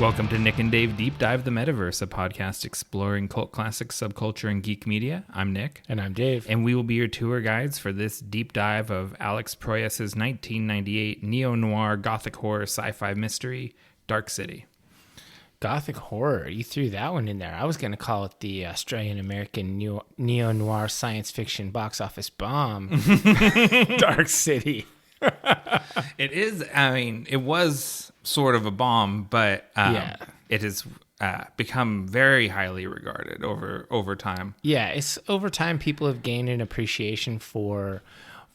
Welcome to Nick and Dave Deep Dive the Metaverse, a podcast exploring cult classics, subculture, and geek media. I'm Nick. And I'm Dave. And we will be your tour guides for this deep dive of Alex Proyas' 1998 Neo-Noir Gothic horror sci-fi mystery, Dark City. Gothic horror. You threw that one in there. I was going to call it the Australian-American neo-noir science fiction box office bomb. Dark City. It is, it was sort of a bomb, but it has become very highly regarded over time. Yeah, it's over time people have gained an appreciation for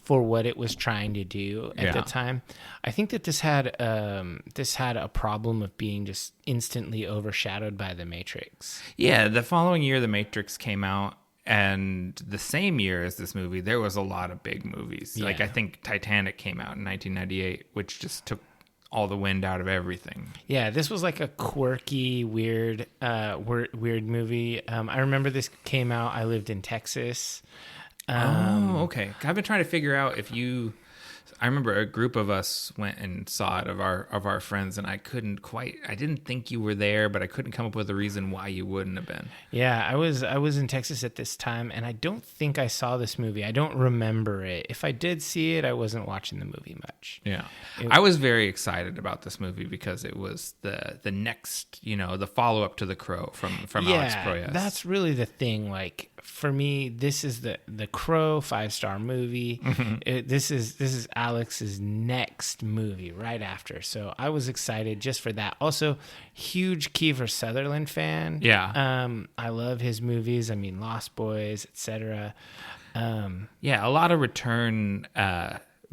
what it was trying to do at the time. I think that this had a problem of being just instantly overshadowed by The Matrix. Yeah, the following year The Matrix came out, and the same year as this movie, there was a lot of big movies. Yeah. Like I think Titanic came out in 1998, which just took all the wind out of everything. Yeah, this was like a quirky, weird movie. I remember this came out. I lived in Texas. Okay. I've been trying to figure out if you. I remember a group of us went and saw it of our friends, and I didn't think you were there, but I couldn't come up with a reason why you wouldn't have been. Yeah, I was in Texas at this time, and I don't think I saw this movie. I don't remember it. If I did see it, I wasn't watching the movie much. Yeah. I was very excited about this movie because it was the next, the follow-up to The Crow from Alex Proyas. That's really the thing. Like, for me, this is the Crow 5-star movie. Mm-hmm. This is Alex's next movie right after. So I was excited just for that. Also, huge Kiefer Sutherland fan. Yeah. I love his movies. I mean, Lost Boys, etc. A lot of return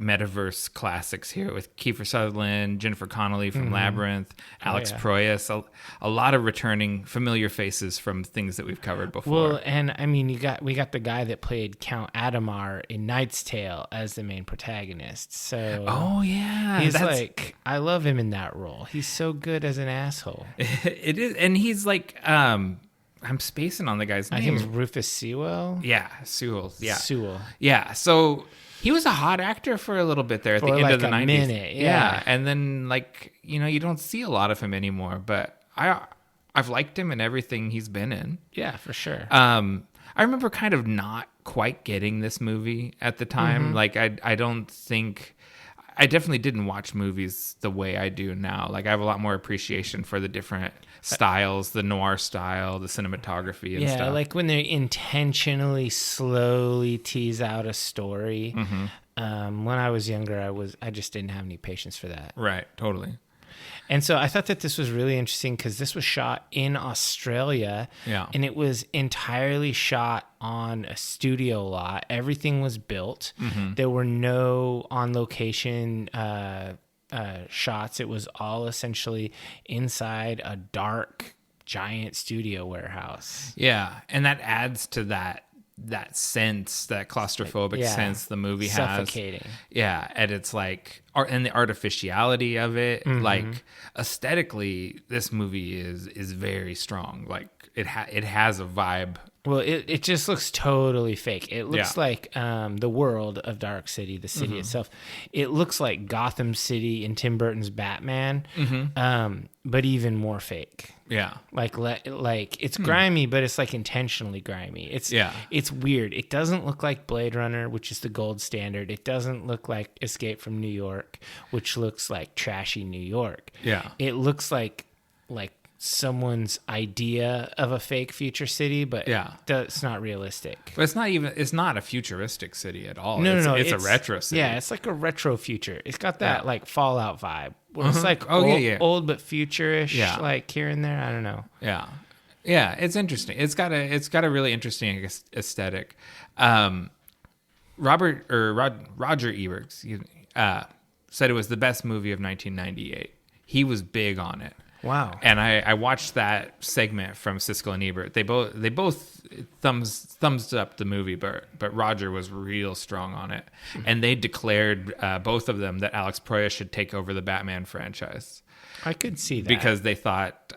metaverse classics here with Kiefer Sutherland, Jennifer Connelly from Labyrinth, Alex Proyas, a lot of returning familiar faces from things that we've covered before. Well, and I mean, we got the guy that played Count Adamar in Knight's Tale as the main protagonist. So he's like, I love him in that role. He's so good as an asshole. It is, and he's like, I'm spacing on the guy's name. I think it's Rufus Sewell. Yeah, Sewell. Yeah, Sewell. Yeah, so. He was a hot actor for a little bit there at the end of the 90s. Minute, yeah. And then you don't see a lot of him anymore, but I've liked him in everything he's been in. Yeah, for sure. I remember kind of not quite getting this movie at the time. Mm-hmm. Like I definitely didn't watch movies the way I do now. Like I have a lot more appreciation for the different styles, the noir style, the cinematography and stuff. Yeah, like when they intentionally slowly tease out a story. Mm-hmm. When I was younger, I just didn't have any patience for that. Right, totally. And so I thought that this was really interesting because this was shot in Australia. Yeah. And it was entirely shot on a studio lot. Everything was built. Mm-hmm. There were no on-location shots. It was all essentially inside a dark, giant studio warehouse. Yeah, and that adds to that sense, that claustrophobic sense the movie has. Suffocating. Yeah, and it's like, and the artificiality of it, like aesthetically, this movie is very strong. Like it has a vibe. Well, it just looks totally fake. It looks like the world of Dark City, the city itself. It looks like Gotham City in Tim Burton's Batman, but even more fake. Yeah, like it's grimy, but it's like intentionally grimy. It's weird. It doesn't look like Blade Runner, which is the gold standard. It doesn't look like Escape from New York, which looks like trashy New York. Yeah, it looks like someone's idea of a fake future city, but it's not realistic. But it's not a futuristic city at all. No. It's a retro city. Yeah, it's like a retro future. It's got that like Fallout vibe. Where it's like old but futurish, like here and there. I don't know. Yeah. Yeah, it's interesting. It's got a really interesting aesthetic. Roger Ebert said it was the best movie of 1998. He was big on it. Wow. And I watched that segment from Siskel and Ebert. They both thumbs up the movie, but Roger was real strong on it. And they declared, both of them, that Alex Proyas should take over the Batman franchise. I could see that. Because they thought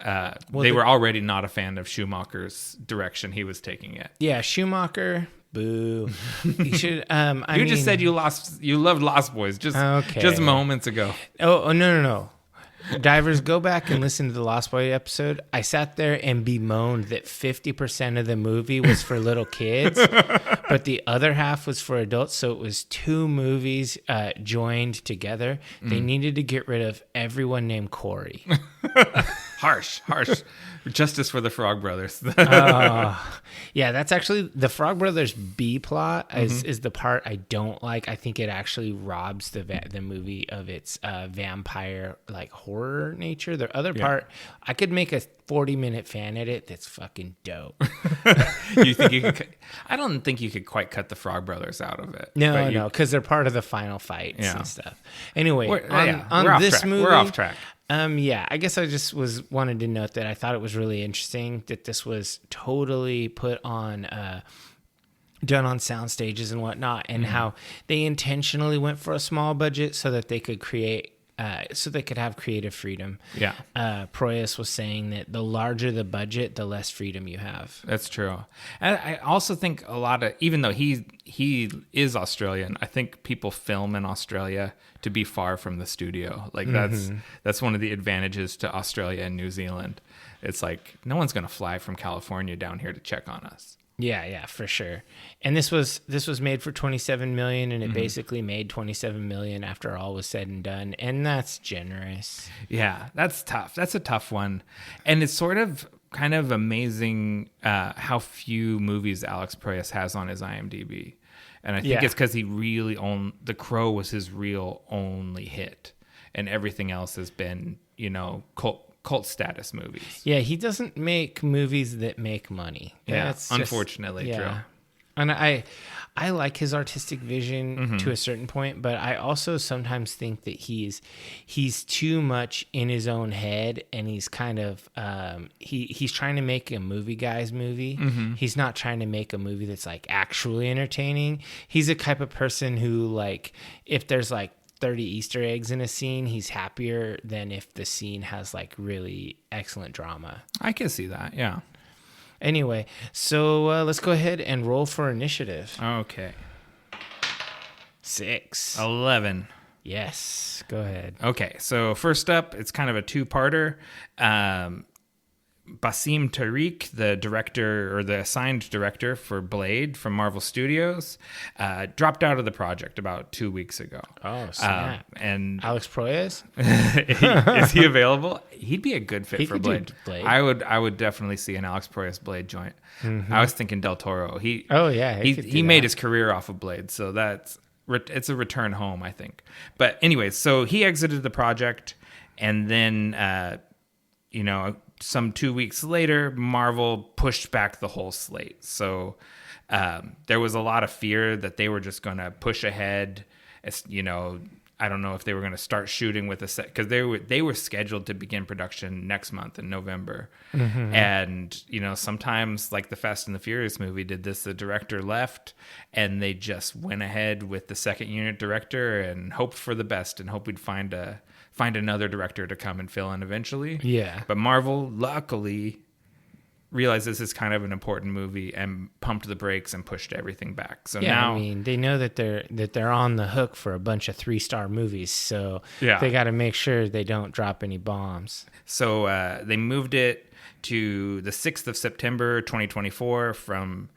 they were already not a fan of Schumacher's direction he was taking it. Yeah, Schumacher, boo. You should. Just said you loved Lost Boys just moments ago. Oh no. Divers, go back and listen to the Lost Boy episode. I sat there and bemoaned that 50% of the movie was for little kids, but the other half was for adults. So it was two movies joined together. They needed to get rid of everyone named Corey. Harsh. Justice for the Frog Brothers. Yeah, that's actually the Frog Brothers B plot is the part I don't like. I think it actually robs the movie of its vampire like horror nature. The other part, I could make a 40-minute fan edit that's fucking dope. You think you could? I don't think you could quite cut the Frog Brothers out of it. No, because they're part of the final fights and stuff. Anyway, on this movie, we're off track. I guess I just wanted to note that I thought it was really interesting that this was totally put on, done on sound stages and whatnot, and how they intentionally went for a small budget so that they could have creative freedom. Yeah. Proyas was saying that the larger the budget, the less freedom you have. That's true. And I also think a lot of, even though he is Australian, I think people film in Australia to be far from the studio. Like that's one of the advantages to Australia and New Zealand. It's like no one's going to fly from California down here to check on us. Yeah, for sure. And this was made for $27 million, and it basically made $27 million after all was said and done, and that's generous. Yeah, that's tough. That's a tough one, and it's sort of kind of amazing how few movies Alex Proyas has on his IMDb, and I think it's because he really The Crow was his real only hit, and everything else has been cult status movies. Yeah, he doesn't make movies that make money. Yeah, unfortunately, true. And I like his artistic vision to a certain point, but I also sometimes think that he's too much in his own head, and he's kind of he's trying to make a movie guy's movie. He's not trying to make a movie that's like actually entertaining. He's the type of person who, like, if there's like 30 Easter eggs in a scene, he's happier than if the scene has like really excellent drama. I can see that, yeah. Anyway, so let's go ahead and roll for initiative. Okay. 6. 11. Yes, go ahead. Okay, so first up, it's kind of a two-parter. Basim Tariq, the director or the assigned director for Blade from Marvel Studios, dropped out of the project about 2 weeks ago. Oh, snap. And Alex Proyas? Is he available? He'd be a good fit for Blade. Blade. I would definitely see an Alex Proyas Blade joint. I was thinking Del Toro. He made his career off of Blade, so it's a return home, I think. But anyway, so he exited the project, and then some 2 weeks later, Marvel pushed back the whole slate. So there was a lot of fear that they were just going to push ahead. I don't know if they were going to start shooting with a set, because they were scheduled to begin production next month in November. And sometimes, like the Fast and the Furious movie did this, the director left and they just went ahead with the second unit director and hoped for the best and hope we'd find another director to come and fill in eventually. Yeah. But Marvel, luckily, realized this is kind of an important movie and pumped the brakes and pushed everything back. So now, I mean, they know that they're on the hook for a bunch of 3-star movies, so they got to make sure they don't drop any bombs. So they moved it to the 6th of September 2024 from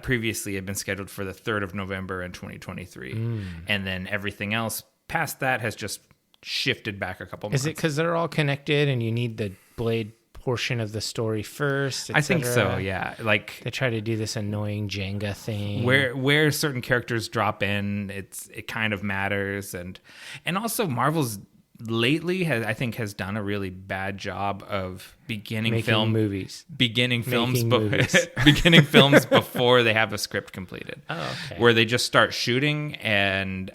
previously had been scheduled for the 3rd of November in 2023. And then everything else past that has just shifted back a couple months. Is it because they're all connected and you need the Blade portion of the story first, I think so, yeah. Like, they try to do this annoying Jenga thing where certain characters drop in, it kind of matters. And also Marvel's lately has done a really bad job of beginning films before they have a script completed. Where they just start shooting and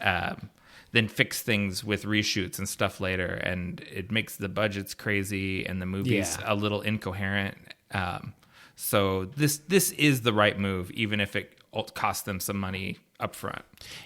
then fix things with reshoots and stuff later, and it makes the budgets crazy and the movies a little incoherent. So this is the right move, even if it costs them some money up front.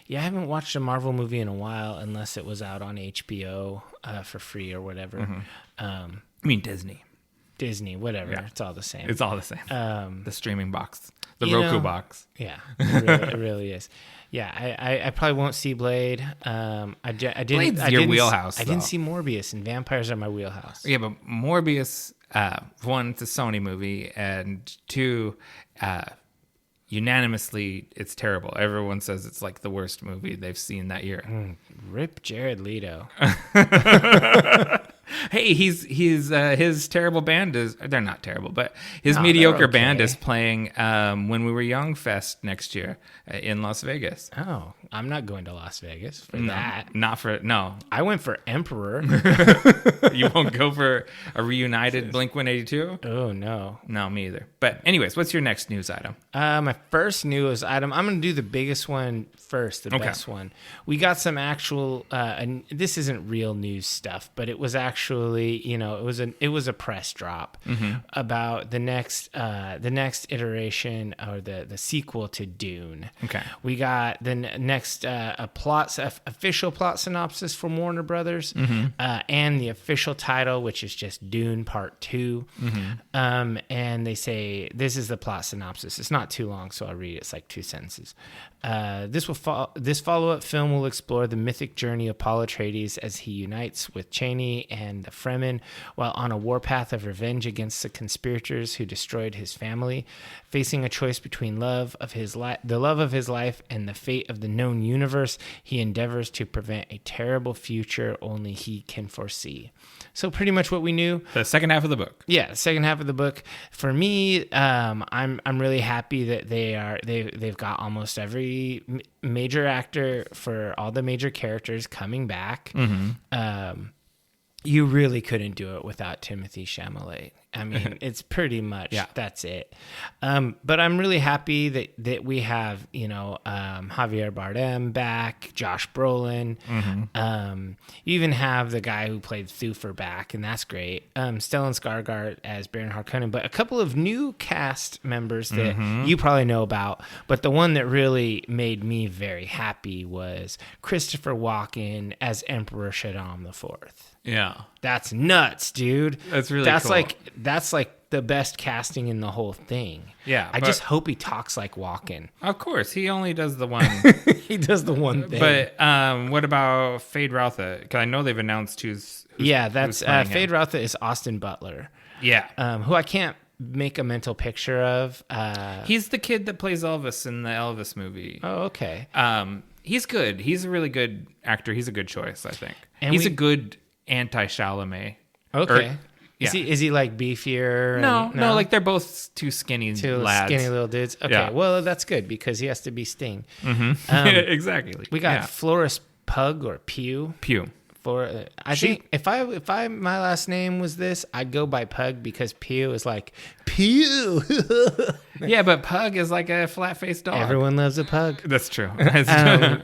Yeah, I haven't watched a Marvel movie in a while unless it was out on HBO for free or whatever. I mean Disney, whatever. Yeah. It's all the same. It's all the same. The streaming box. The Roku box. Yeah, it really is. Yeah, I probably won't see Blade. Blade's your wheelhouse, I didn't though. see Morbius, and vampires are my wheelhouse. Yeah, but Morbius, one, it's a Sony movie, and two, unanimously, it's terrible. Everyone says it's like the worst movie they've seen that year. Rip Jared Leto. Hey, his terrible band is, they're not terrible, but his No, mediocre they're okay. band is playing When We Were Young Fest next year in Las Vegas. Oh, I'm not going to Las Vegas for that. Not for, no. I went for Emperor. You won't go for a reunited Blink-182? Oh, no. No, me either. But anyways, what's your next news item? My first news item, I'm going to do the biggest one first, the best one. We got some actual, and this isn't real news stuff, but it was actually, it was a press drop about the next iteration or the sequel to Dune. Okay. We got the next official plot synopsis from Warner Brothers, and the official title, which is just Dune Part 2. And they say this is the plot synopsis. It's not too long, so I'll read it. It's like 2 sentences. This follow-up film will explore the mythic journey of Paul Atreides as he unites with Chani and the Fremen while on a warpath of revenge against the conspirators who destroyed his family. Facing a choice between the love of his life and the fate of the known universe, he endeavors to prevent a terrible future only he can foresee. So pretty much what we knew. The second half of the book. Yeah, the second half of the book. For me, I'm really happy that they've got almost every major actor for all the major characters coming back. You really couldn't do it without Timothée Chalamet. I mean, it's pretty much that's it. But I'm really happy that we have Javier Bardem back, Josh Brolin. You even have the guy who played Thufir back, and that's great. Stellan Skarsgård as Baron Harkonnen, but a couple of new cast members that you probably know about. But the one that really made me very happy was Christopher Walken as Emperor Shaddam IV. Yeah. That's nuts, dude. That's really cool. That's like the best casting in the whole thing. Yeah. I just hope he talks like Walken. Of course. He only does the one. He does the one thing. But what about Fade Routha? Because I know they've announced who's that's playing Fade him. Routha is Austin Butler. Yeah. Who I can't make a mental picture of. He's the kid that plays Elvis in the Elvis movie. Oh, okay. He's good. He's a really good actor. He's a good choice, I think. And he's a good anti-Chalamet. Okay. Is he like beefier? No, like they're both two skinny lads. Skinny little dudes. Okay, Yeah. well that's good because he has to be Sting. Exactly. We got Floris Pug or Pew. I think if I my last name was this, I'd go by Pug because Pew is like Pew. Yeah, but Pug is like a flat-faced dog. Everyone loves a pug. That's true.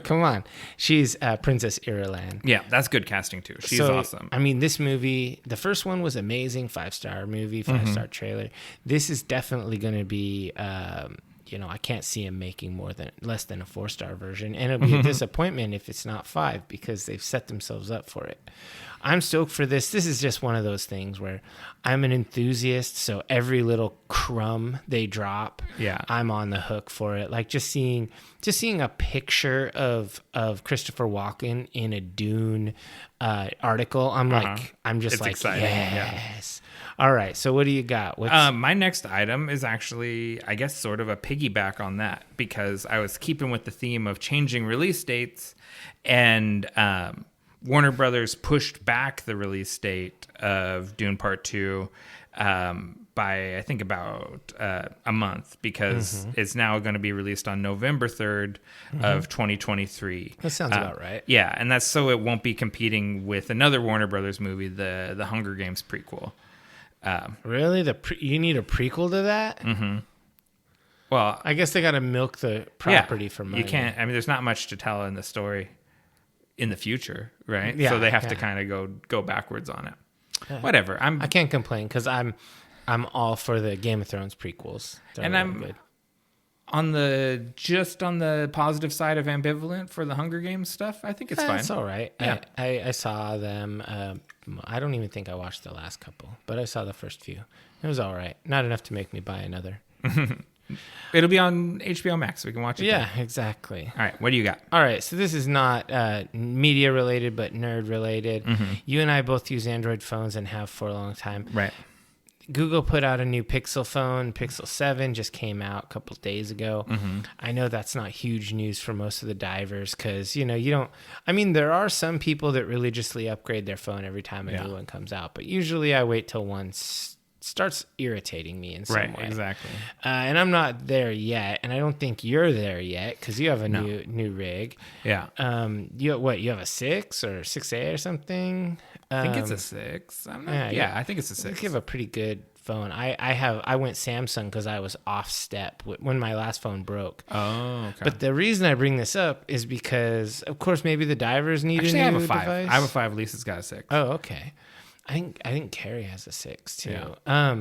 Come on, she's Princess Irulan. Yeah, that's good casting too. She's awesome. I mean, this movie, the first one was amazing, 5-star movie, 5-star trailer. This is definitely going to be. I can't see him making less than a 4-star version, and it'll be a disappointment if it's not 5 because they've set themselves up for it. I'm stoked for this. This is just one of those things where I'm an enthusiast, so every little crumb they drop, I'm on the hook for it. Like just seeing a picture of Christopher Walken in a Dune article, I'm just like, exciting. Yes. All right, so what do you got? My next item is actually, I guess, sort of a piggyback on that because I was keeping with the theme of changing release dates, and Warner Brothers pushed back the release date of Dune Part 2 by, I think, about a month because it's now going to be released on November 3rd of 2023. That sounds about right. Yeah, and that's so it won't be competing with another Warner Brothers movie, the Hunger Games prequel. Really? You need a prequel to that? Mm-hmm. Well, I guess they got to milk the property for money. You can't. I mean, there's not much to tell in the story in the future, right? Yeah, so they have to kind of go backwards on it. Whatever. I can't complain because I'm all for the Game of Thrones prequels. And I'm good. On the positive side of ambivalent for the Hunger Games stuff. I think it's fine. It's all right. Yeah. I saw them. I don't even think I watched the last couple, but I saw the first few. It was all right. Not enough to make me buy another. It'll be on HBO Max. We can watch it. Yeah, there. exactly. All right. What do you got? All right. So this is not media related, but nerd related. You and I both use Android phones and have for a long time. Right. Google put out a new Pixel phone. Pixel 7 just came out a couple of days ago. I know that's not huge news for most of the divers because, you don't... I mean, there are some people that religiously upgrade their phone every time a new one comes out. But usually I wait till one starts irritating me in some way. Right, exactly. And I'm not there yet. And I don't think you're there yet because you have a new rig. Yeah. You have a 6 or 6A or something? I think it's a 6. I'm not, I think it's a 6. You have a pretty good phone. I went Samsung because I was off step when my last phone broke. Oh, okay. But the reason I bring this up is because, of course, maybe the divers need Actually, a new I have a 5. device. I have a 5. Lisa's got a 6. Oh, okay. I think Carrie has a 6 too. Yeah.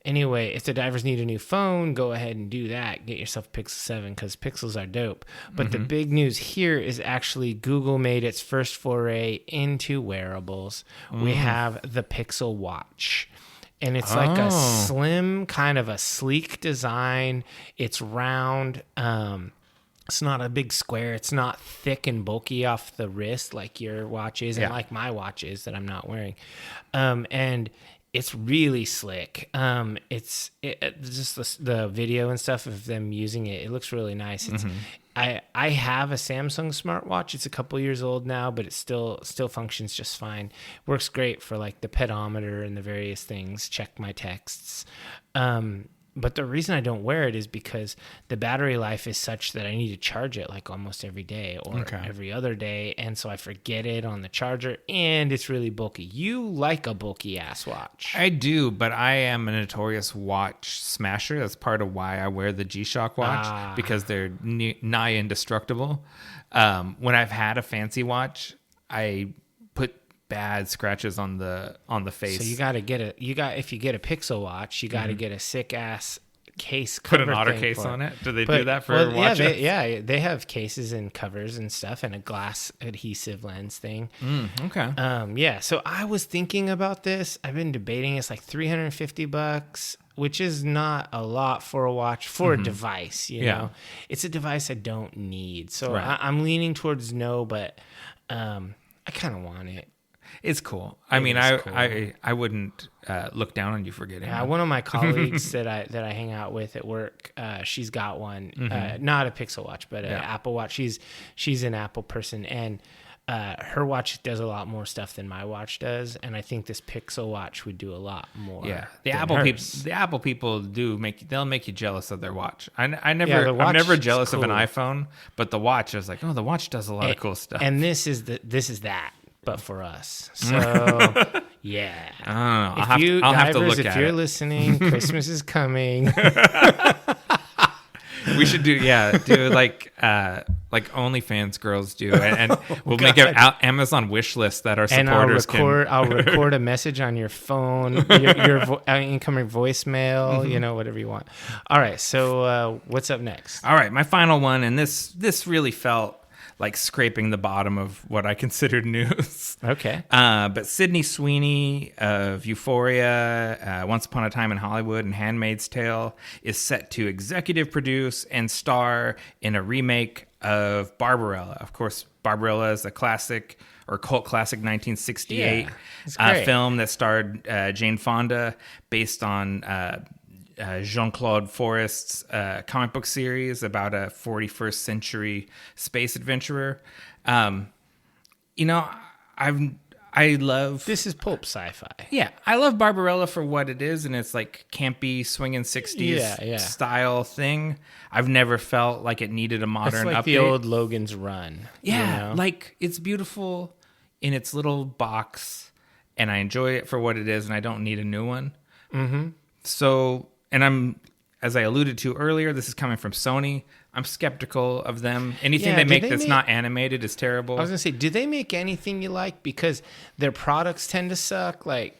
Anyway, if the divers need a new phone, go ahead and do that. Get yourself a Pixel 7 because Pixels are dope. But the big news here is actually Google made its first foray into wearables. We have the Pixel Watch. And it's like a slim, kind of a sleek design. It's round. It's not a big square. It's not thick and bulky off the wrist like your watch is and like my watch is that I'm not wearing. And it's really slick. It's just the video and stuff of them using it. It looks really nice. It's I have a Samsung smartwatch. It's a couple years old now, but it still functions just fine. Works great for like the pedometer and the various things. Check my texts. But the reason I don't wear it is because the battery life is such that I need to charge it like almost every day or every other day. And so I forget it on the charger and it's really bulky. You like a bulky ass watch. I do, but I am a notorious watch smasher. That's part of why I wear the G-Shock watch because they're nigh indestructible. When I've had a fancy watch, I put bad scratches on the face. So you got to if you get a Pixel watch, you got to get a sick ass case cover. Put an otter case on it. Do they do that for watches? They have cases and covers and stuff and a glass adhesive lens thing. Okay. So I was thinking about this. I've been debating. It's like $350, which is not a lot for a watch for a device. You know, it's a device I don't need. So I'm leaning towards no, but I kind of want it. It's cool. I mean, I wouldn't look down on you for getting it. One of my colleagues that I hang out with at work, she's got one, not a Pixel watch, but an Apple watch. She's an Apple person, and her watch does a lot more stuff than my watch does, and I think this Pixel watch would do a lot more. Yeah, the Apple people they'll make you jealous of their watch. I'm never jealous of an iPhone, but the watch is like, the watch does a lot of cool stuff. And this is that. But for us. So, yeah. I don't know. I'll have to look at it. If you're listening, Christmas is coming. We should do like OnlyFans girls do, and we'll make an Amazon wish list that our supporters can. I'll record a message on your phone, your incoming voicemail, whatever you want. All right, so what's up next? All right, my final one, and this really felt like scraping the bottom of what I considered news. Okay. But Sydney Sweeney of Euphoria, Once Upon a Time in Hollywood, and Handmaid's Tale is set to executive produce and star in a remake of Barbarella. Of course, Barbarella is a classic or cult classic 1968 film that starred Jane Fonda, based on Jean-Claude Forest's comic book series about a 41st century space adventurer. I love... This is pulp sci-fi. Yeah, I love Barbarella for what it is, and it's like campy, swinging 60s style thing. I've never felt like it needed a modern update. It's like update. the old Logan's Run. Yeah, like it's beautiful in its little box, and I enjoy it for what it is, and I don't need a new one. Mm-hmm. So... And as I alluded to earlier, this is coming from Sony. I'm skeptical of them. Anything they make that's not animated is terrible. I was going to say, do they make anything you like? Because their products tend to suck. Like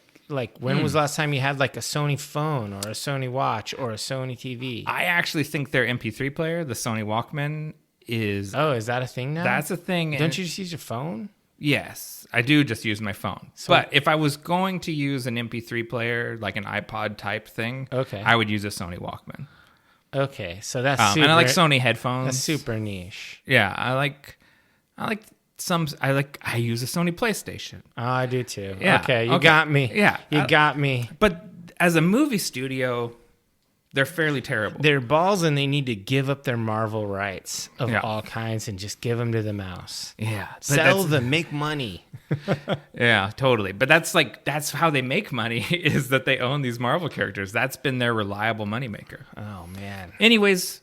when was the last time you had like a Sony phone or a Sony watch or a Sony TV? I actually think their MP3 player, the Sony Walkman, is... Oh, is that a thing now? That's a thing. Don't you just use your phone? Yes, I do just use my phone. But if I was going to use an MP3 player, like an iPod type thing, I would use a Sony Walkman. Okay, so that's super, and I like Sony headphones. That's super niche. Yeah, I like I use a Sony PlayStation. Oh, I do too. Yeah. Okay, you got me. Yeah. You got me. But as a movie studio, they're fairly terrible. They're balls, and they need to give up their Marvel rights of Yeah. all kinds and just give them to the mouse. Yeah. But Sell them, make money. Yeah, totally. But that's how they make money is that they own these Marvel characters. That's been their reliable moneymaker. Oh, man. Anyways,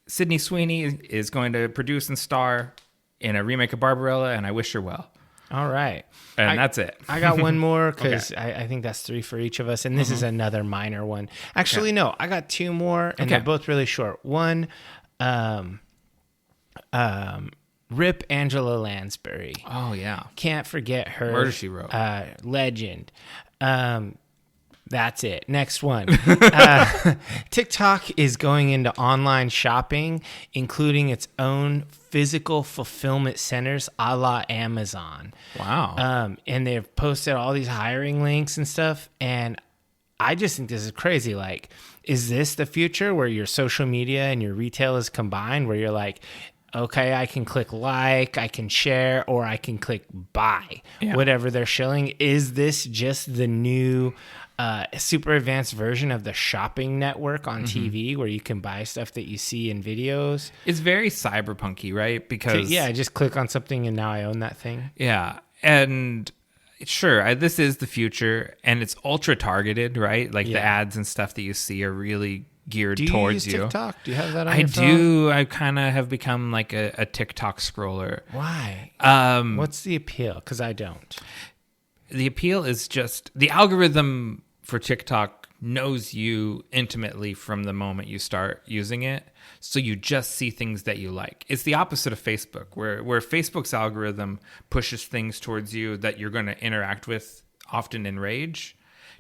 Sydney Sweeney is going to produce and star in a remake of Barbarella, and I wish her well. All right. And that's it. I got one more because I think that's 3 for each of us. And this is another minor one. Actually, no, I got 2 more, and they're both really short. One, Rip Angela Lansbury. Oh, yeah. Can't forget her. Murder, She Wrote. Legend. That's it. Next one. TikTok is going into online shopping, including its own physical fulfillment centers a la Amazon. Wow. And they've posted all these hiring links and stuff. And I just think this is crazy. Like, is this the future where your social media and your retail is combined, where you're like, okay, I can click like, I can share, or I can click buy, whatever they're showing. Is this just the new super advanced version of the shopping network on TV where you can buy stuff that you see in videos? It's very cyberpunky, right? Because I just click on something and now I own that thing. Yeah. And sure, this is the future, and it's ultra targeted, right? Like the ads and stuff that you see are really geared towards you. Do you use TikTok? Do you have that on your phone? I do. I kind of have become like a TikTok scroller. Why? What's the appeal? Because I don't. The appeal is just the algorithm for TikTok knows you intimately from the moment you start using it. So you just see things that you like. It's the opposite of Facebook, where Facebook's algorithm pushes things towards you that you're going to interact with, often in rage.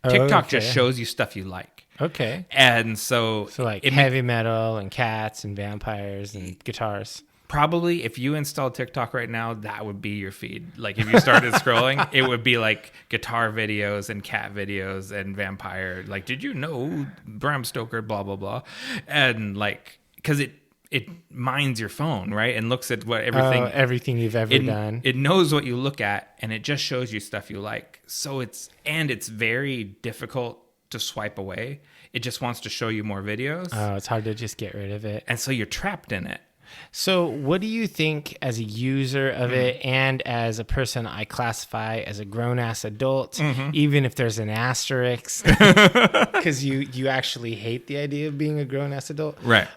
TikTok just shows you stuff you like. Okay. And so like heavy metal and cats and vampires and guitars. Probably if you install TikTok right now, that would be your feed. Like if you started scrolling, it would be like guitar videos and cat videos and vampire. Like, did you know Bram Stoker, blah, blah, blah. And like, because it mines your phone, right? And looks at what everything you've ever done. It knows what you look at, and it just shows you stuff you like. So it's very difficult to swipe away. It just wants to show you more videos. Oh, it's hard to just get rid of it. And so you're trapped in it. So what do you think, as a user of it and as a person I classify as a grown-ass adult, even if there's an asterisk, because you actually hate the idea of being a grown-ass adult? Right.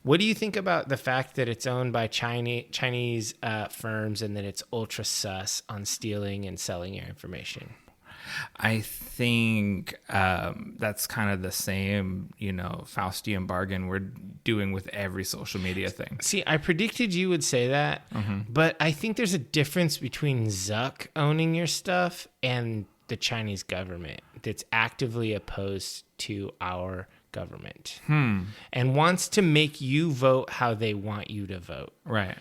What do you think about the fact that it's owned by Chinese firms and that it's ultra sus on stealing and selling your information? I think that's kind of the same, Faustian bargain we're doing with every social media thing. See, I predicted you would say that, but I think there's a difference between Zuck owning your stuff and the Chinese government that's actively opposed to our government and wants to make you vote how they want you to vote. Right.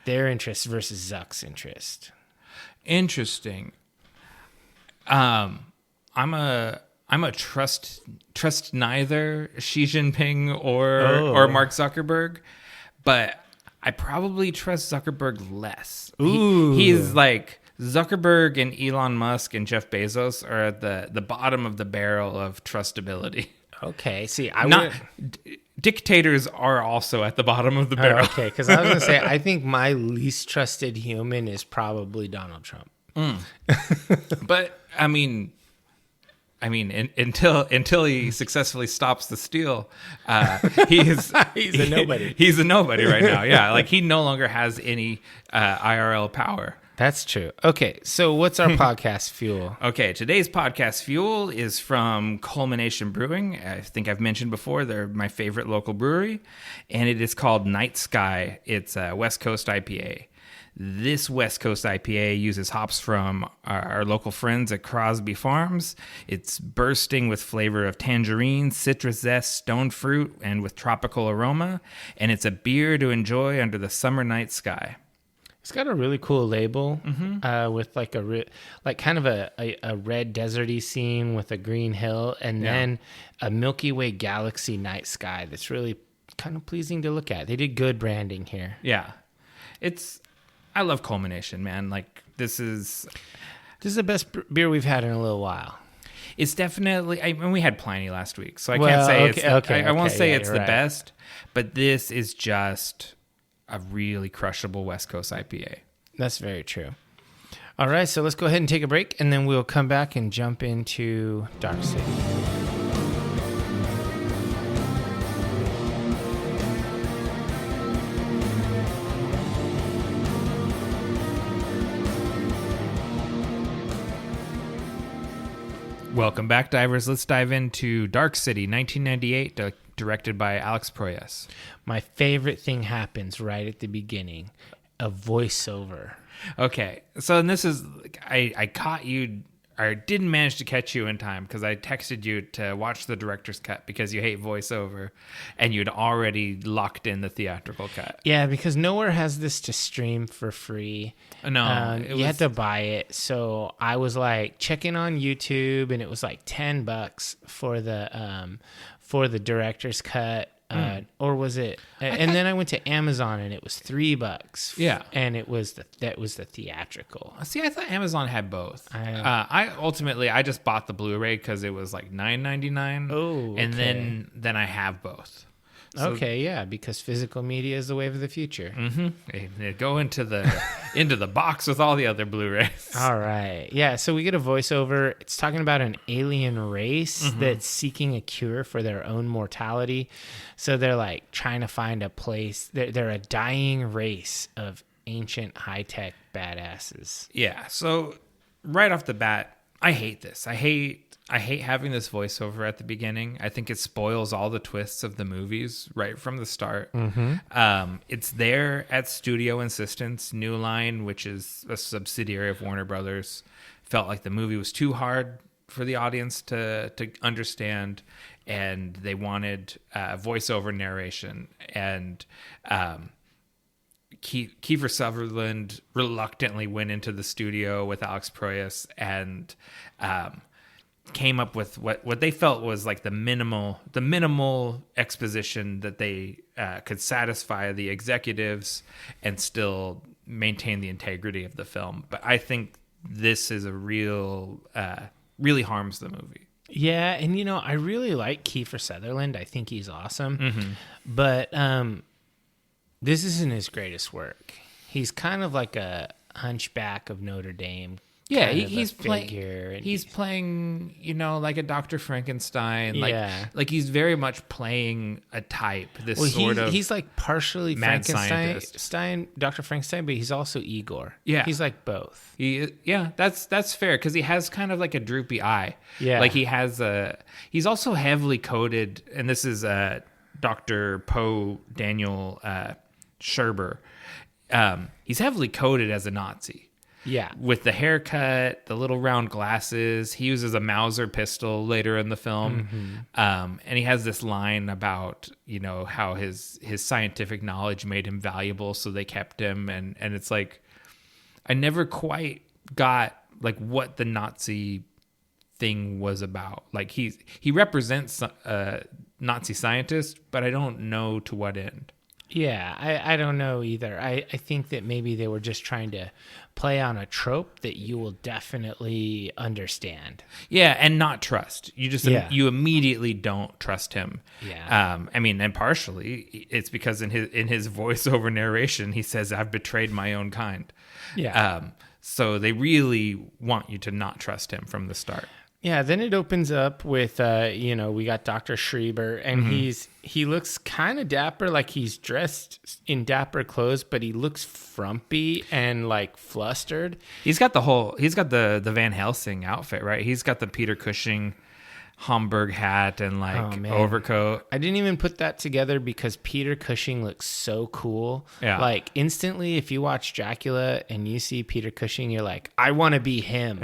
Their interest versus Zuck's interest. Interesting. I'm a trust neither Xi Jinping or Mark Zuckerberg, but I probably trust Zuckerberg less. He's like Zuckerberg and Elon Musk and Jeff Bezos are at the bottom of the barrel of trustability. Okay, see, dictators are also at the bottom of the barrel. Okay, because I was going to say, I think my least trusted human is probably Donald Trump. But I mean, until he successfully stops the steal, he's a nobody. He's a nobody right now. Yeah, like he no longer has any IRL power. That's true. Okay, so what's our podcast fuel? Okay, today's podcast fuel is from Culmination Brewing. I think I've mentioned before, they're my favorite local brewery, and it is called Night Sky. It's a West Coast IPA. This West Coast IPA uses hops from our local friends at Crosby Farms. It's bursting with flavor of tangerine, citrus zest, stone fruit, and with tropical aroma, and it's a beer to enjoy under the summer night sky. It's got a really cool label with like like kind of a red deserty scene with a green hill, and then a Milky Way galaxy night sky that's really kind of pleasing to look at. They did good branding here. Yeah. I love Culmination, man. Like this is the best beer we've had in a little while. It's definitely. I mean, we had Pliny last week, so I can't say I won't say it's the best, but this is just a really crushable West Coast IPA. That's very true. All right, so let's go ahead and take a break, and then we'll come back and jump into Dark City. Welcome back, divers. Let's dive into Dark City, 1998, directed by Alex Proyas. My favorite thing happens right at the beginning, a voiceover. Okay, so and this is, I caught you, or didn't manage to catch you in time because I texted you to watch the director's cut because you hate voiceover, and you'd already locked in the theatrical cut. Yeah, because nowhere has this to stream for free. No, you had to buy it. So I was like checking on YouTube, and it was like $10 for the director's cut. Or was it? And then I went to Amazon, and it was $3. Yeah, and that was the theatrical. See, I thought Amazon had both. I just bought the Blu-ray because it was like $9.99. Oh, okay. And then I have both. So, okay, yeah, because physical media is the wave of the future. They go into the box with all the other Blu-rays. All right, yeah. So we get a voiceover. It's talking about an alien race that's seeking a cure for their own mortality. So they're like trying to find a place. They're a dying race of ancient high-tech badasses. Yeah. So right off the bat, I hate this. I hate having this voiceover at the beginning. I think it spoils all the twists of the movies right from the start. It's there at studio insistence. New Line, which is a subsidiary of Warner Brothers, felt like the movie was too hard for the audience to understand, and they wanted voiceover narration. And Kiefer Sutherland reluctantly went into the studio with Alex Proyas and came up with what they felt was like the minimal exposition that they could satisfy the executives and still maintain the integrity of the film. But I think this is really harms the movie. Yeah, and I really like Kiefer Sutherland. I think he's awesome. But this isn't his greatest work. He's kind of like a Hunchback of Notre Dame. Yeah, he's playing like a Dr. Frankenstein. Like he's very much playing a type. He's like partially mad Frankenstein, Dr. Frankenstein, but he's also Igor. Yeah, he's like both. That's fair because he has kind of like a droopy eye. Yeah, like he's also heavily coded, and this is Dr. Poe Daniel Scherber. He's heavily coded as a Nazi. Yeah. With the haircut, the little round glasses. He uses a Mauser pistol later in the film. And he has this line about, how his scientific knowledge made him valuable, so they kept him. And it's like, I never quite got like what the Nazi thing was about. Like he represents a Nazi scientist, but I don't know to what end. Yeah, I don't know either. I think that maybe they were just trying to play on a trope that you will definitely understand. Yeah, and not trust. You immediately don't trust him. Yeah. And partially it's because in his voiceover narration he says, "I've betrayed my own kind." Yeah. So they really want you to not trust him from the start. Yeah, then it opens up with, we got Dr. Schreiber, and he looks kind of dapper, like he's dressed in dapper clothes, but he looks frumpy and like flustered. He's got the Van Helsing outfit, right? He's got the Peter Cushing Homburg hat and overcoat. I didn't even put that together because Peter Cushing looks so cool. Yeah. Like instantly, if you watch Dracula and you see Peter Cushing, you're like, I want to be him.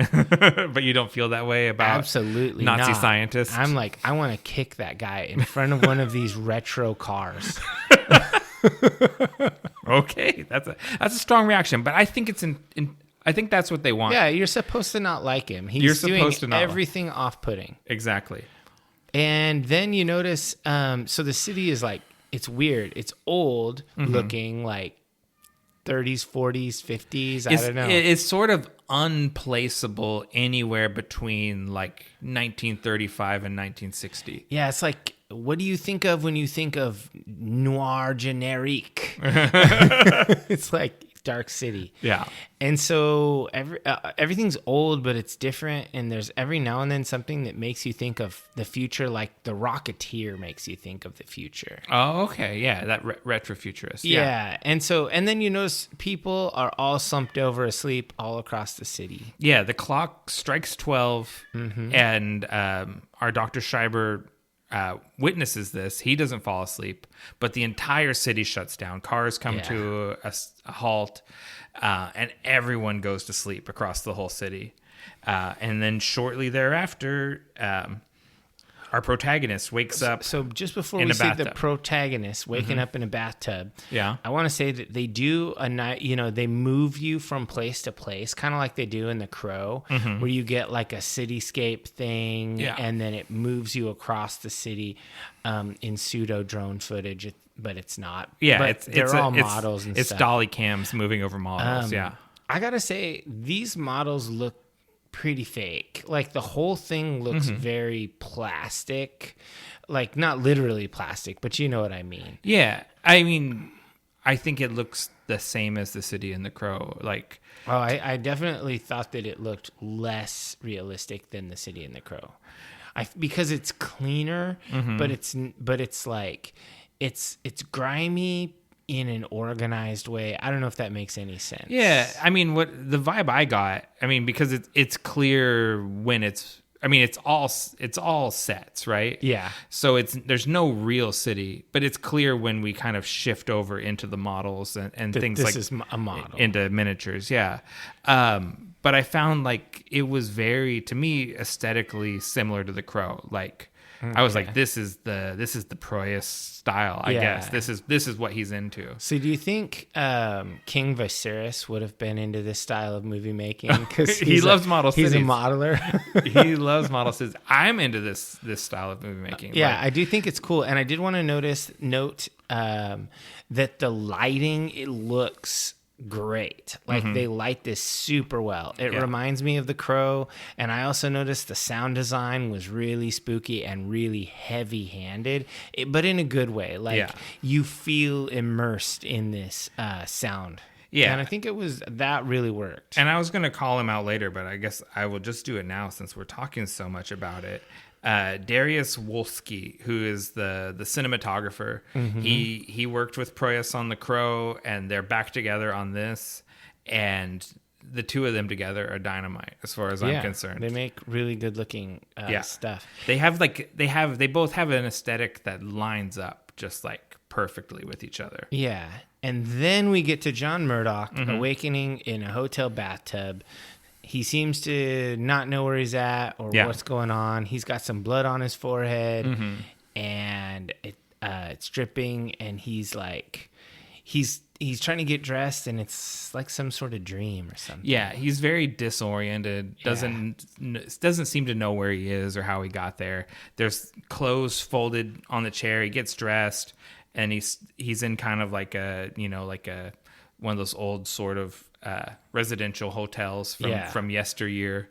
But you don't feel that way about absolutely Nazi scientists. I'm like, I want to kick that guy in front of one of these retro cars. Okay, that's a strong reaction, but I think I think that's what they want. Yeah, you're supposed to not like him. He's You're supposed doing to not everything off-putting. Exactly. And then you notice, so the city is like, it's weird. It's old looking, like 30s, 40s, 50s. I don't know. It's sort of unplaceable anywhere between like 1935 and 1960. Yeah, it's like, what do you think of when you think of noir generique? It's like Dark City. Yeah. And so everything's old, but it's different. And there's every now and then something that makes you think of the future, like The Rocketeer makes you think of the future. Oh, okay. Yeah, that retrofuturist. Yeah. And then you notice people are all slumped over asleep all across the city. Yeah, the clock strikes 12, and our Dr. Schreiber witnesses this. He doesn't fall asleep, but the entire city shuts down. Cars come to a halt, and everyone goes to sleep across the whole city. And then shortly thereafter, our protagonist wakes up. So just before we see the protagonist waking up in a bathtub, I want to say that they do they move you from place to place, kind of like they do in The Crow, where you get like a cityscape thing, and then it moves you across the city in pseudo drone footage, but it's not. Yeah, but they're all models and it's stuff. dolly cams moving over models. I gotta say, these models look pretty fake. Like the whole thing looks very plastic, like not literally plastic, but you know what I mean. Yeah, I mean, I think it looks the same as the city in The Crow. Like, I definitely thought that it looked less realistic than the city in The Crow, because it's cleaner, but it's like it's grimy in an organized way. I don't know if that makes any sense. Yeah, I mean, what the vibe I got, I mean, because it's clear when it's all sets, right? Yeah. So there's no real city, but it's clear when we kind of shift over into the models and things this like is a model into miniatures. Yeah. But I found like it was very, to me, aesthetically similar to The Crow. Like, I was like, this is the Proyas style, I guess. This is what he's into. So do you think King Viserys would have been into this style of movie making? Because he loves model cities. He's a modeler. He loves model cities. I'm into this style of movie making. Yeah, I do think it's cool. And I did want to note that the lighting, it looks great. Like they light this super well. It reminds me of The Crow, and I also noticed the sound design was really spooky and really heavy-handed, but in a good way. Like you feel immersed in this sound. Yeah, and I think that really worked. And I was going to call him out later, but I guess I will just do it now since we're talking so much about it. Dariusz Wolski, who is the cinematographer, he worked with Proyas on The Crow, and they're back together on this, and the two of them together are dynamite as far as I'm concerned. They make really good looking stuff. They both have an aesthetic that lines up just like perfectly with each other. Yeah. And then we get to John Murdoch awakening in a hotel bathtub. He seems to not know where he's at or what's going on. He's got some blood on his forehead, and it's dripping. And he's like, he's trying to get dressed, and it's like some sort of dream or something. Yeah, he's very disoriented. Doesn't seem to know where he is or how he got there. There's clothes folded on the chair. He gets dressed, and he's in kind of like one of those old sort of residential hotels from yesteryear,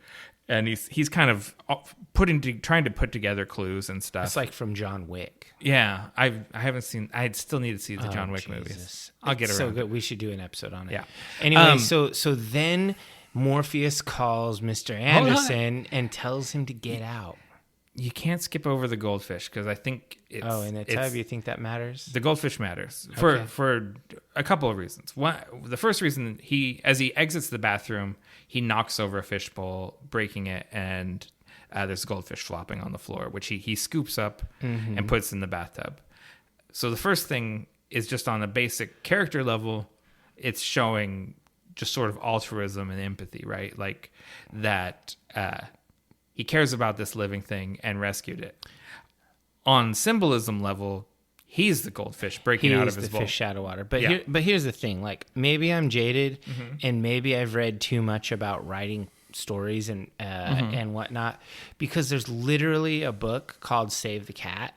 and he's kind of trying to put together clues and stuff. It's like from John Wick. Yeah, I haven't seen. I still need to see the John Wick movies. I'll get around. So good. We should do an episode on it. Yeah. Anyway, so then Morpheus calls Mr. Anderson and tells him to get out. You can't skip over the goldfish because I think it's... Oh, in the tub, you think that matters? The goldfish matters for a couple of reasons. One, the first reason, as he exits the bathroom, he knocks over a fishbowl, breaking it, and there's a goldfish flopping on the floor, which he scoops up and puts in the bathtub. So the first thing is just on a basic character level, it's showing just sort of altruism and empathy, right? Like that... he cares about this living thing and rescued it. On symbolism level, he's the goldfish breaking out of his bowl. He is the fish out of water. But here's the thing. Like, maybe I'm jaded, and maybe I've read too much about writing stories and whatnot, because there's literally a book called Save the Cat,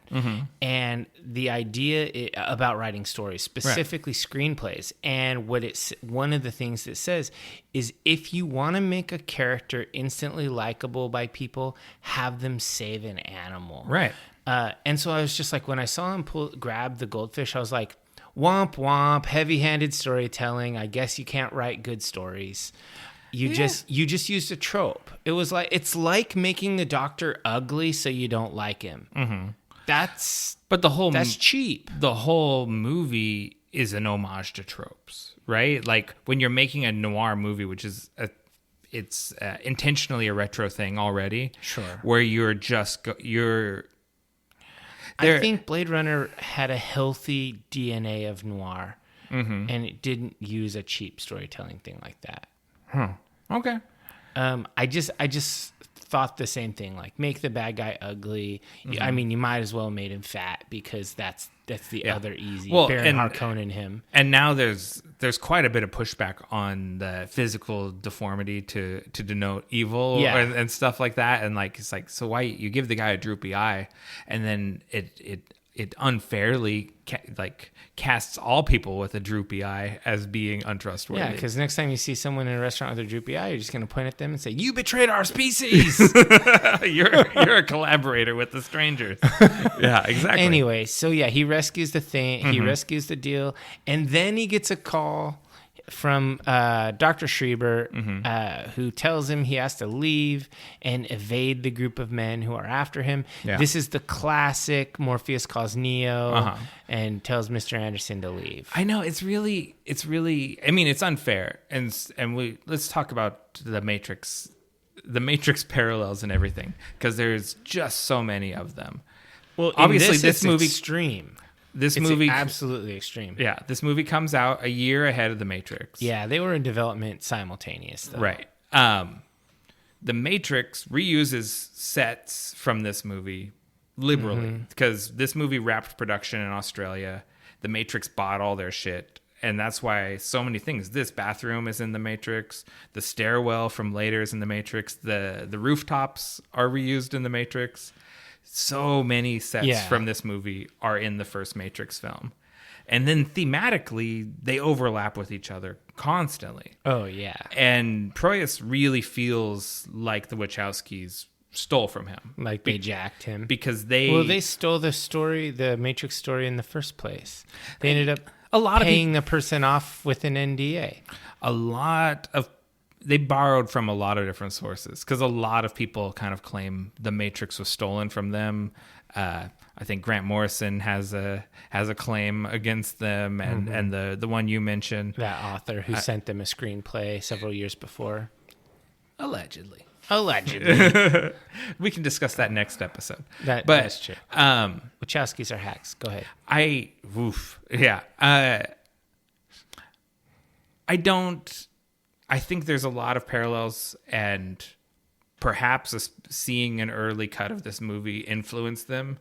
and the idea about writing stories, specifically screenplays, and one of the things it says is, if you want to make a character instantly likable by people, have them save an animal. Right. And so I was just like, when I saw him grab the goldfish, I was like, womp womp, heavy-handed storytelling. I guess you can't write good stories. You just used a trope. It's like making the Doctor ugly so you don't like him. That's cheap. The whole movie is an homage to tropes, right? Like, when you're making a noir movie, which is it's intentionally a retro thing already. Sure. Where I think Blade Runner had a healthy DNA of noir, and it didn't use a cheap storytelling thing like that. Okay. I just thought the same thing. Like, make the bad guy ugly. I mean, you might as well have made him fat, because that's the other easy. Baron Harkonnen him. And now there's quite a bit of pushback on the physical deformity to denote evil and stuff like that. And like, it's like, so why you give the guy a droopy eye, and then it unfairly casts all people with a droopy eye as being untrustworthy. Yeah, because next time you see someone in a restaurant with a droopy eye, you're just going to point at them and say, "You betrayed our species." you're a collaborator with the strangers. Yeah, exactly. Anyway, so yeah, he rescues the thing. He rescues the deal, and then he gets a call from Dr. Schreiber, who tells him he has to leave and evade the group of men who are after him. Yeah. This is the classic Morpheus calls Neo and tells Mr. Anderson to leave. I know, it's really, I mean, it's unfair. And let's talk about the Matrix parallels and everything, because there's just so many of them. Well, obviously this movie extreme. This movie absolutely extreme. Yeah, this movie comes out a year ahead of The Matrix. Yeah, they were in development simultaneous, though. Right. The Matrix reuses sets from this movie liberally, because this movie wrapped production in Australia. The Matrix bought all their shit, and that's why so many things. This bathroom is in The Matrix. The stairwell from later is in The Matrix. The rooftops are reused in The Matrix. So many sets from this movie are in the first Matrix film. And then thematically, they overlap with each other constantly. Oh, yeah. And Proyas really feels like the Wachowskis stole from him. Like they jacked him. Because they stole the Matrix story in the first place. They ended up paying the person off with an NDA. They borrowed from a lot of different sources, because a lot of people kind of claim the Matrix was stolen from them. I think Grant Morrison has a claim against them, and the one you mentioned, that author who sent them a screenplay several years before, allegedly. We can discuss that next episode. That's true. Wachowskis are hacks. Go ahead. I think there's a lot of parallels, and perhaps seeing an early cut of this movie influenced them.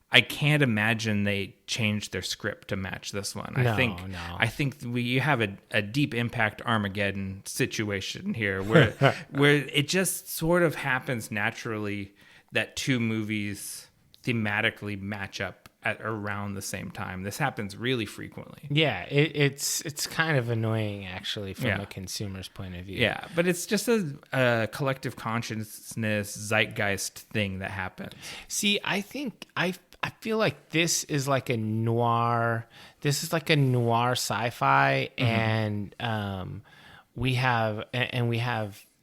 I can't imagine they changed their script to match this one. I think you have a Deep Impact Armageddon situation here, where it just sort of happens naturally that two movies thematically match up at around the same time. This happens really frequently. Yeah, it's kind of annoying, actually, from a consumer's point of view. Yeah, but it's just a collective consciousness zeitgeist thing that happens. See, I feel like this is like a noir. This is like a noir sci-fi, and we have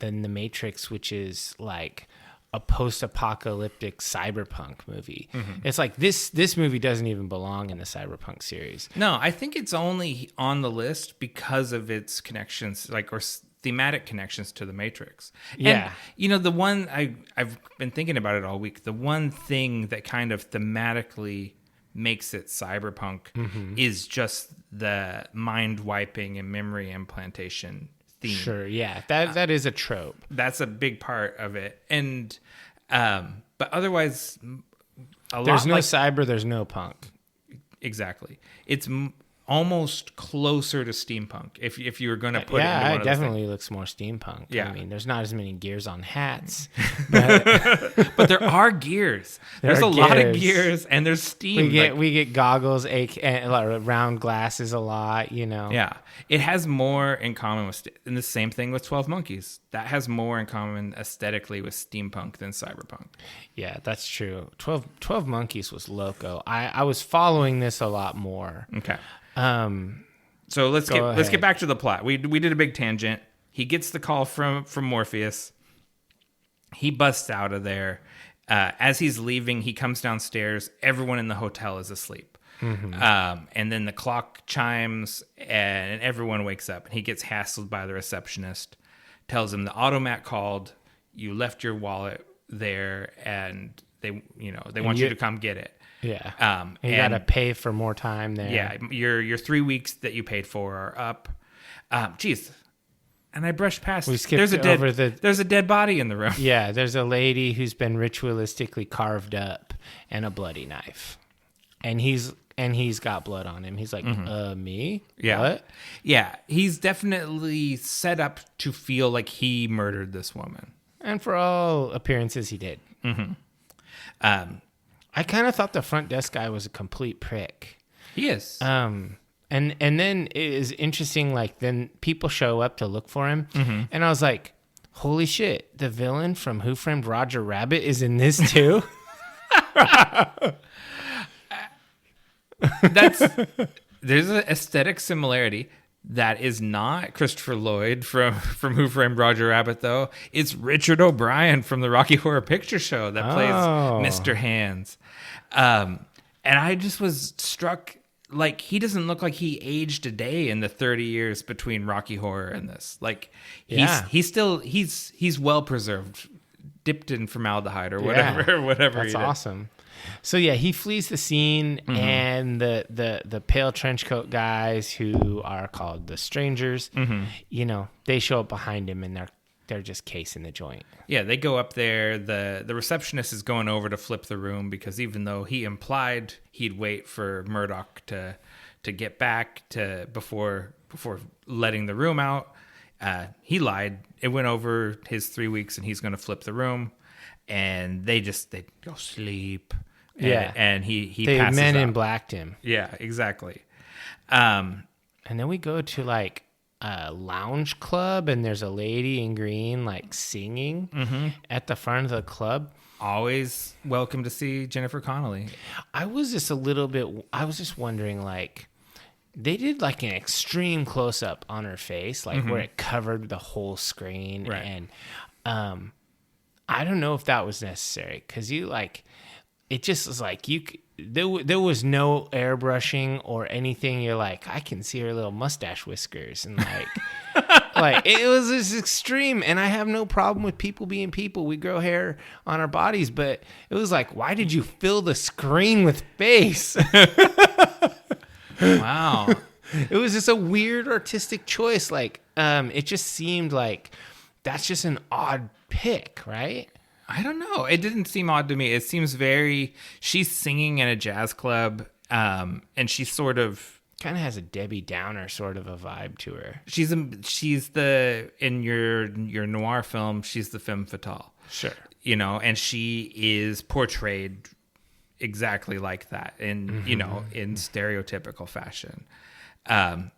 then The Matrix, which is like a post-apocalyptic cyberpunk movie. It's like this movie doesn't even belong in the Cyberpunk series. No, I think it's only on the list because of its connections, or thematic connections to the Matrix. Yeah. And, the one I've been thinking about it all week. The one thing that kind of thematically makes it cyberpunk is just the mind wiping and memory implantation theme. Sure, yeah, that is a trope. That's a big part of it, and but otherwise, there's no cyber, there's no punk. exactly. It's almost closer to steampunk. If you were going to put it into one it of those definitely looks more steampunk. Yeah. I mean, there's not as many gears on hats, but but there are gears. There's a lot of gears, and there's steam. we get goggles, and round glasses a lot. Yeah, it has more in common with, and the same thing with 12 Monkeys. That has more in common aesthetically with steampunk than cyberpunk. Yeah, that's true. 12 Monkeys was loco. I was following this a lot more. Okay. So let's get back to the plot. We did a big tangent. He gets the call from Morpheus. He busts out of there. As he's leaving, he comes downstairs. Everyone in the hotel is asleep. Mm-hmm. And then the clock chimes, and everyone wakes up. And he gets hassled by the receptionist. Tells him the automat called. You left your wallet there, and they want you to come get it. Yeah. You got to pay for more time there. Yeah. Your 3 weeks that you paid for are up. Geez. And I brushed past. There's a dead body in the room. Yeah. There's a lady who's been ritualistically carved up and a bloody knife. And he's got blood on him. He's like, me? Yeah. What? Yeah. He's definitely set up to feel like he murdered this woman. And for all appearances, he did. Mm-hmm. I kind of thought the front desk guy was a complete prick. He is. And then it is interesting, like, then people show up to look for him. Mm-hmm. And I was like, holy shit, the villain from Who Framed Roger Rabbit is in this too? There's an aesthetic similarity. That is not Christopher Lloyd from Who Framed Roger Rabbit, though. It's Richard O'Brien from the Rocky Horror Picture Show that plays Mr. Hands. And I just was struck, like, he doesn't look like he aged a day in the 30 years between Rocky Horror and this. Like, he's well preserved, dipped in formaldehyde or whatever. That's awesome. So yeah, he flees the scene, and the pale trench coat guys, who are called the Strangers, they show up behind him, and they're just casing the joint. Yeah, they go up there. The receptionist is going over to flip the room because even though he implied he'd wait for Murdoch to get back before letting the room out, he lied. It went over his 3 weeks, and he's going to flip the room, and they go sleep. And he they passes Men out. in Blacked him. Yeah, exactly. And then we go to like a lounge club, and there's a lady in green like singing at the front of the club. Always welcome to see Jennifer Connelly. I was just wondering, like, they did like an extreme close up on her face, like where it covered the whole screen, right. And I don't know if that was necessary because it just was like there was no airbrushing or anything. You're like, I can see her little mustache whiskers, and like it was just extreme. And I have no problem with people being people. We grow hair on our bodies, but it was like, why did you fill the screen with face? Wow. It was just a weird artistic choice. Like, it just seemed like that's just an odd pick, right? I don't know. It didn't seem odd to me. It seems she's singing in a jazz club, and she's sort of kind of has a Debbie Downer sort of a vibe to her. She's in your noir film, she's the femme fatale. Sure. And she is portrayed exactly like that in stereotypical fashion. I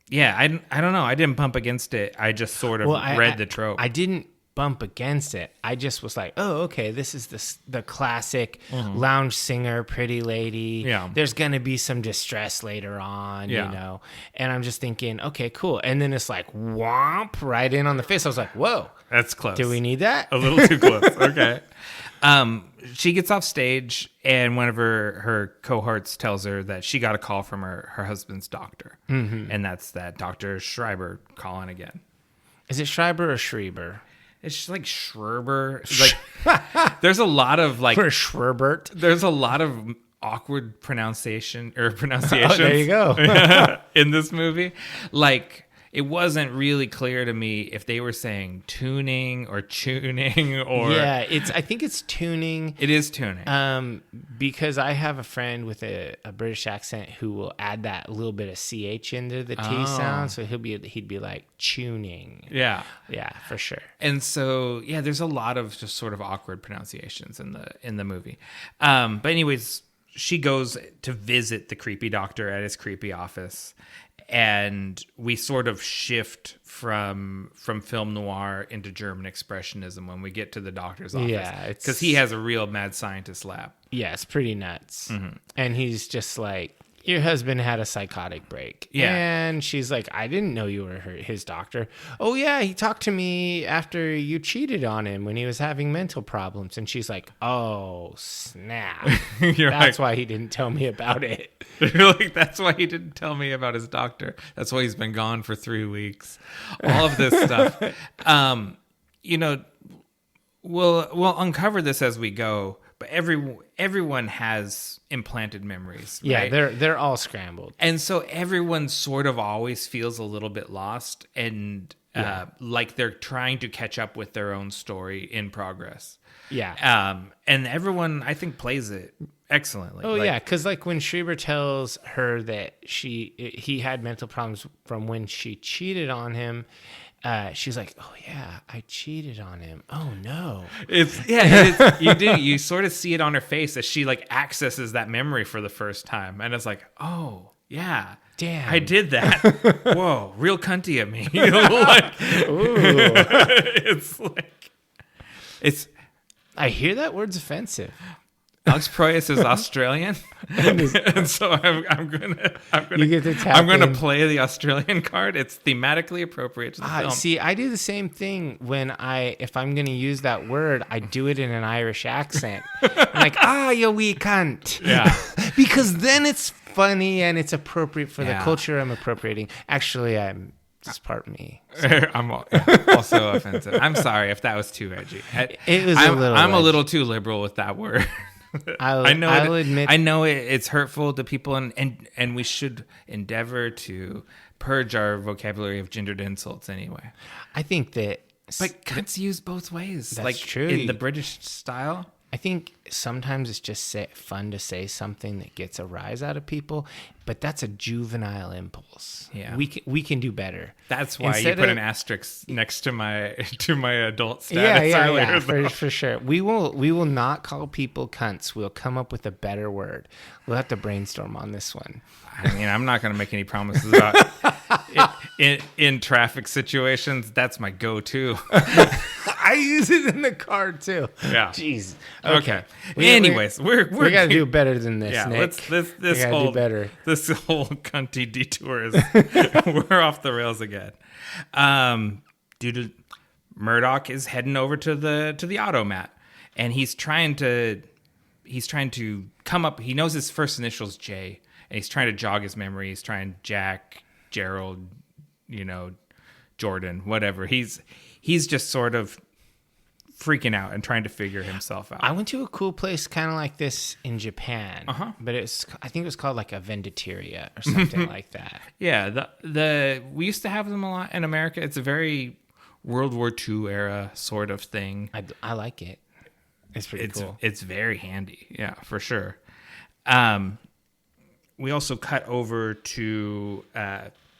don't know. I didn't bump against it. I just sort of read the trope. I didn't bump against it. I just was like, oh, okay, this is the classic lounge singer, pretty lady. Yeah. There's going to be some distress later on, And I'm just thinking, okay, cool. And then it's like, whomp, right in on the face. I was like, whoa. That's close. Do we need that? A little too close. Okay. She gets off stage, and one of her cohorts tells her that she got a call from her husband's doctor. Mm-hmm. And that's that Dr. Schreiber calling again. Is it Schreiber or Schreiber? It's just like Schreiber. Like, there's a lot of like... For Schreibert. There's a lot of awkward pronunciation. Oh, there you go. In this movie. Like, it wasn't really clear to me if they were saying tuning or tuning or I think it's tuning. It is tuning. Because I have a friend with a British accent who will add that little bit of ch into the T sound, so he'd be like tuning. Yeah, for sure. And so there's a lot of just sort of awkward pronunciations in the movie. But anyways, she goes to visit the creepy doctor at his creepy office. And we sort of shift from film noir into German expressionism when we get to the doctor's office. Yeah, because he has a real mad scientist lab. Yeah, it's pretty nuts. Mm-hmm. And he's just like, your husband had a psychotic break. Yeah. And she's like, I didn't know you were his doctor. Oh, yeah, he talked to me after you cheated on him when he was having mental problems. And she's like, oh, snap. That's why he didn't tell me about it. You're like, that's why he didn't tell me about his doctor. That's why he's been gone for 3 weeks. All of this stuff. We'll uncover this as we go. But everyone has implanted memories. Right? Yeah, they're all scrambled, and so everyone sort of always feels a little bit lost and like they're trying to catch up with their own story in progress. Yeah, and everyone I think plays it excellently. Oh, because like when Schreiber tells her that he had mental problems from when she cheated on him. She's like, oh yeah, I cheated on him. Oh no. You sort of see it on her face as she like accesses that memory for the first time. And it's like, oh yeah. Damn. I did that. Whoa, real cunty of me. It's I hear that word's offensive. Alex Proyas is Australian, and so I'm gonna play the Australian card. It's thematically appropriate to the film. See, I do the same thing if I'm gonna use that word, I do it in an Irish accent. I'm like, you wee cunt. Yeah, because then it's funny and it's appropriate for the culture I'm appropriating. Actually, it's part of me. So. I'm also offensive. I'm sorry if that was too edgy. I'm a little too liberal with that word. I'll admit. I know it's hurtful to people, and we should endeavor to purge our vocabulary of gendered insults anyway. I think that... But cunts used both ways. That's true. In the British style. I think sometimes it's just fun to say something that gets a rise out of people, but that's a juvenile impulse. Yeah, we can do better. That's why you put an asterisk next to my adult status. Yeah, for sure. We will not call people cunts. We'll come up with a better word. We'll have to brainstorm on this one. I mean, I'm not going to make any promises about in traffic situations. That's my go-to. I use it in the car too. Yeah. Jeez. Okay. Anyways, we got to do better than this. Yeah. Nick. This whole do better. This whole cunty detour is we're off the rails again. Due to Murdoch is heading over to the automat, and he's trying to come up. He knows his first initial's J, and he's trying to jog his memory. He's trying Jack, Gerald, Jordan, whatever. He's just sort of freaking out and trying to figure himself out. I went to a cool place kind of like this in Japan, but I think it was called like a Vendateria or something like that. Yeah, we used to have them a lot in America. It's a very World War II era sort of thing. I like it. It's pretty cool. It's very handy. Yeah, for sure. We also cut over to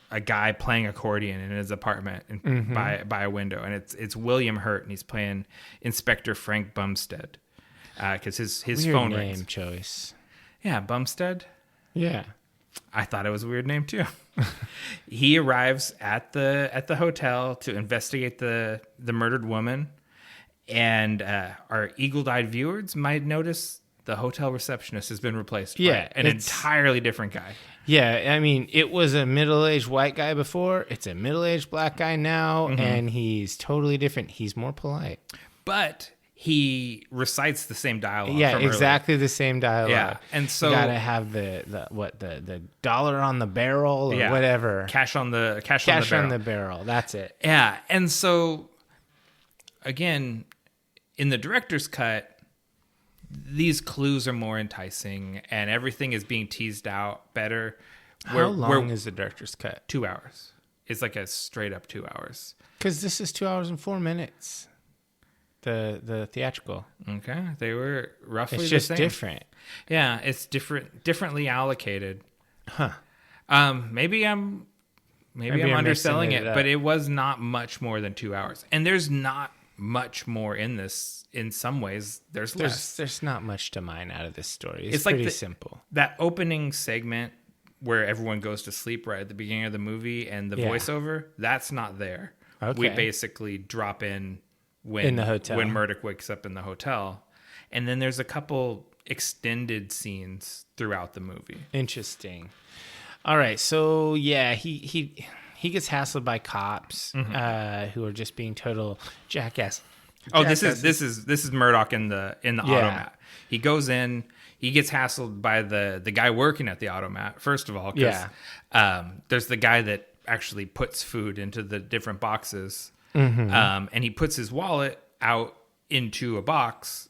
a guy playing accordion in his apartment by a window, and it's William Hurt, and he's playing Inspector Frank Bumstead because his weird phone name rings. Choice. Yeah, Bumstead. Yeah, I thought it was a weird name too. He arrives at the hotel to investigate the murdered woman, and our eagle-eyed viewers might notice the hotel receptionist has been replaced by an entirely different guy. Yeah, I mean, it was a middle-aged white guy before. It's a middle-aged black guy now, and he's totally different. He's more polite. But he recites the same dialogue. Yeah, exactly the same dialogue. Yeah, and so you gotta have the dollar on the barrel or whatever. Cash on the barrel. That's it. Yeah, and so again, in the director's cut, these clues are more enticing and everything is being teased out better. How long is the director's cut? 2 hours. is like a straight up 2 hours. Because this is 2 hours and 4 minutes. The theatrical. Okay, they were roughly It's the just same. different. Yeah, it's differently allocated. Huh. Maybe I'm Maybe you're underselling mixing it, it but up. it was not much more than 2 hours. And there's not much more in this. In some ways, there's less. There's not much to mine out of this story. It's like pretty simple. That opening segment where everyone goes to sleep right at the beginning of the movie and the voiceover, that's not there. Okay. We basically drop in In the hotel. when Murdoch wakes up in the hotel. And then there's a couple extended scenes throughout the movie. Interesting. All right, so yeah, he gets hassled by cops who are just being total jackass. Oh, this is Murdoch in the automat. He goes in. He gets hassled by the guy working at the automat. First of all, because there's the guy that actually puts food into the different boxes, and he puts his wallet out into a box,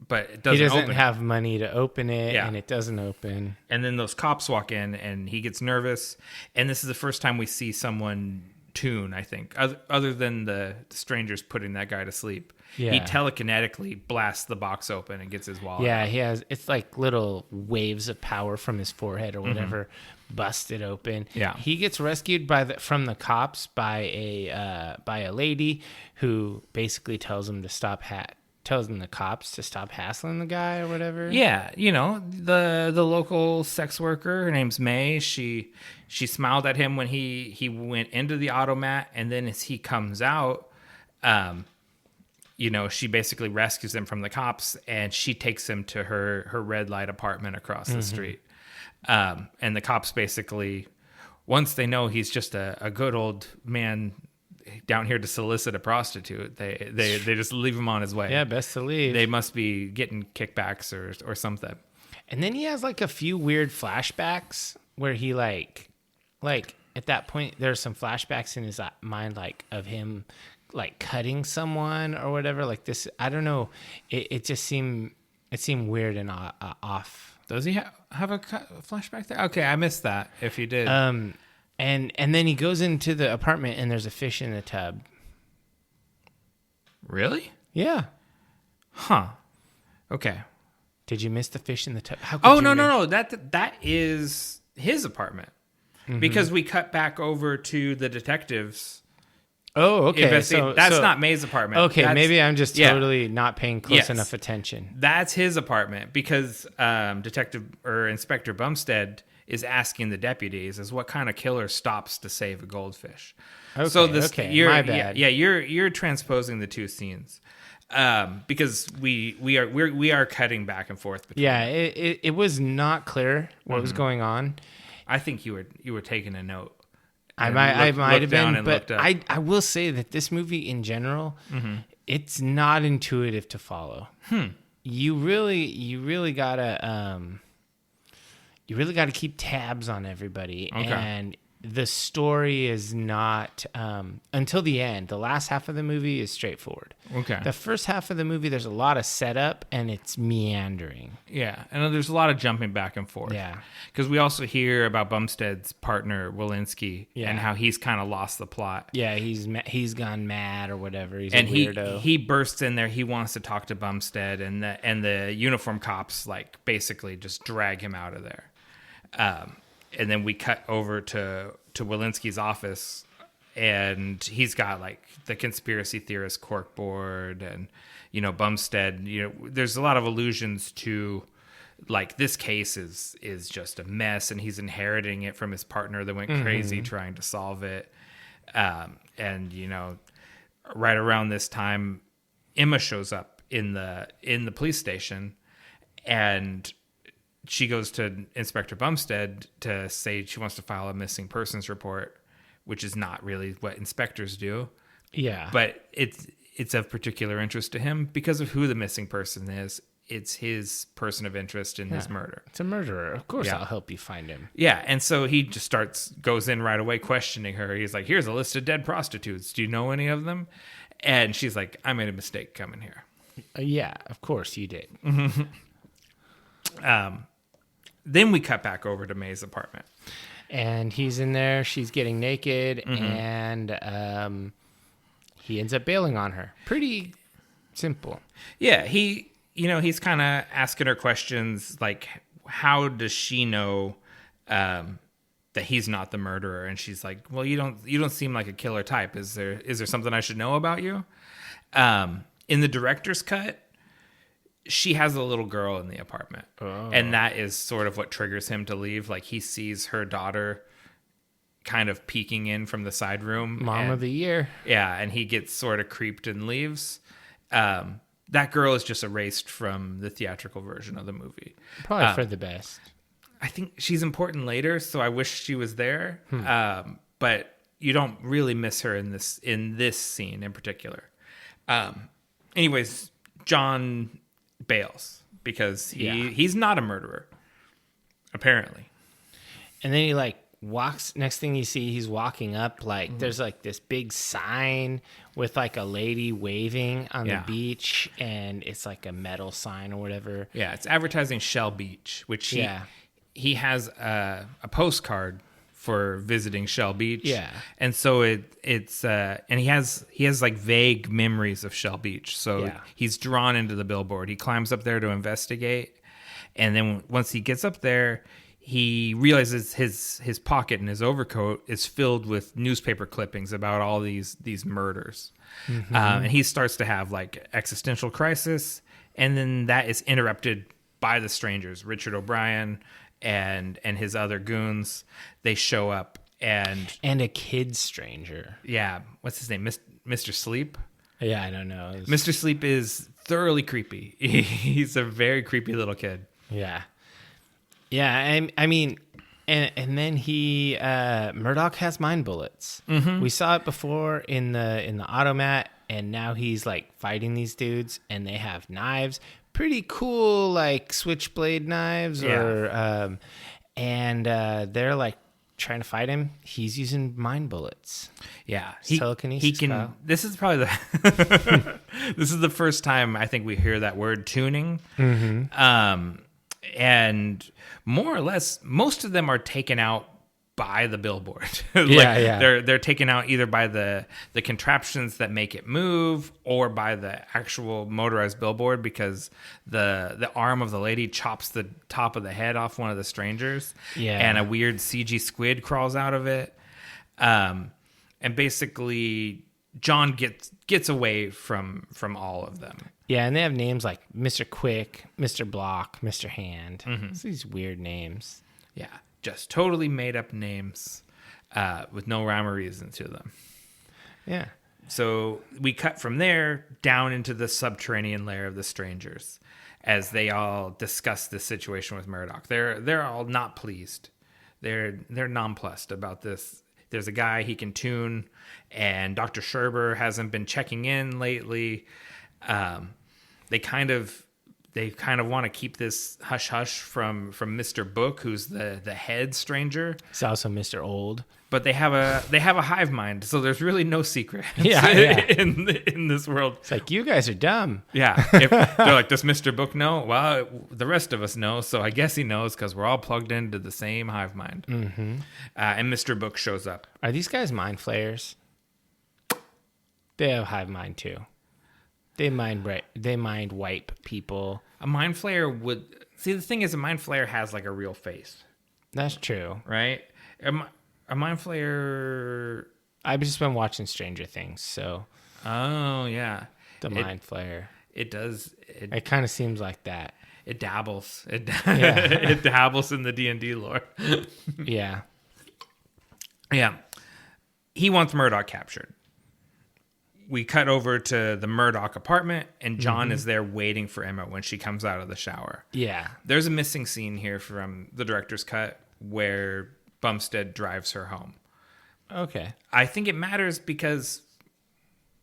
but it doesn't. He doesn't open have money to open it, and it doesn't open. And then those cops walk in, and he gets nervous. And this is the first time we see someone tune, I think, other than the strangers putting that guy to sleep. Yeah. He telekinetically blasts the box open and gets his wallet. Yeah, out. he has. It's like little waves of power from his forehead or whatever, busted open. Yeah. He gets rescued from the cops by a lady who basically tells him to stop tells the cops to stop hassling the guy or whatever. Yeah, the local sex worker, her name's May. She smiled at him when he went into the automat, and then as he comes out, she basically rescues him from the cops, and she takes him to her red light apartment across the street. And the cops basically, once they know he's just a good old man down here to solicit a prostitute, they just leave him on his way. Yeah, best to leave. They must be getting kickbacks or something. And then he has like a few weird flashbacks where he like at that point there's some flashbacks in his mind like of him like cutting someone or whatever. Like this, I don't know. It just seemed weird and off. Does he have a flashback there? Okay, I missed that. If he did, And then he goes into the apartment and there's a fish in the tub. Really? Yeah. Huh. Okay. Did you miss the fish in the tub? Oh no! That is his apartment because we cut back over to the detectives. Oh, okay. That's not May's apartment. Okay, maybe I'm just totally not paying close enough attention. That's his apartment because Inspector Bumstead is asking the deputies is what kind of killer stops to save a goldfish. Okay, so my bad. Yeah, you're transposing the two scenes because we are cutting back and forth between them. It was not clear what was going on. I think you were taking a note. I might have been, but I will say that this movie in general, it's not intuitive to follow. You really gotta keep tabs on everybody, and the story is not until the end. The last half of the movie is straightforward. Okay. The first half of the movie, there's a lot of setup and it's meandering. Yeah, and there's a lot of jumping back and forth. Yeah, because we also hear about Bumstead's partner Walensky and how he's kind of lost the plot. Yeah, he's gone mad or whatever. He's and a weirdo. He bursts in there. He wants to talk to Bumstead, and the uniform cops like basically just drag him out of there. And then we cut over to Walensky's office, and he's got like the conspiracy theorist corkboard, and Bumstead. There's a lot of allusions to like this case is just a mess, and he's inheriting it from his partner that went crazy trying to solve it. And right around this time, Emma shows up in the police station, and she goes to Inspector Bumstead to say she wants to file a missing persons report, which is not really what inspectors do. Yeah. But it's of particular interest to him because of who the missing person is. It's his person of interest in this murder. It's a murderer. Of course I'll help you find him. Yeah, and so he just goes in right away questioning her. He's like, here's a list of dead prostitutes. Do you know any of them? And she's like, I made a mistake coming here. Yeah, of course you did. then we cut back over to May's apartment. And he's in there. She's getting naked. And he ends up bailing on her. Pretty simple. Yeah, he's kind of asking her questions like, how does she know that he's not the murderer? And she's like, well, you don't seem like a killer type. Is there something I should know about you? In the director's cut, she has a little girl in the apartment. Oh. And that is sort of what triggers him to leave. Like, he sees her daughter kind of peeking in from the side room. Mom of the year. Yeah, and he gets sort of creeped and leaves. That girl is just erased from the theatrical version of the movie. Probably for the best. I think she's important later, so I wish she was there. But you don't really miss her in this scene in particular. Anyways, John bails because he's not a murderer, apparently. And then he like walks. Next thing you see, he's walking up. Like there's like this big sign with like a lady waving on the beach, and it's like a metal sign or whatever. Yeah, it's advertising Shell Beach, which he has a postcard for visiting Shell Beach. Yeah. And so it's and he has like vague memories of Shell Beach. So he's drawn into the billboard. He climbs up there to investigate. And then once he gets up there, he realizes his pocket and his overcoat is filled with newspaper clippings about all these murders. And he starts to have like existential crisis. And then that is interrupted by the strangers, Richard O'Brien and his other goons. They show up and a kid stranger. Yeah, what's his name? Mr. Sleep? Yeah, I don't know. Mr. Sleep is thoroughly creepy. He's a very creepy little kid. Yeah. Yeah, I mean, and then he Murdoch has mind bullets. We saw it before in the automat, and now he's like fighting these dudes, and they have knives. Pretty cool, like switchblade knives, and they're like trying to fight him. He's using mind bullets. Yeah, telekinesis. He can. Style. This is probably the. This is the first time I think we hear that word tuning. And more or less, most of them are taken out by the billboard. They're taken out either by the contraptions that make it move or by the actual motorized billboard, because the arm of the lady chops the top of the head off one of the strangers. And a weird CG squid crawls out of it. And basically John gets away from all of them. Yeah, and they have names like Mr. Quick, Mr. Block, Mr. Hand. It's these weird names. Yeah, just totally made up names with no rhyme or reason to them. Yeah. So we cut from there down into the subterranean lair of the strangers as they all discuss the situation with Murdoch. They're all not pleased. They're nonplussed about this. There's a guy he can tune, and Dr. Sherber hasn't been checking in lately. They kind of want to keep this hush hush from Mr. Book, who's the head stranger. It's also Mr. Old. But they have a hive mind, so there's really no secrets in this world. It's like, you guys are dumb. Yeah. If they're like, does Mr. Book know? Well, the rest of us know, so I guess he knows because we're all plugged into the same hive mind. And Mr. Book shows up. Are these guys mind flayers? They have hive mind too. They mind wipe people. A mind flayer would... See, the thing is, a mind flayer has like a real face. That's true. Right? A mind flayer... I've just been watching Stranger Things, so... Oh, yeah. The mind flayer. It does... It kind of seems like that. It dabbles. It dabbles in the D&D lore. Yeah. Yeah. He wants Murdoch captured. We cut over to the Murdoch apartment, and John is there waiting for Emma when she comes out of the shower. Yeah. There's a missing scene here from the director's cut where Bumstead drives her home. Okay. I think it matters because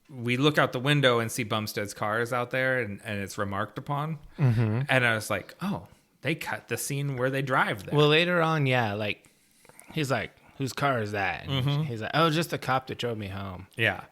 we look out the window and see Bumstead's car is out there, and it's remarked upon. And I was like, oh, they cut the scene where they drive there. Well, later on, like, he's like, whose car is that? And he's like, oh, just the cop that drove me home. Yeah.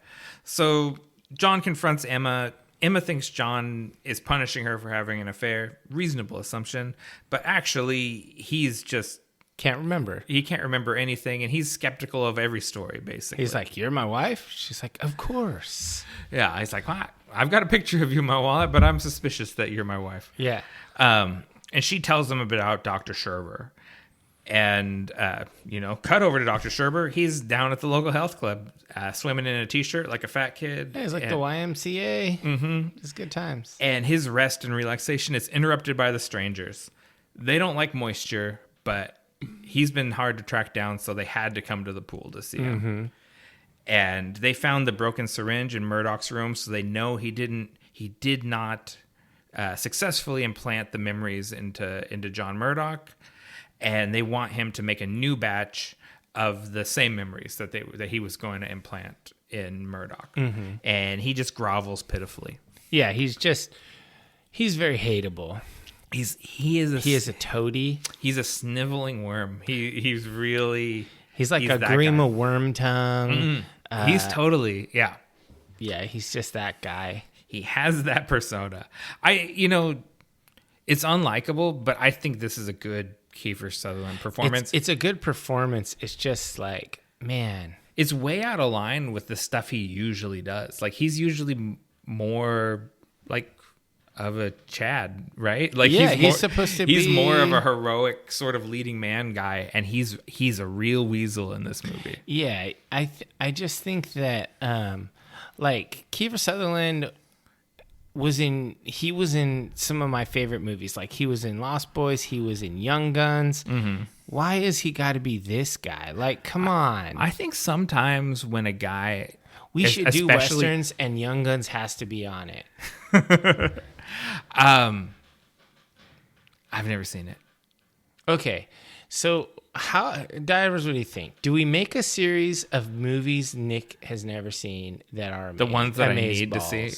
So John confronts Emma Emma thinks John is punishing her for having an affair. Reasonable assumption. But actually, he's just... Can't remember. He can't remember anything, and he's skeptical of every story, basically. He's like, "You're my wife?" She's like, "Of course." Yeah, he's like, well, I've got a picture of you in my wallet, but I'm suspicious that you're my wife. Yeah. And she tells him about Dr. Sherber. And, cut over to Dr. Sherber. He's down at the local health club, swimming in a T-shirt like a fat kid. Yeah, he's like the YMCA. Mm-hmm. It's good times. And his rest and relaxation is interrupted by the strangers. They don't like moisture, but he's been hard to track down, so they had to come to the pool to see him. Mm-hmm. And they found the broken syringe in Murdoch's room, so they know he did not successfully implant the memories into John Murdoch. And they want him to make a new batch of the same memories that he was going to implant in Murdoch. Mm-hmm. And he just grovels pitifully. Yeah, he's very hateable. He is a toady. He's a sniveling worm. He's like a Grima Worm Tongue. Mm-hmm. He's totally, yeah. Yeah, he's just that guy. He has that persona. It's unlikable, but I think this is a good Kiefer Sutherland performance. It's a good performance. It's just like, man. It's way out of line with the stuff he usually does. Like, he's usually more like of a Chad, right? Like, yeah, he's supposed to be. He's more of a heroic sort of leading man guy, and he's a real weasel in this movie. Yeah, I just think that like Kiefer Sutherland was in some of my favorite movies. Like, he was in Lost Boys, he was in Young Guns. Mm-hmm. Why is he got to be this guy? Like, come on. I think sometimes when a guy, we should do westerns, and Young Guns has to be on it. I've never seen it. Okay, so Divers, what do you think? Do we make a series of movies Nick has never seen that are the ones that I need to see?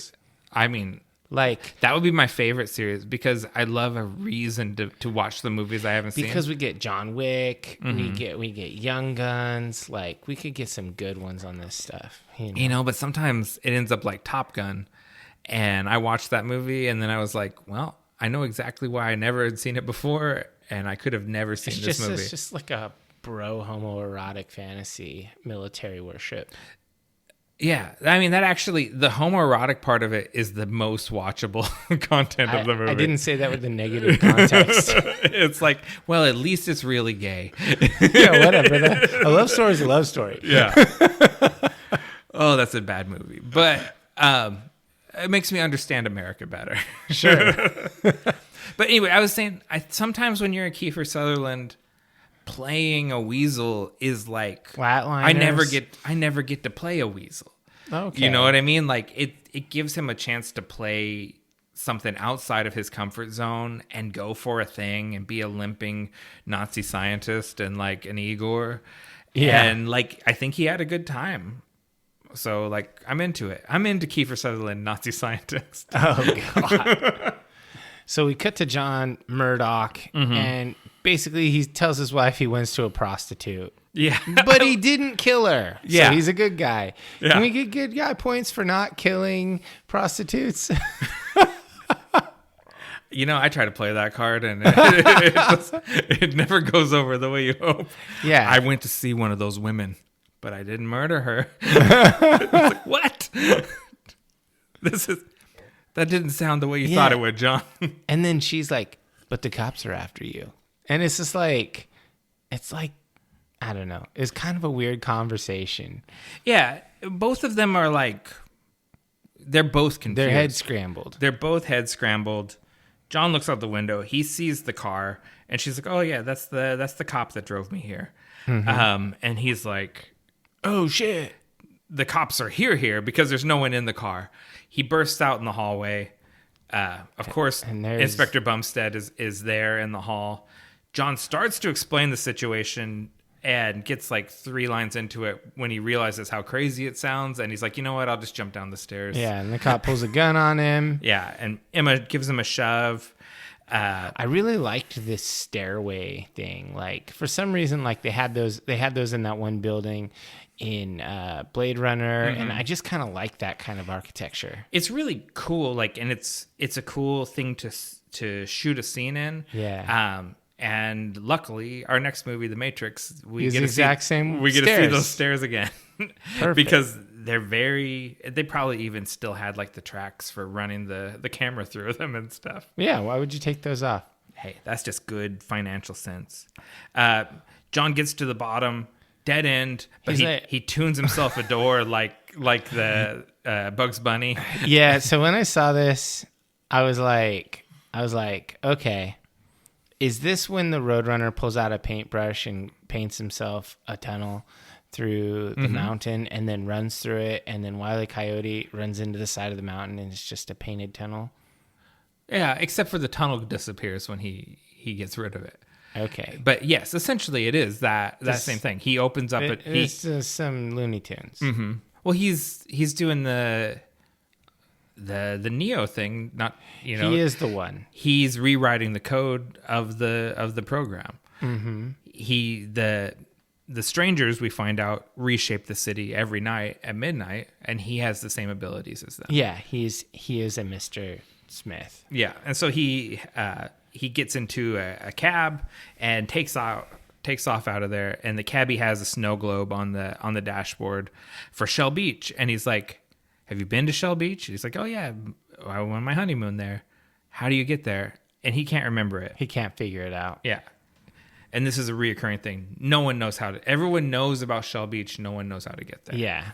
I mean, like, that would be my favorite series, because I love a reason to watch the movies I haven't seen. Because we get John Wick, mm-hmm. we get Young Guns. Like, we could get some good ones on this stuff. But sometimes it ends up like Top Gun, and I watched that movie, and then I was like, well, I know exactly why I never had seen it before, and I could have never seen this movie. It's just like a bro homoerotic fantasy military worship. Yeah, I mean, that actually, the homoerotic part of it is the most watchable content of the movie. I didn't say that with the negative context. It's like, well, at least it's really gay. Yeah, whatever. A love story is a love story. Yeah. Oh, that's a bad movie. But it makes me understand America better. Sure. But anyway, I was saying, sometimes when you're a Kiefer Sutherland, playing a weasel is like Flatliners. I never get to play a weasel. Okay. You know what I mean? Like, it gives him a chance to play something outside of his comfort zone and go for a thing and be a limping Nazi scientist and like an Igor. Yeah. And like, I think he had a good time. So like, I'm into it. I'm into Kiefer Sutherland, Nazi scientist. Oh God. So we cut to John Murdoch, mm-hmm. and basically he tells his wife he went to a prostitute. Yeah. But he didn't kill her. Yeah. So he's a good guy. Yeah. Can we get good guy points for not killing prostitutes? I try to play that card, and it never goes over the way you hope. Yeah. I went to see one of those women, but I didn't murder her. Like, what? That didn't sound the way you thought it would, John. And then she's like, but the cops are after you. And it's just like, I don't know. It's kind of a weird conversation. Yeah. Both of them are like, they're both confused. They're head scrambled. They're both head scrambled. John looks out the window. He sees the car, and she's like, oh yeah, that's the cop that drove me here. Mm-hmm. And he's like, oh shit, the cops are here because there's no one in the car. He bursts out in the hallway. Of course, Inspector Bumstead is there in the hall. John starts to explain the situation and gets like 3 lines into it when he realizes how crazy it sounds. And he's like, you know what? I'll just jump down the stairs. Yeah, and the cop pulls a gun on him. Yeah, and Emma gives him a shove. I really liked this stairway thing. Like for some reason, like they had those in that one building in Blade Runner, and I just kind of like that kind of architecture. It's really cool, like, and it's a cool thing to shoot a scene in. Yeah. And luckily, our next movie, The Matrix, we Use get the to exact see, same we get to see stairs. those stairs again. Perfect. Because they probably even still had like the tracks for running the camera through them and stuff. Yeah, why would you take those off? Hey, that's just good financial sense. John gets to the bottom, dead end, but he tunes himself a door like the Bugs Bunny. Yeah, so when I saw this, I was like, okay, is this when the Roadrunner pulls out a paintbrush and paints himself a tunnel through the mountain and then runs through it, and then Wile E. Coyote runs into the side of the mountain and it's just a painted tunnel? Yeah, except for the tunnel disappears when he gets rid of it. Okay. But yes, essentially it is that same thing. He opens up it's some Looney Tunes. Mm-hmm. Well, he's doing the Neo thing, not, you know. He is the one. He's rewriting the code of the program. Mm-hmm. The strangers, we find out, reshape the city every night at midnight, and he has the same abilities as them. Yeah, he is a Mr. Smith. Yeah, and so he gets into a cab and takes off out of there, and the cabbie has a snow globe on the dashboard for Shell Beach, and he's like, "Have you been to Shell Beach?" And he's like, "Oh yeah, I went on my honeymoon there." "How do you get there?" And he can't remember it. He can't figure it out. Yeah. And this is a reoccurring thing. No one knows everyone knows about Shell Beach. No one knows how to get there. Yeah.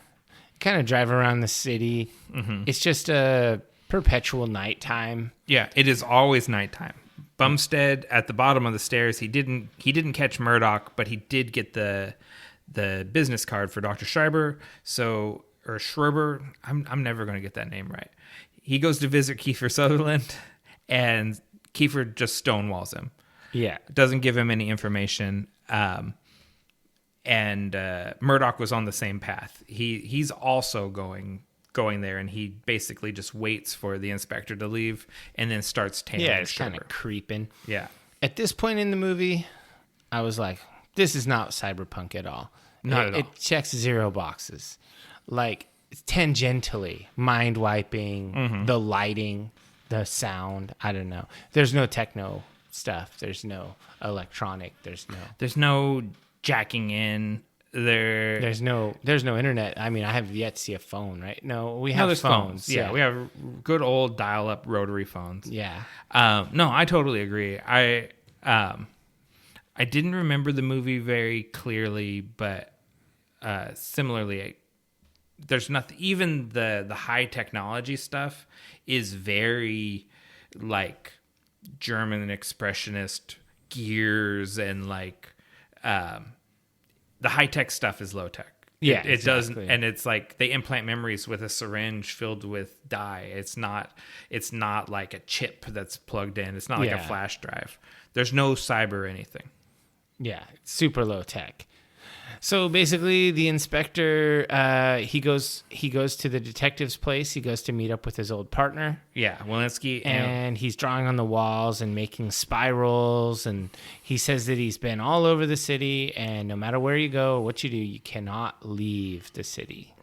Kind of drive around the city. Mm-hmm. It's just a perpetual nighttime. Yeah, it is always nighttime. Bumstead at the bottom of the stairs. He didn't catch Murdoch, but he did get the business card for Dr. Schreiber. Or Schreiber. I'm never going to get that name right. He goes to visit Kiefer Sutherland, and Kiefer just stonewalls him. Yeah. Doesn't give him any information. And Murdoch was on the same path. He's also going there, and he basically just waits for the inspector to leave and then starts tailing. Yeah, it's kind of creeping. Yeah. At this point in the movie, I was like, this is not Cyberpunk at all. Not at all. It checks 0 boxes. Like, tangentially, mind wiping, the lighting, the sound. I don't know. There's no techno stuff. There's no electronic. There's no jacking in. There's no internet. I mean, I have yet to see a phone, right? No, we have phones. Yeah, we have good old dial-up rotary phones. Yeah. No, I totally agree. I didn't remember the movie very clearly, but similarly, there's nothing. Even the high technology stuff is very like German expressionist gears, and like the high tech stuff is low tech. Yeah, it exactly. doesn't, and it's like they implant memories with a syringe filled with dye. It's not like a chip that's plugged in. It's not like a flash drive. There's no cyber anything. Yeah, it's super low tech. So basically, the inspector he goes to the detective's place. He goes to meet up with his old partner. Yeah, Walensky, and he's drawing on the walls and making spirals. And he says that he's been all over the city, and no matter where you go or what you do, you cannot leave the city.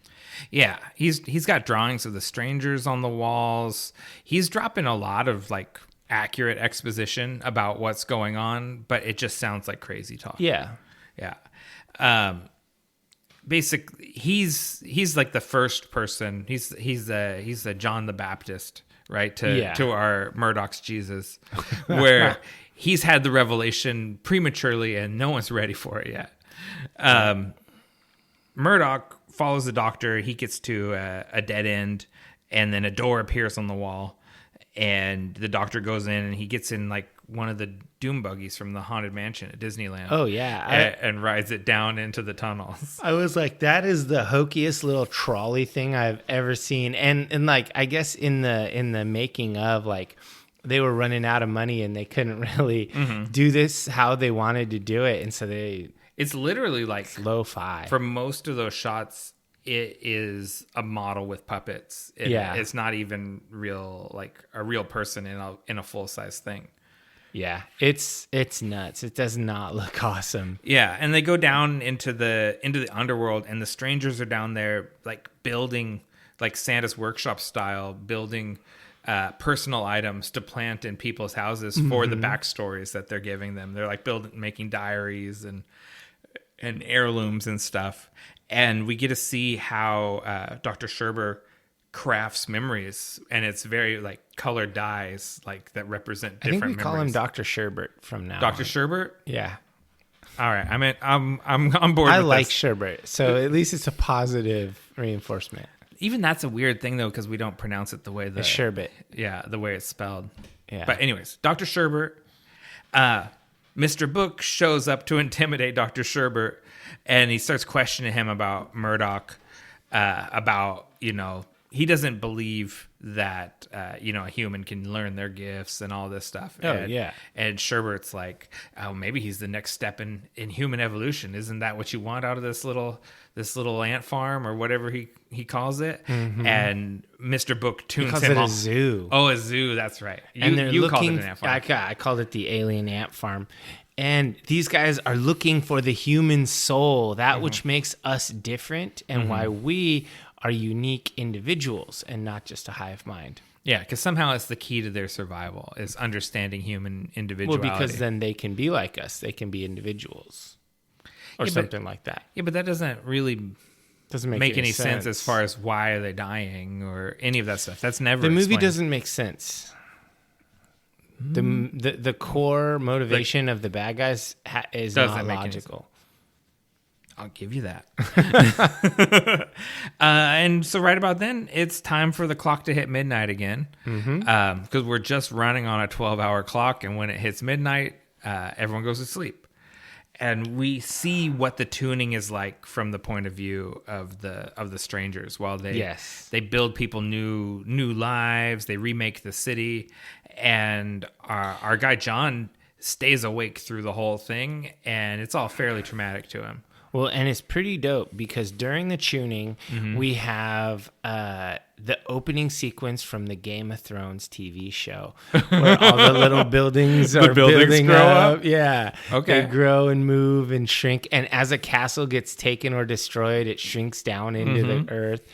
Yeah, he's got drawings of the strangers on the walls. He's dropping a lot of like accurate exposition about what's going on, but it just sounds like crazy talk. Yeah. Basically, he's like the first person. He's the John the Baptist, right? To our Murdoch's Jesus, where he's had the revelation prematurely and no one's ready for it yet. Murdoch follows the doctor. He gets to a dead end, and then a door appears on the wall, and the doctor goes in, and he gets in like one of the doom buggies from the Haunted Mansion at Disneyland. Oh yeah, and rides it down into the tunnels. I was like, that is the hokiest little trolley thing I've ever seen. And like, I guess in the making of, like, they were running out of money and they couldn't really do this how they wanted to do it, and so it's literally like lo-fi. For most of those shots, it is a model with puppets. It's not even real, like a real person in a full size thing. Yeah, it's nuts. It does not look awesome. Yeah, and they go down into the underworld, and the strangers are down there, like building, like Santa's workshop style, building personal items to plant in people's houses for the backstories that they're giving them. They're like making diaries and heirlooms and stuff, and we get to see how Dr. Sherber crafts memories, and it's very like colored dyes like that represent different I think we call him memories. Dr. Sherbert from now Dr. on. Sherbert? Yeah. All right. I'm on board I with like this. sherbet, so at least it's a positive reinforcement. Even that's a weird thing though, because we don't pronounce it the way The sherbet. Yeah, the way it's spelled. Yeah. But anyways, Dr. Sherbert, Mr. Book shows up to intimidate Dr. Sherbert, and he starts questioning him about Murdoch, about, he doesn't believe that, a human can learn their gifts and all this stuff. Yeah. And Sherbert's like, oh, maybe he's the next step in human evolution. Isn't that what you want out of this little ant farm or whatever he calls it? Mm-hmm. And Mr. Book tunes him off. A zoo. Oh, a zoo. That's right. And they're you looking, called it an ant farm. I called it the alien ant farm. And these guys are looking for the human soul, that which makes us different and why we are unique individuals and not just a hive mind. Yeah, because somehow it's the key to their survival is understanding human individuality. Well, because then they can be like us. They can be individuals or something like that. Yeah, but that doesn't really Doesn't make any sense as far as why are they dying or any of that stuff. That's never The movie explained. doesn't make sense. The core motivation of the bad guys is not logical. I'll give you that. And so right about then, it's time for the clock to hit midnight again. Because we're just running on a 12-hour clock, and when it hits midnight, everyone goes to sleep. And we see what the tuning is like from the point of view of the strangers. While they build people new lives, they remake the city, and our guy John stays awake through the whole thing, and it's all fairly traumatic to him. Well, and it's pretty dope because during the tuning, we have the opening sequence from the Game of Thrones TV show where all the little buildings are building grow up? Yeah. Okay. They grow and move and shrink. And as a castle gets taken or destroyed, it shrinks down into the earth.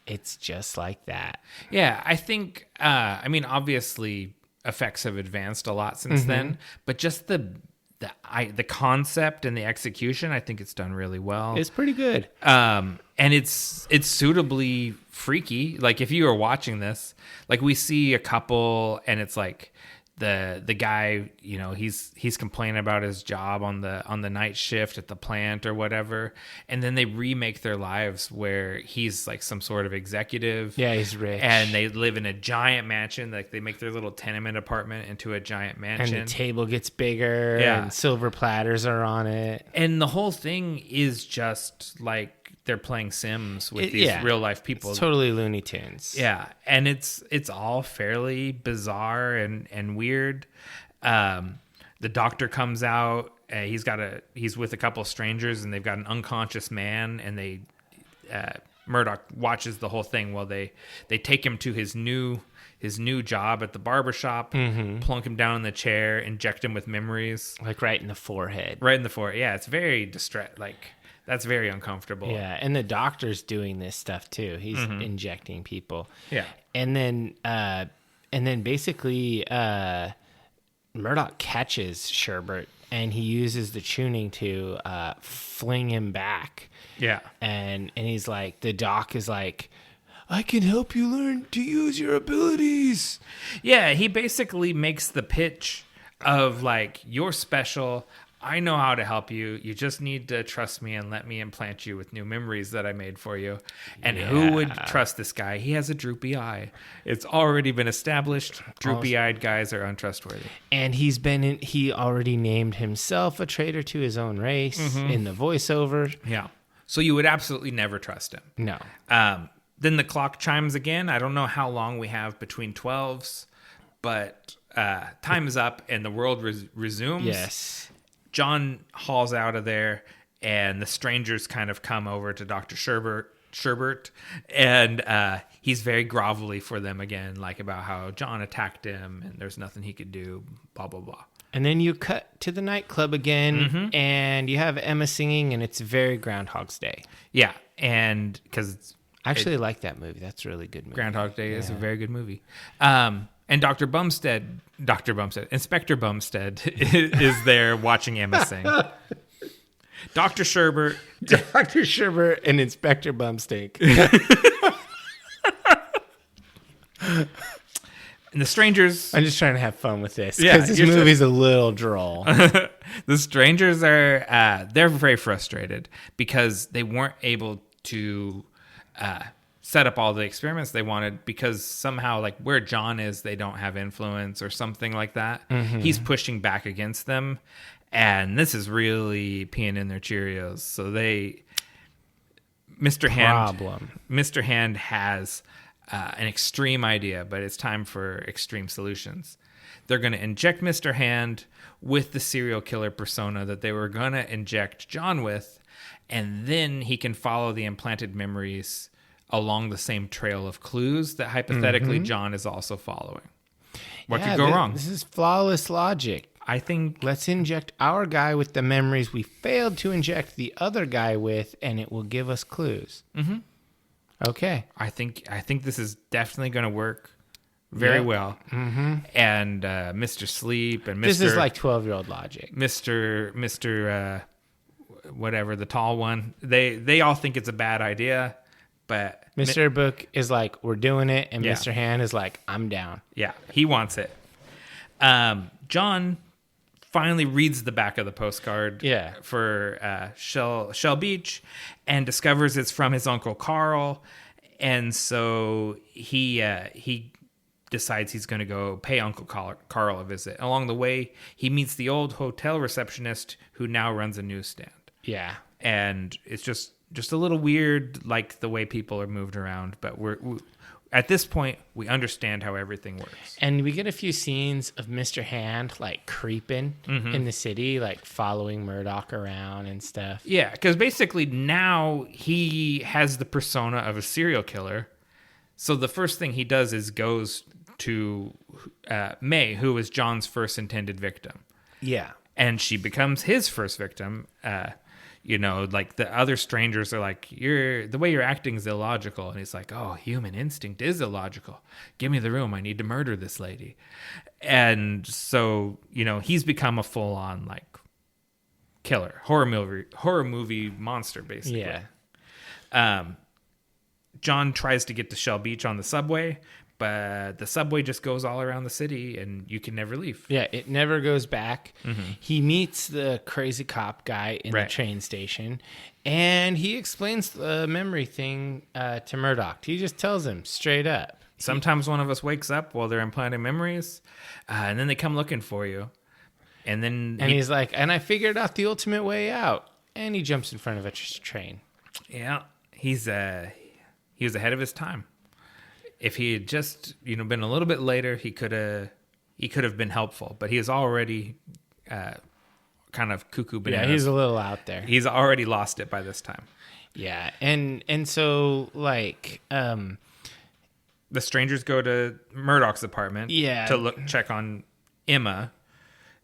It's just like that. Yeah, I think, obviously effects have advanced a lot since then, but just the concept and the execution, I think it's done really well. It's pretty good. And it's suitably freaky. Like if you are watching this, like we see a couple and it's like the guy, he's complaining about his job on the night shift at the plant or whatever. And then they remake their lives where he's like some sort of executive. Yeah, he's rich. And they live in a giant mansion. Like they make their little tenement apartment into a giant mansion. And the table gets bigger and silver platters are on it. And the whole thing is just like they're playing Sims with these real life people. It's totally Looney Tunes. Yeah, and it's all fairly bizarre and weird. The doctor comes out. He's with a couple of strangers, and they've got an unconscious man. And Murdoch watches the whole thing while they take him to his new job at the barbershop, plunk him down in the chair, inject him with memories, like right in the forehead. Right in the forehead. Yeah, it's very that's very uncomfortable. Yeah, and the doctor's doing this stuff too. He's injecting people. Yeah. And then basically Murdoch catches Sherbert and he uses the tuning to fling him back. Yeah. And he's like, the doc is like, I can help you learn to use your abilities. Yeah, he basically makes the pitch of like, you're special. I know how to help you. You just need to trust me and let me implant you with new memories that I made for you. And who would trust this guy? He has a droopy eye. It's already been established. Droopy-eyed guys are untrustworthy. And he already named himself a traitor to his own race in the voiceover. Yeah. So you would absolutely never trust him. No. Then the clock chimes again. I don't know how long we have between 12s, but time is up and the world resumes. Yes. John hauls out of there, and the strangers kind of come over to Dr. Sherbert, and he's very grovelly for them again, like about how John attacked him, and there's nothing he could do, blah, blah, blah. And then you cut to the nightclub again, and you have Emma singing, and it's very Groundhog's Day. Yeah, and because I actually like that movie. That's a really good movie. Groundhog Day is a very good movie. And Inspector Bumstead is there watching Emma sing. Dr. Sherbert and Inspector Bumsteak. And the strangers... I'm just trying to have fun with this because this movie's a little droll. The strangers are... they're very frustrated because they weren't able to set up all the experiments they wanted because somehow, like, where John is, they don't have influence or something like that. He's pushing back against them, and this is really peeing in their Cheerios. So Mr. Hand has an extreme idea, but it's time for extreme solutions. They're going to inject Mr. Hand with the serial killer persona that they were going to inject John with, and then he can follow the implanted memories along the same trail of clues that hypothetically John is also following. What could go wrong? This is flawless logic. I think... Let's inject our guy with the memories we failed to inject the other guy with, and it will give us clues. Okay. I think this is definitely going to work very well. And Mr. Sleep and Mr. This is like 12-year-old logic. Mr. Whatever, the tall one. They all think it's a bad idea, but Mr. Book is like, we're doing it, and Mr. Hand is like, I'm down. Yeah, he wants it. John finally reads the back of the postcard for Shell Beach and discovers it's from his Uncle Carl. And so he decides he's going to go pay Uncle Carl a visit. Along the way, he meets the old hotel receptionist who now runs a newsstand. Yeah. And it's just a little weird, like the way people are moved around. But we're at this point, we understand how everything works. And we get a few scenes of Mr. Hand, like, creeping in the city, like, following Murdoch around and stuff. Yeah, because basically now he has the persona of a serial killer. So the first thing he does is goes to May, who was John's first intended victim. Yeah. And she becomes his first victim. Like the other strangers are like, the way you're acting is illogical. And he's like, oh, human instinct is illogical. Give me the room. I need to murder this lady. And so, he's become a full on like killer, horror movie monster, basically. Yeah. John tries to get to Shell Beach on the subway, but the subway just goes all around the city and you can never leave. Yeah, it never goes back. He meets the crazy cop guy in the train station, and he explains the memory thing to Murdoch. He just tells him straight up. Sometimes one of us wakes up while they're implanting memories, and then they come looking for you. And then he's like, and I figured out the ultimate way out. And he jumps in front of a train. Yeah, he was ahead of his time. If he had just, been a little bit later, he could have been helpful. But he is already kind of cuckoo bananas. Yeah, he's a little out there. He's already lost it by this time. Yeah, and so like the strangers go to Murdoch's apartment to check on Emma.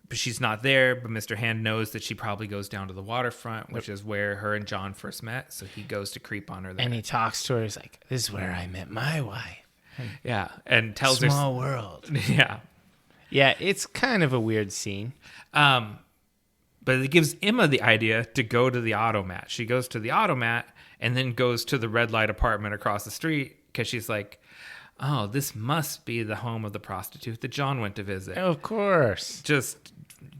But she's not there, but Mr. Hand knows that she probably goes down to the waterfront, which is where her and John first met. So he goes to creep on her there. And he talks to her. He's like, this is where I met my wife. Yeah. And tells her... Small world. Yeah. Yeah, it's kind of a weird scene. But it gives Emma the idea to go to the automat. She goes to the automat and then goes to the red light apartment across the street because she's like, oh, this must be the home of the prostitute that John went to visit. Of course.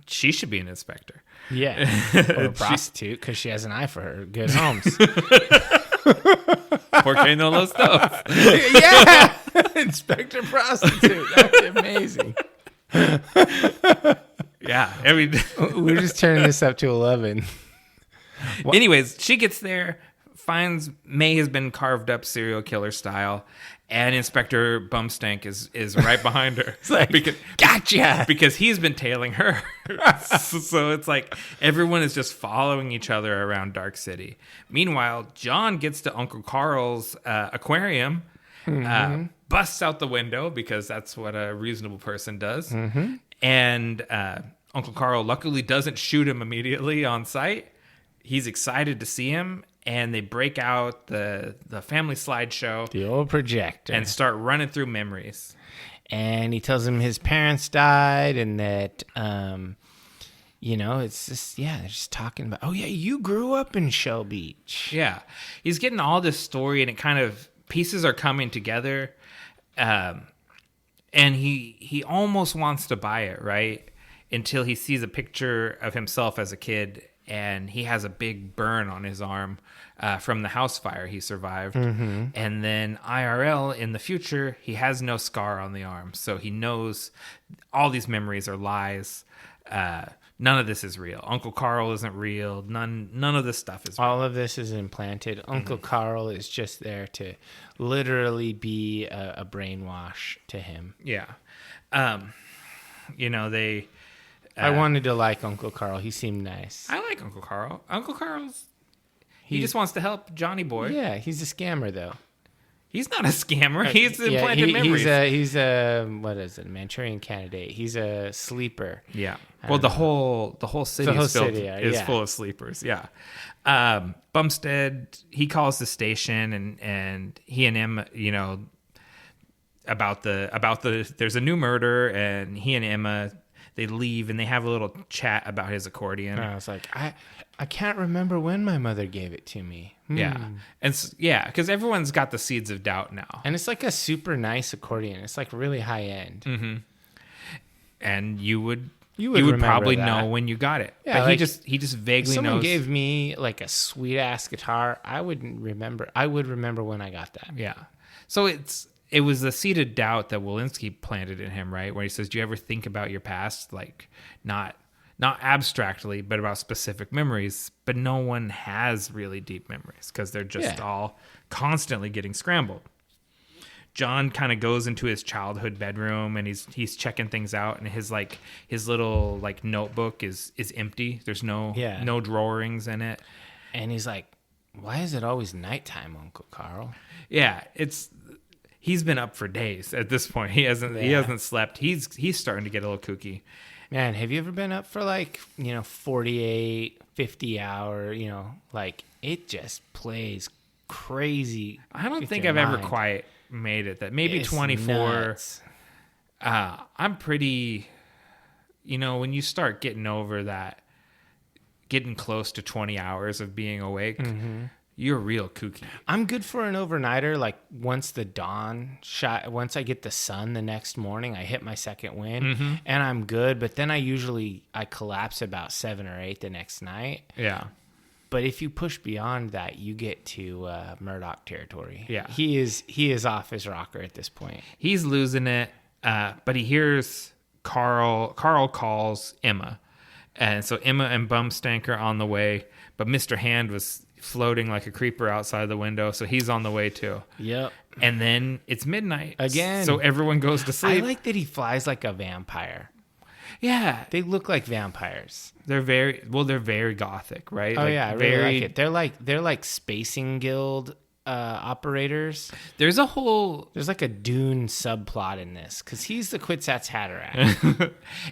She should be an inspector. Yeah. Or a prostitute because she has an eye for her good homes. Porque no los dos. Yeah. Inspector prostitute. That's amazing. Yeah. I mean, we're just turning this up to 11. Anyways, she gets there, finds May has been carved up serial killer style, and Inspector Bumstank is right behind her. It's like, gotcha! Because he's been tailing her. So it's like everyone is just following each other around Dark City. Meanwhile, John gets to Uncle Carl's aquarium, busts out the window because that's what a reasonable person does, and Uncle Carl luckily doesn't shoot him immediately on sight. He's excited to see him, and they break out the family slideshow, the old projector, and start running through memories. And he tells him his parents died, and that it's just they're just talking about, oh yeah, you grew up in Shell Beach. Yeah, he's getting all this story, and it kind of pieces are coming together, and he almost wants to buy it, right? Until he sees a picture of himself as a kid, and he has a big burn on his arm from the house fire he survived. Mm-hmm. And then IRL, in the future, he has no scar on the arm. So he knows all these memories are lies. None of this is real. Uncle Carl isn't real. None of this stuff is real. All of this is implanted. Uncle Carl is just there to literally be a brainwash to him. Yeah. They... I wanted to like Uncle Carl. He seemed nice. I like Uncle Carl. Uncle Carl's... He just wants to help Johnny Boy. Yeah, he's a scammer, though. He's not a scammer. He's implanted memories. He's a what is it? Manchurian Candidate. He's a sleeper. Yeah. Well, the whole city is full of sleepers. Yeah. Bumstead, he calls the station, and he and Emma, about the there's a new murder, and he and Emma, they leave and they have a little chat about his accordion. And I was like, I can't remember when my mother gave it to me. Yeah. And because everyone's got the seeds of doubt now. And it's like a super nice accordion. It's like really high end. Mm-hmm. And you would remember probably that. know when you got it. Yeah, but like, he just vaguely someone knows. gave me like a sweet ass guitar, I wouldn't remember. I would remember when I got that. Yeah. So it was the seed of doubt that Walensky planted in him, right? Where he says, do you ever think about your past? Like not abstractly, but about specific memories. But no one has really deep memories because they're just all constantly getting scrambled. John kind of goes into his childhood bedroom, and he's checking things out, and his little like notebook is empty. There's no drawings in it. And he's like, why is it always nighttime, Uncle Carl? Yeah, he's been up for days at this point. He hasn't slept. He's starting to get a little kooky. Man, have you ever been up for 48, 50 hour, like it just plays crazy. I don't think I've ever quite made it that. Maybe it's 24. Nuts. I'm pretty, when you start getting over that, getting close to 20 hours of being awake, you're real kooky. I'm good for an overnighter. Like once I get the sun the next morning, I hit my second wind and I'm good. But then I collapse about 7 or 8 the next night. Yeah. But if you push beyond that, you get to Murdoch territory. Yeah. He is off his rocker at this point. He's losing it. But he hears Carl calls Emma. And so Emma and Bumstank are on the way, but Mr. Hand was floating like a creeper outside the window, so he's on the way too. Yep. And then it's midnight again, so everyone goes to sleep. I like that he flies like a vampire. Yeah, they look like vampires. They're very Gothic, right? Oh yeah, I really like it. They're like Spacing Guild operators. There's like a Dune subplot in this because he's the Kwisatz Haderach.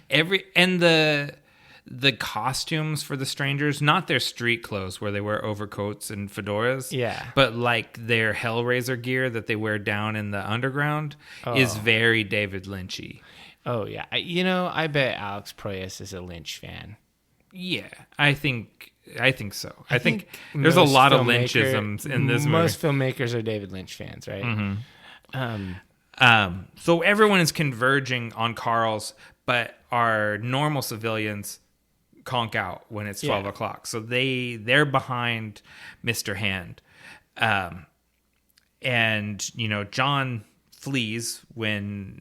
The costumes for the strangers, not their street clothes where they wear overcoats and fedoras, but like their Hellraiser gear that they wear down in the underground is very David Lynchy. Oh yeah, I bet Alex Proyas is a Lynch fan. Yeah, I think so. I think there's a lot of Lynchisms in this movie. Most filmmakers are David Lynch fans, right? Mm-hmm. So everyone is converging on Carl's, but our normal civilians conk out when it's 12 o'clock. So they're behind Mr. Hand. And, John flees when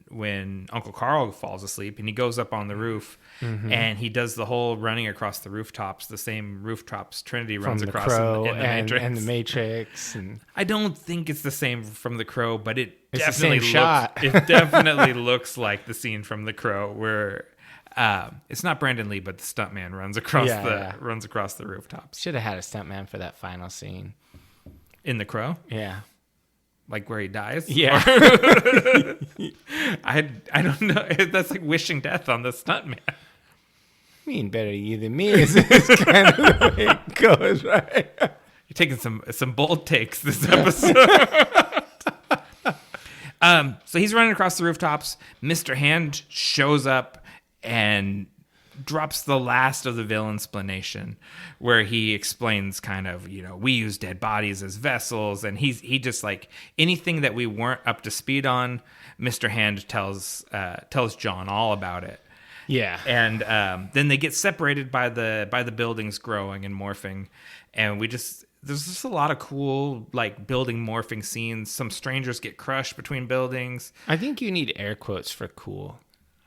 Uncle Carl falls asleep, and he goes up on the roof and he does the whole running across the rooftops, the same rooftops Trinity runs across Crow in the Matrix. And the Matrix. And I don't think it's the same from The Crow, but it's definitely the same shot. It definitely looks like the scene from The Crow where it's not Brandon Lee, but the stuntman runs across the rooftops. Should have had a stuntman for that final scene in The Crow. Yeah, like where he dies. Yeah, I don't know. That's like wishing death on the stuntman. mean better you than me is kind of the way it goes, right? You're taking some bold takes this episode. So he's running across the rooftops. Mr. Hand shows up and drops the last of the villain explanation, where he explains kind of, we use dead bodies as vessels, and he just like anything that we weren't up to speed on, Mr. Hand tells John all about it. Yeah. And then they get separated by the buildings growing and morphing, and there's just a lot of cool like building morphing scenes. Some strangers get crushed between buildings. I think you need air quotes for cool.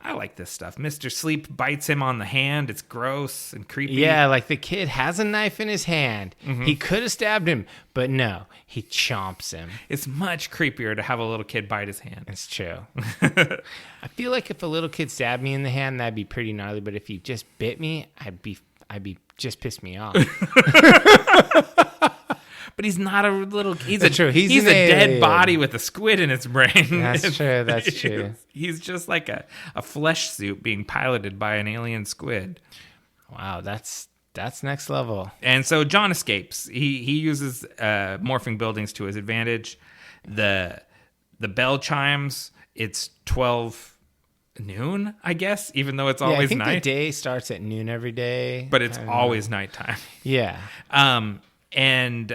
I like this stuff. Mr. Sleep bites him on the hand. It's gross and creepy. Yeah, like the kid has a knife in his hand. Mm-hmm. He could have stabbed him, but no, he chomps him. It's much creepier to have a little kid bite his hand. It's true. I feel like if a little kid stabbed me in the hand, that'd be pretty gnarly. But if he just bit me, I'd be just pissed me off. But he's not a little. He's That's true. He's a dead body with a squid in its brain. That's true. That's true. He's just like a flesh suit being piloted by an alien squid. Wow, that's next level. And so John escapes. He uses morphing buildings to his advantage. The bell chimes. It's 12 noon, I guess, even though it's always I think night. the day starts at noon every day. But it's always nighttime. Yeah. And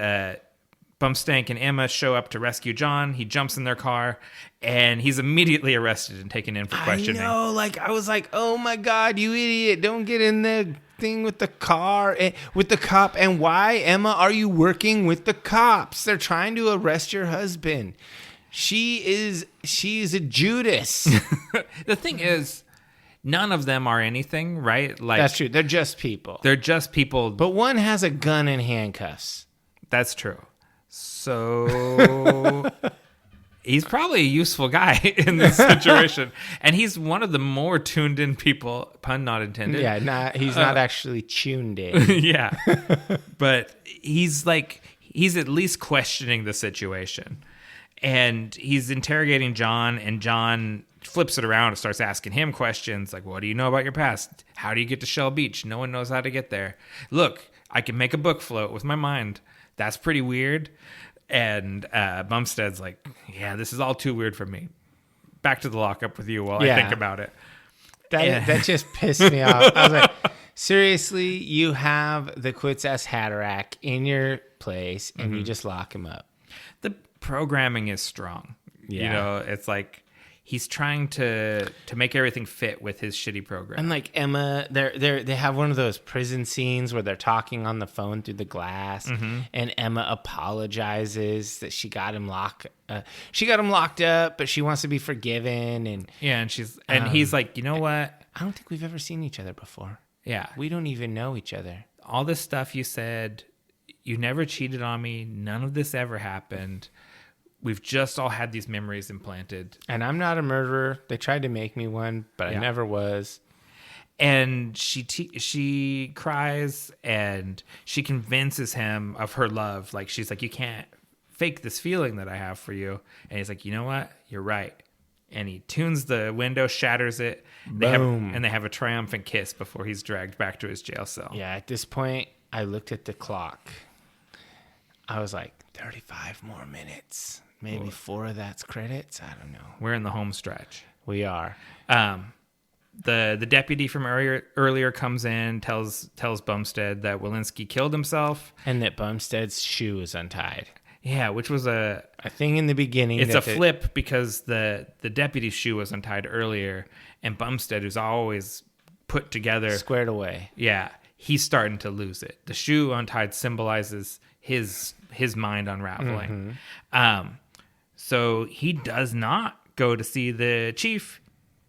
Bumstank and Emma show up to rescue John. He jumps in their car, and he's immediately arrested and taken in for questioning. I know, I was like, oh my God, you idiot. Don't get in the thing with the car, with the cop. And why, Emma, are you working with the cops? They're trying to arrest your husband. She's a Judas. The thing is, none of them are anything, right? Like that's true. They're just people. But one has a gun and handcuffs. That's true. So he's probably a useful guy in this situation. And he's one of the more tuned in people, pun not intended. Yeah, he's not actually tuned in. Yeah. But he's at least questioning the situation. And he's interrogating John, and John flips it around and starts asking him questions like, what do you know about your past? How do you get to Shell Beach? No one knows how to get there. Look, I can make a book float with my mind. That's pretty weird. And Bumstead's like, yeah, this is all too weird for me. Back to the lockup with you while I think about it. That just pissed me off. I was like, seriously, you have the Quits-ass Hatterack in your place, and you just lock him up. The programming is strong. Yeah. It's like he's trying to make everything fit with his shitty program. And like Emma, they have one of those prison scenes where they're talking on the phone through the glass, and Emma apologizes that she got him locked up, but she wants to be forgiven. And he's like, you know what? I don't think we've ever seen each other before. Yeah, we don't even know each other. All this stuff you said, you never cheated on me. None of this ever happened. We've just all had these memories implanted. And I'm not a murderer. They tried to make me one, but I never was. And she cries, and she convinces him of her love. Like, she's like, you can't fake this feeling that I have for you. And he's like, you know what? You're right. And he tunes the window, shatters it. Boom. They have a triumphant kiss before he's dragged back to his jail cell. Yeah, at this point, I looked at the clock. I was like, 35 more minutes. Maybe 4 of that's credits. I don't know. We're in the home stretch. We are. The deputy from earlier comes in, tells Bumstead that Walensky killed himself, and that Bumstead's shoe is untied. Yeah, which was a thing in the beginning. It's a flip because the deputy's shoe was untied earlier, and Bumstead, who's always put together, squared away. Yeah, he's starting to lose it. The shoe untied symbolizes his mind unraveling. So he does not go to see the chief.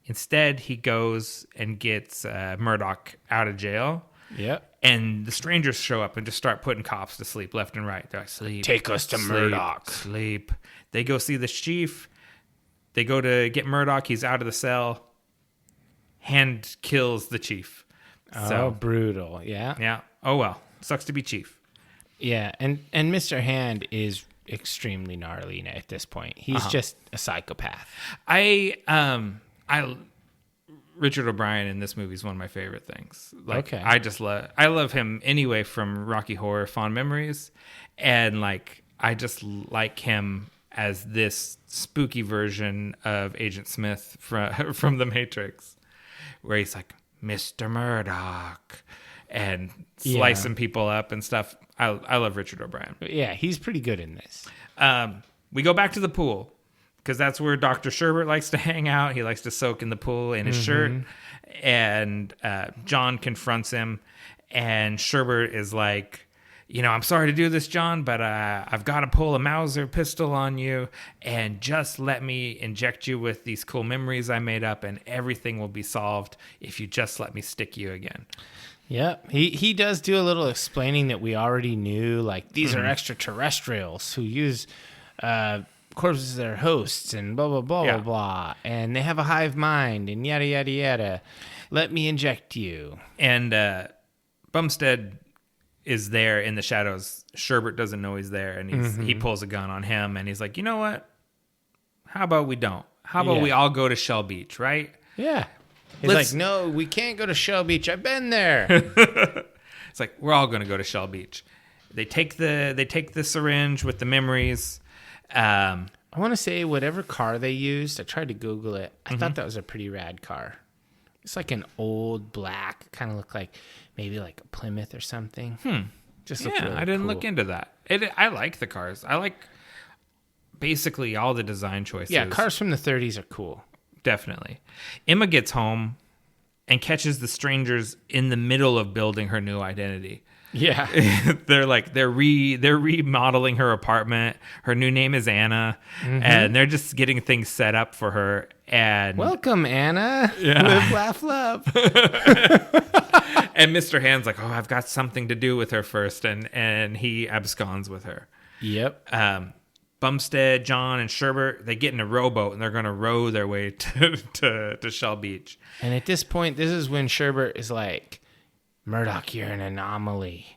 Instead, he goes and gets Murdoch out of jail. Yep. And the strangers show up and just start putting cops to sleep left and right. They're like, sleep. Take us to Murdoch. Sleep. They go see the chief. They go to get Murdoch. He's out of the cell. Hand kills the chief. So brutal. Yeah. Yeah. Oh, well. Sucks to be chief. Yeah. And Mr. Hand is extremely gnarly Richard O'Brien in this movie is one of my favorite things. Like, Okay. I love him anyway from Rocky Horror Fond Memories, and like I just like him as this spooky version of Agent Smith from The Matrix, where he's like Mr. Murdoch and slicing people up and stuff. I love Richard O'Brien. Yeah, he's pretty good in this. We go back to the pool because that's where Dr. Sherbert likes to hang out. He likes to soak in the pool in his shirt. And John confronts him. And Sherbert is like, I'm sorry to do this, John, but I've got to pull a Mauser pistol on you. And just let me inject you with these cool memories I made up. And everything will be solved if you just let me stick you again. Yep. He does do a little explaining that we already knew. Like, these are extraterrestrials who use corpses as their hosts and blah, blah, blah, blah, blah. And they have a hive mind and yada, yada, yada. Let me inject you. And Bumstead is there in the shadows. Sherbert doesn't know he's there. And he pulls a gun on him. And he's like, you know what? How about we don't? How about we all go to Shell Beach, right? Yeah. He's like, no, we can't go to Shell Beach. I've been there. It's like, we're all going to go to Shell Beach. They take the syringe with the memories. I want to say whatever car they used, I tried to Google it. I thought that was a pretty rad car. It's like an old black, kind of look like maybe like a Plymouth or something. Just looked really I didn't cool. look into that. I like the cars. I like basically all the design choices. Yeah, cars from the 30s are cool. Definitely. Emma gets home and catches the strangers in the middle of building her new identity. Yeah. they're remodeling her apartment. Her new name is Anna, and they're just getting things set up for her. And welcome, Anna. Live, laugh, love. And Mr. Hand's like, I've got something to do with her first, and he absconds with her. Yep. Bumstead, John, and Sherbert, they get in a rowboat and they're going to row their way to Shell Beach. And at this point, this is when Sherbert is like, Murdoch, you're an anomaly.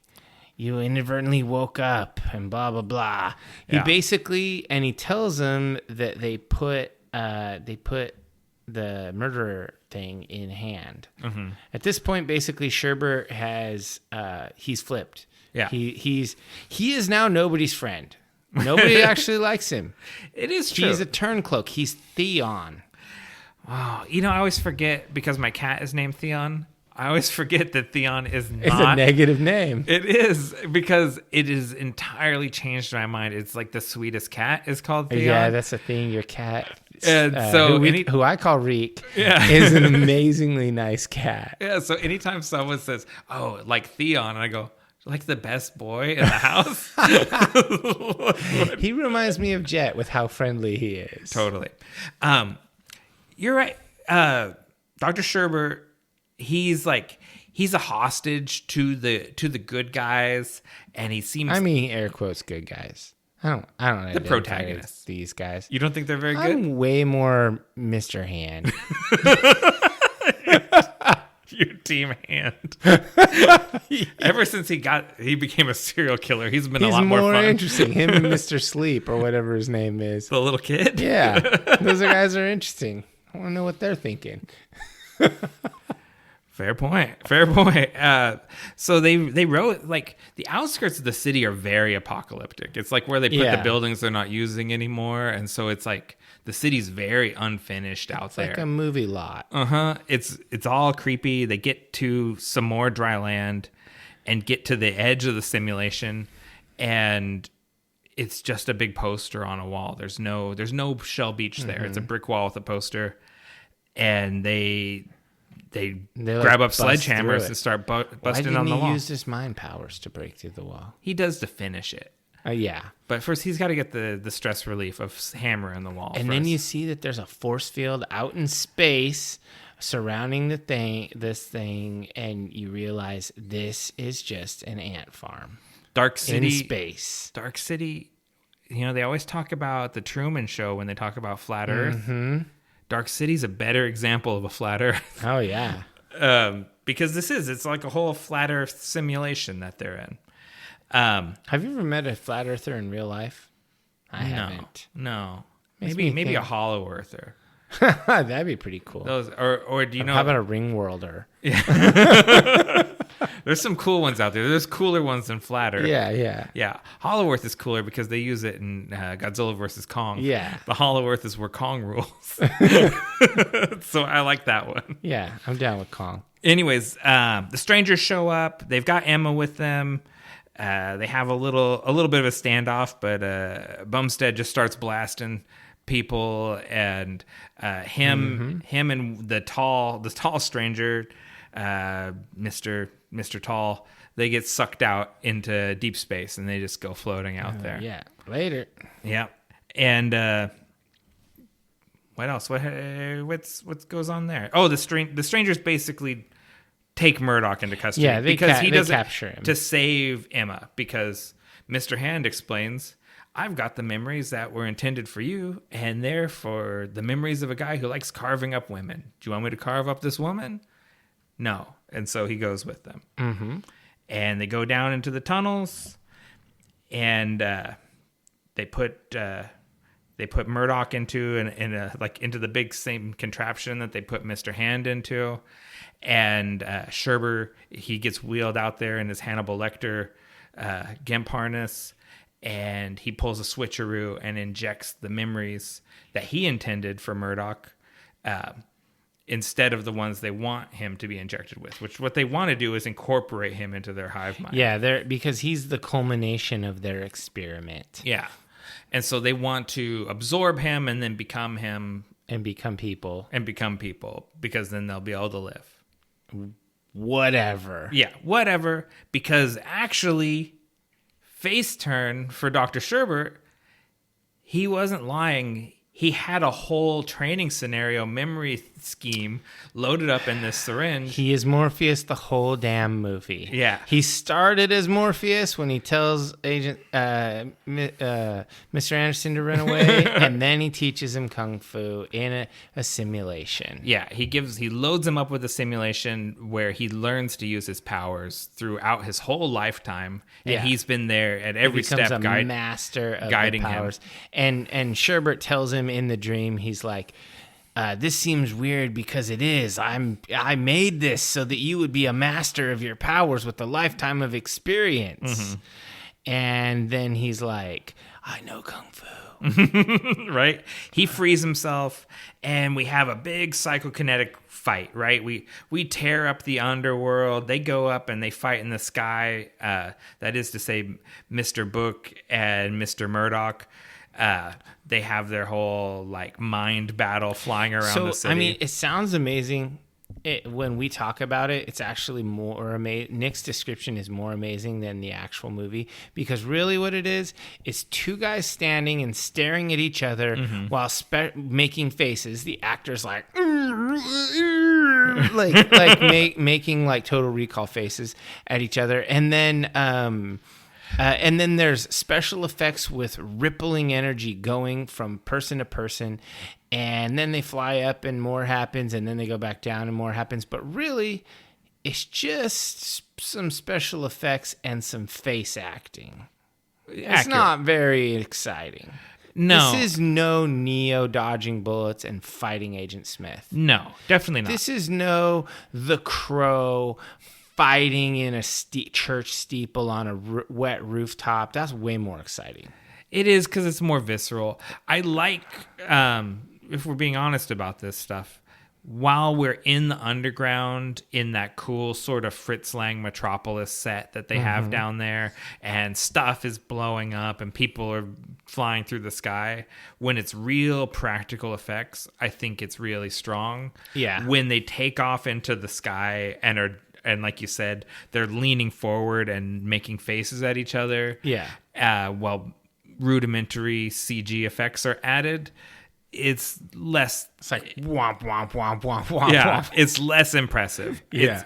You inadvertently woke up and blah, blah, blah. He basically, and he tells them that they put the murderer thing in hand. At this point, basically, Sherbert has, he's flipped. Yeah. He is now nobody's friend. Nobody actually likes him. It is true. He's a turncloak. He's Theon. Oh, I always forget because my cat is named Theon. I always forget that Theon is not. It's a negative name. It is because it is entirely changed my mind. It's like the sweetest cat is called Theon. Yeah, that's the thing. Your cat, and so who I call Reek, is an amazingly nice cat. Yeah. So anytime someone says, "Oh, like Theon," and I go, like the best boy in the house. He reminds me of Jet with how friendly he is. Totally. You're right. Dr. Sherbert, he's a hostage to the good guys, and he seems. I mean, air quotes, good guys. I don't know. The protagonists. These guys. You don't think they're very good? I'm way more Mr. Hand. Your team Hand. Ever since he became a serial killer, he's been a lot more fun. Interesting. Him and Mr. Sleep or whatever his name is. The little kid? Yeah. Those guys are interesting. I want to know what they're thinking. Fair point. So they wrote, like, the outskirts of the city are very apocalyptic. It's like where they put the buildings they're not using anymore. And so it's like the city's very unfinished out there. It's like a movie lot. It's all creepy. They get to some more dry land and get to the edge of the simulation, and it's just a big poster on a wall. There's no Shell Beach there. It's a brick wall with a poster, and they grab up sledgehammers and start busting on the wall. Why didn't he use his mind powers to break through the wall? He does to finish it. Yeah. But first, he's got to get the stress relief of hammering the wall. And then you see that there's a force field out in space surrounding this thing, and you realize this is just an ant farm. Dark City. In space. Dark City, they always talk about the Truman Show when they talk about flat Earth. Dark City's a better example of a flat Earth. Oh, yeah. Because it's like a whole flat Earth simulation that they're in. Have you ever met a flat earther in real life? I haven't. No. Maybe a hollow earther. That'd be pretty cool. Those, or do you know? How about a ring worlder? There's some cool ones out there. There's cooler ones than Flatter. Yeah. Hollow Earth is cooler because they use it in Godzilla vs. Kong. Yeah. The Hollow Earth is where Kong rules. So I like that one. Yeah, I'm down with Kong. Anyways, the strangers show up. They've got Emma with them. They have a little bit of a standoff, but Bumstead just starts blasting people, and him and the tall stranger, Mr. Tall, they get sucked out into deep space, and they just go floating out there. Yeah, later. Yeah, and what else? What goes on there? Oh, the strangers basically take Murdoch into custody. Yeah, they doesn't capture him to save Emma, because Mr. Hand explains, I've got the memories that were intended for you, and they're for the memories of a guy who likes carving up women. Do you want me to carve up this woman? No. And so he goes with them. Mm-hmm. And they go down into the tunnels, and they put Murdoch into into the big same contraption that they put Mr. Hand into. And Sherber, he gets wheeled out there in his Hannibal Lecter gimp harness, and he pulls a switcheroo and injects the memories that he intended for Murdoch instead of the ones they want him to be injected with, which what they want to do is incorporate him into their hive mind. Yeah, because he's the culmination of their experiment. Yeah. And so they want to absorb him and then become him. And become people. Because then they'll be able to live. Whatever. Yeah, whatever. Because actually, face turn for Dr. Sherbert, he wasn't lying. He had a whole training scenario memory scheme loaded up in this syringe. He is Morpheus the whole damn movie. Yeah. He started as Morpheus when he tells Agent Mr. Anderson to run away, and then he teaches him Kung Fu in a simulation. Yeah, he loads him up with a simulation where he learns to use his powers throughout his whole lifetime, and he's been there at every step, master of guiding the powers. him. And Sherbert tells him in the dream, he's like, this seems weird because it is. I made this so that you would be a master of your powers with a lifetime of experience. Mm-hmm. And then he's like, I know Kung Fu. Right? He frees himself, and we have a big psychokinetic fight, right? We tear up the underworld. They go up and they fight in the sky. That is to say, Mr. Book and Mr. Murdoch. They have their whole mind battle flying around the city. I mean, it sounds amazing. When we talk about it, it's actually more amazing. Nick's description is more amazing than the actual movie, because really what it is two guys standing and staring at each other while making faces. The actor's making Total Recall faces at each other, and then there's special effects with rippling energy going from person to person, and then they fly up and more happens, and then they go back down and more happens. But really, it's just some special effects and some face acting. It's not very exciting. No. This is no Neo dodging bullets and fighting Agent Smith. No, definitely not. This is no The Crow fighting in a church steeple on a wet rooftop. That's way more exciting. It is, because it's more visceral. I like, if we're being honest about this stuff, while we're in the underground in that cool sort of Fritz Lang Metropolis set that they have down there, and stuff is blowing up and people are flying through the sky, when it's real practical effects, I think it's really strong. Yeah. When they take off into the sky and like you said, they're leaning forward and making faces at each other. Yeah. While rudimentary CG effects are added, it's less. It's like womp womp womp womp womp. Yeah, womp. it's less impressive. Yeah.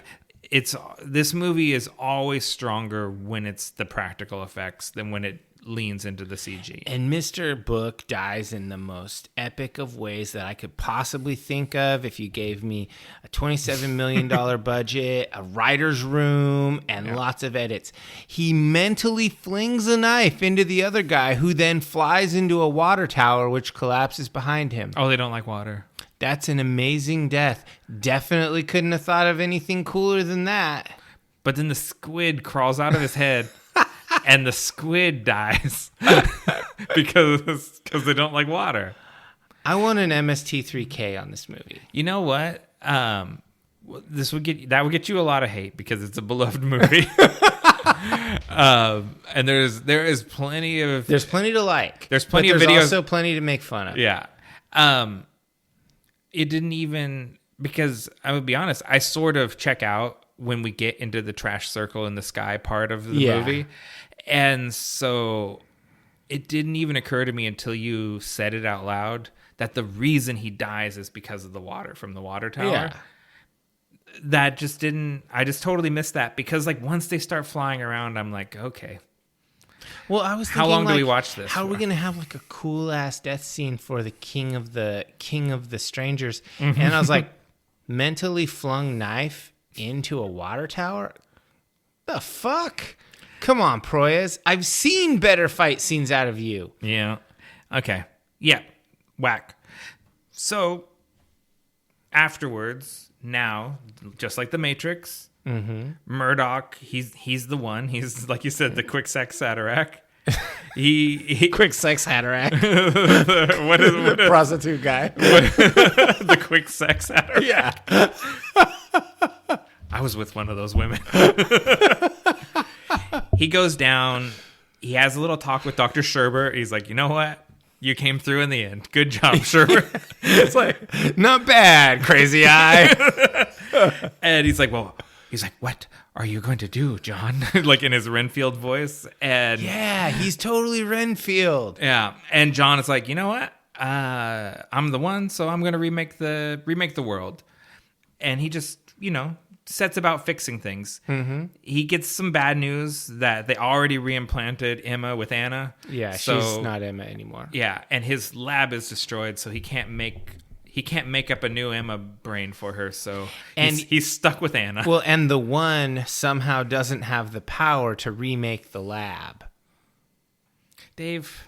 It's this movie is always stronger when it's the practical effects than when it leans into the CG. And Mr. Book dies in the most epic of ways that I could possibly think of. If you gave me a $27 million budget, a writer's room, and lots of edits, he mentally flings a knife into the other guy, who then flies into a water tower, which collapses behind him. Oh, they don't like water. That's an amazing death. Definitely couldn't have thought of anything cooler than that. But then the squid crawls out of his head, and the squid dies because they don't like water. I want an MST3K on this movie. You know what? That would get you a lot of hate because it's a beloved movie. And there is plenty of to like. There's plenty of videos. There's also plenty to make fun of. Yeah. It didn't even, because I would be honest, I sort of check out when we get into the trash circle in the sky part of the movie. And so it didn't even occur to me until you said it out loud that the reason he dies is because of the water from the water tower. Yeah. That just didn't, I just totally missed that because like once they start flying around, I'm like, okay. Well, I was thinking, how long do we watch this? How are we going to have like a cool ass death scene for the king of the strangers? Mm-hmm. And I was like, mentally flung knife into a water tower? The fuck? Come on, Proyas. I've seen better fight scenes out of you. Yeah. Okay. Yeah. Whack. So afterwards, now, just like the Matrix, Murdoch, he's the one. He's, like you said, the quick sex Satarak. He quick sex Hatterack. what is prostitute guy? The quick sex Hatterack. Yeah. I was with one of those women. He goes down. He has a little talk with Dr. Sherbert. He's like, you know what? You came through in the end. Good job, Sherbert. It's like, not bad, crazy eye. And he's like, what are you going to do, John? Like in his Renfield voice. And yeah, he's totally Renfield. Yeah. And John is like, you know what? I'm the one, so I'm going to remake the world. And he just, sets about fixing things. Mm-hmm. He gets some bad news that they already reimplanted Emma with Anna. Yeah, so, she's not Emma anymore. Yeah, and his lab is destroyed, so he can't make up a new Emma brain for her. So he's stuck with Anna. Well, and the one somehow doesn't have the power to remake the lab. Dave,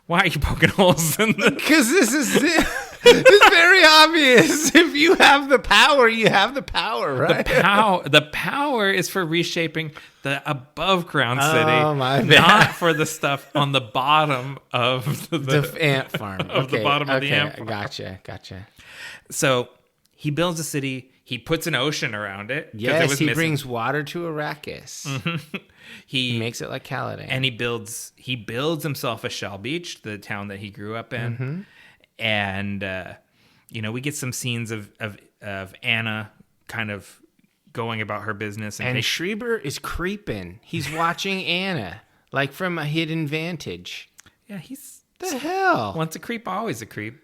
why are you poking holes in the? Because this is it. It's very obvious. If you have the power, you have the power, right? The power is for reshaping the above ground city, my not for the stuff on the bottom of the ant farm. Of the bottom of the ant farm. Gotcha. So he builds a city. He puts an ocean around it. Yes, he brings water to Arrakis. Mm-hmm. He makes it like Caladan. And he builds himself a shell beach, the town that he grew up in. Mm-hmm. And, we get some scenes of Anna kind of going about her business. And Schreiber is creeping. He's watching Anna, like from a hidden vantage. Yeah, he's... The hell? Once a creep, always a creep.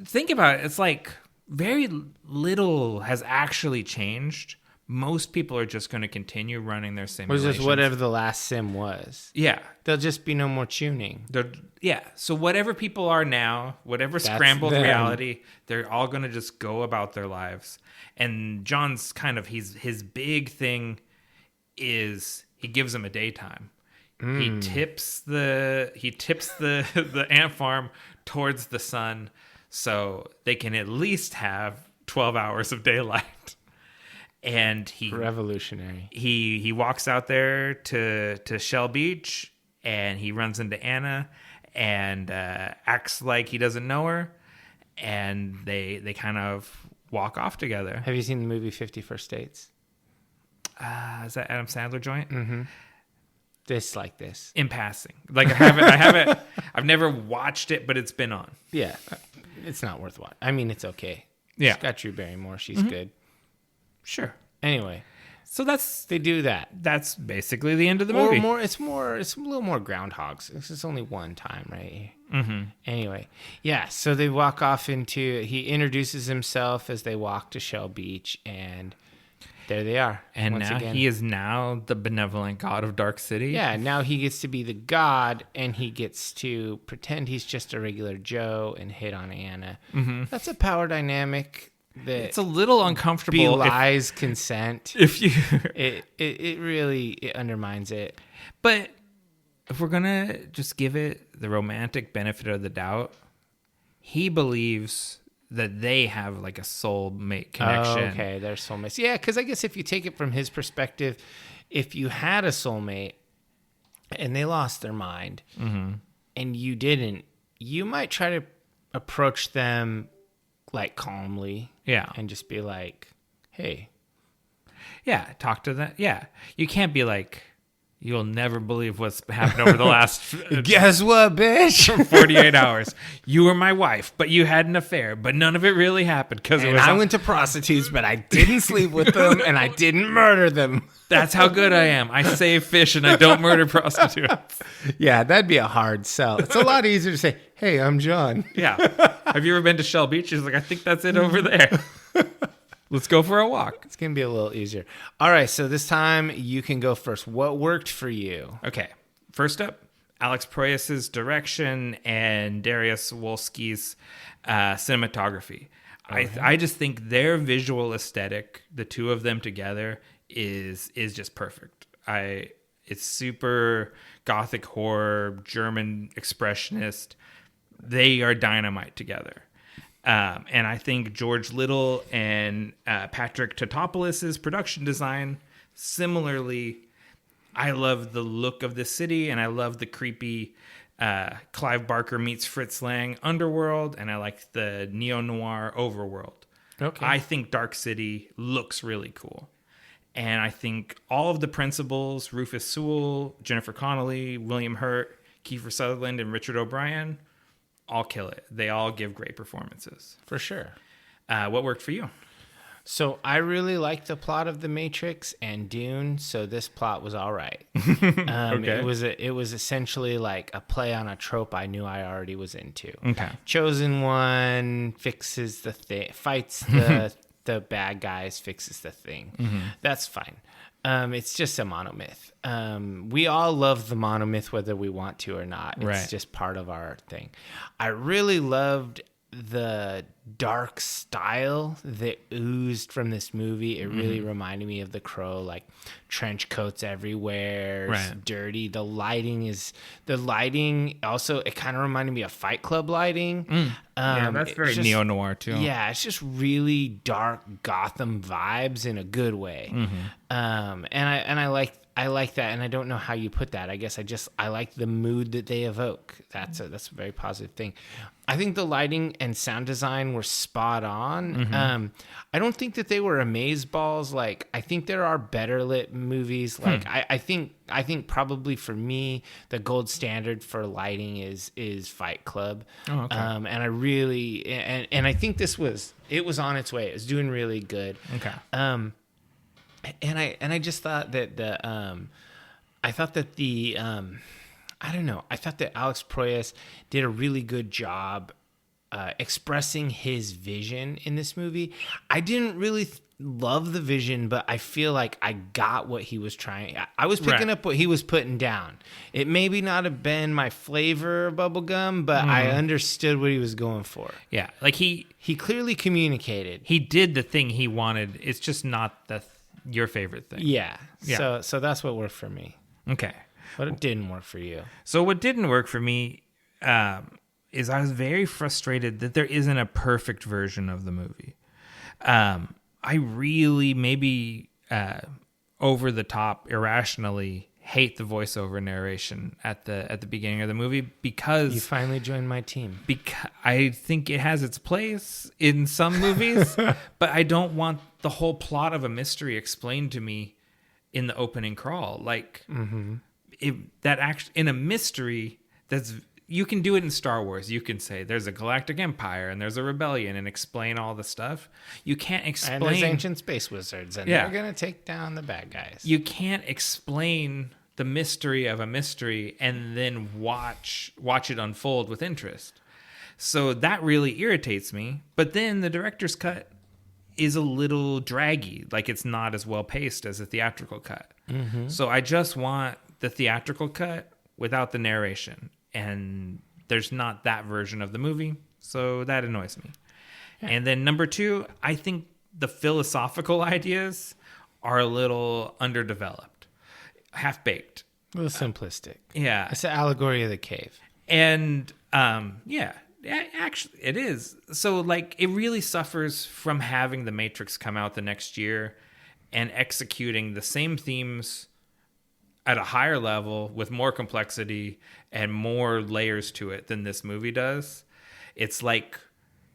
Think about it. It's like very little has actually changed. Most people are just going to continue running their simulations. Was just whatever the last sim was. Yeah. There'll just be no more tuning. Yeah. So whatever people are now, whatever scrambled reality, they're all going to just go about their lives. And John's kind of, his big thing is he gives them a daytime. He tips the ant farm towards the sun so they can at least have 12 hours of daylight. And revolutionary. He walks out there to Shell Beach, and he runs into Anna and acts like he doesn't know her, and they kind of walk off together. Have you seen the movie 50 First Dates? Is that Adam Sandler joint? Mm-hmm. This like this in passing. Like I haven't. I've never watched it, but it's been on. Yeah, it's not worth watching. I mean, it's okay. Yeah, it's got Drew Barrymore. She's good. Sure. Anyway, so they do that. That's basically the end of the movie. It's a little more Groundhogs. This is only one time, right? Mm-hmm. Anyway, yeah. So they walk off he introduces himself as they walk to Shell Beach, and there they are. And now he is now the benevolent god of Dark City. Yeah. Now he gets to be the god, and he gets to pretend he's just a regular Joe and hit on Anna. Mm-hmm. That's a power dynamic. It's a little uncomfortable. Belies consent. If you, it really undermines it. But if we're gonna just give it the romantic benefit of the doubt, he believes that they have like a soulmate connection. Oh, okay, they're soulmates. Yeah, because I guess if you take it from his perspective, if you had a soulmate and they lost their mind and you didn't, you might try to approach them like calmly. Yeah. And just be like, hey. Yeah, talk to them. Yeah. You can't be like, you'll never believe what's happened over the last guess what, bitch? 48 hours. You were my wife, but you had an affair, but none of it really happened because I went to prostitutes, but I didn't sleep with them and I didn't murder them. That's how good I am. I save fish and I don't murder prostitutes. Yeah, that'd be a hard sell. It's a lot easier to say, hey, I'm John. Yeah. Have you ever been to Shell Beach? He's like, I think that's it over there. Let's go for a walk. It's going to be a little easier. All right, so this time you can go first. What worked for you? Okay. First up, Alex Proyas' direction and Darius Wolski's cinematography. Okay. I just think their visual aesthetic, the two of them together, is just perfect. It's super Gothic horror, German expressionist. They are dynamite together. And I think George Little and Patrick Tatopoulos' production design, similarly, I love the look of the city, and I love the creepy Clive Barker meets Fritz Lang underworld, and I like the neo-noir overworld. Okay. I think Dark City looks really cool. And I think all of the principals, Rufus Sewell, Jennifer Connelly, William Hurt, Kiefer Sutherland, and Richard O'Brien, all kill it. They all give great performances. For sure. What worked for you? So I really liked the plot of The Matrix and Dune, so this plot was all right. Okay. It was essentially like a play on a trope I knew I already was into. Okay. Chosen one fixes the thing, fights the bad guys, fixes the thing. Mm-hmm. That's fine. It's just a monomyth. We all love the monomyth whether we want to or not. It's just part of our thing. I really loved the dark style that oozed from this movie. It really reminded me of The Crow, like trench coats everywhere, it's dirty. The lighting also, it kind of reminded me of Fight Club lighting. Yeah, that's very neo-noir too. Yeah, it's just really dark Gotham vibes in a good way. And I like that, and I don't know how you put that. I guess I like the mood that they evoke. That's a very positive thing. I think the lighting and sound design were spot on. I don't think that they were amazeballs. Like, I think there are better lit movies. Like, I think probably for me the gold standard for lighting is Fight Club. Oh, okay. And I really and I think it was on its way. It was doing really good. Okay. And I just thought that I thought that Alex Proyas did a really good job expressing his vision in this movie. I didn't really love the vision, but I feel like I got what he was trying. I was picking up what he was putting down. It maybe not have been my flavor of bubblegum, but I understood what he was going for. Yeah, like he clearly communicated. He did the thing he wanted. It's just not your favorite thing. Yeah. So that's what worked for me. Okay. But it didn't work for you. So what didn't work for me is I was very frustrated that there isn't a perfect version of the movie. I really maybe over the top, irrationally hate the voiceover narration at the beginning of the movie because you finally joined my team. Because I think it has its place in some movies, but I don't want the whole plot of a mystery explained to me in the opening crawl. Like in a mystery, you can do it in Star Wars. You can say there's a galactic empire and there's a rebellion and explain all the stuff. You can't explain. And there's ancient space wizards and they're going to take down the bad guys. You can't explain the mystery of a mystery and then watch it unfold with interest. So that really irritates me. But then the director's cut is a little draggy. Like, it's not as well paced as a theatrical cut. So I just want the theatrical cut without the narration. And there's not that version of the movie. So that annoys me. Yeah. And then number 2, I think the philosophical ideas are a little underdeveloped. Half-baked. A little simplistic. Yeah. It's an allegory of the cave. And, Yeah, actually, it is. So, like, it really suffers from having The Matrix come out the next year and executing the same themes at a higher level with more complexity and more layers to it than this movie does. It's like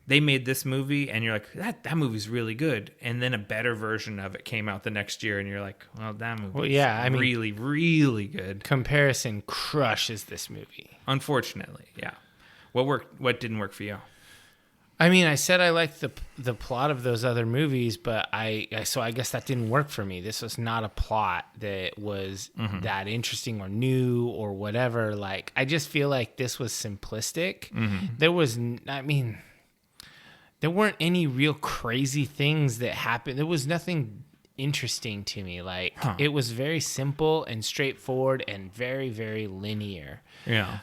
they made this movie and you're like, that movie's really good. And then a better version of it came out the next year and you're like, well, that movie's really, really good. Comparison crushes this movie. Unfortunately, yeah. What didn't work for you? I mean, I said I liked the plot of those other movies, but so I guess that didn't work for me. This was not a plot that was that interesting or new or whatever. Like, I just feel like this was simplistic. There weren't any real crazy things that happened. There was nothing interesting to me. Like, it was very simple and straightforward and very, very linear. Yeah.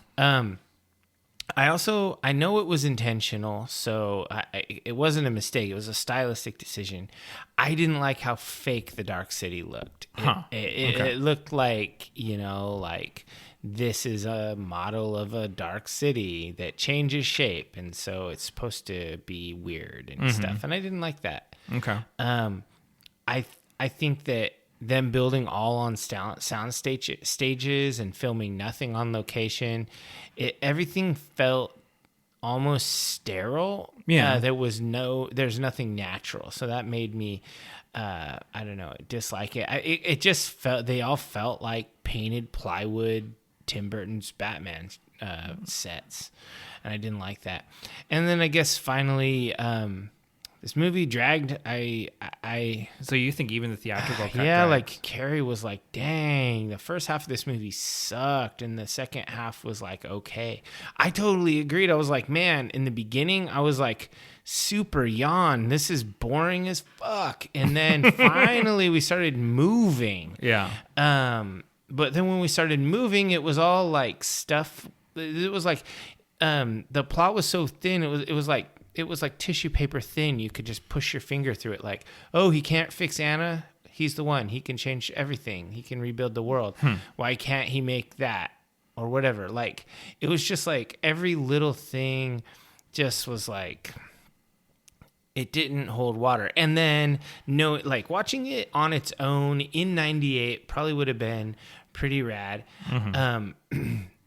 I know it was intentional, so it wasn't a mistake. It was a stylistic decision. I didn't like how fake the Dark City looked. It looked like, like this is a model of a dark city that changes shape, and so it's supposed to be weird and stuff. And I didn't like that. Okay. I think that them building all on sound stages and filming nothing on location, everything felt almost sterile. Yeah. There's nothing natural. So that made me, I don't know, dislike it. It just felt, they all felt like painted plywood Tim Burton's Batman sets. And I didn't like that. And then I guess finally, this movie dragged. So you think even the theatrical cut? Yeah, dragged? like Carrie was like, "Dang, the first half of this movie sucked, and the second half was like okay." I totally agreed. I was like, "Man," in the beginning, I was like, "Super yawn. This is boring as fuck." And then finally, we started moving. Yeah. But then when we started moving, it was all like stuff. It was like, the plot was so thin. It was like tissue paper thin. You could just push your finger through it. Like, oh, he can't fix Anna. He's the one. He can change everything. He can rebuild the world. Why can't he make that or whatever? Like, it was just like every little thing just was like, it didn't hold water. And then like watching it on its own in 98 probably would have been pretty rad.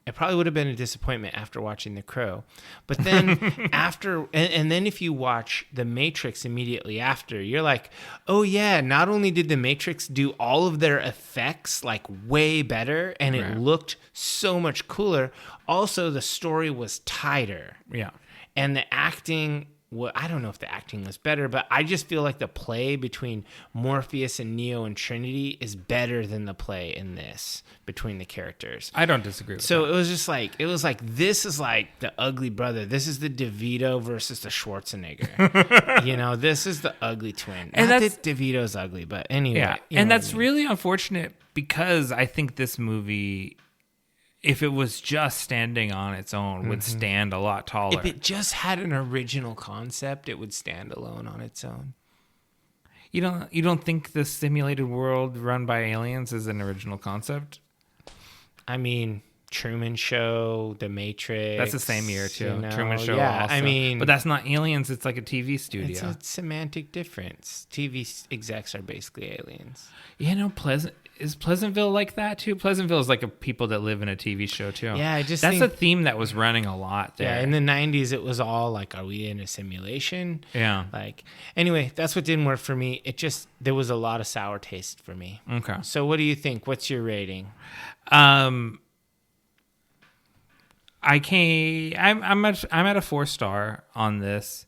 It probably would have been a disappointment after watching The Crow. But then after, and then if you watch The Matrix immediately after, you're like, oh yeah, not only did The Matrix do all of their effects like way better and it looked so much cooler, also the story was tighter. Yeah. And the acting, I don't know if the acting was better, but I just feel like the play between Morpheus and Neo and Trinity is better than the play in this between the characters. I don't disagree with that. So it was just like, this is like the ugly brother. This is the DeVito versus the Schwarzenegger. This is the ugly twin. And not that DeVito's ugly, but anyway. Yeah. And that's really unfortunate because I think this movie, if it was just standing on its own, would stand a lot taller. If it just had an original concept, it would stand alone on its own. You don't think the simulated world run by aliens is an original concept? I mean, Truman Show, The Matrix. That's the same year too. Truman Show. Yeah, also. I mean, but that's not aliens. It's like a TV studio. It's a semantic difference. TV execs are basically aliens. Is Pleasantville like that too? Pleasantville is like people that live in a TV show too. Yeah, that's a theme that was running a lot there. Yeah, in the 90s, it was all like, are we in a simulation? Yeah. Like, anyway, that's what didn't work for me. There was a lot of sour taste for me. Okay. So what do you think? What's your rating? I'm at a 4-star on this.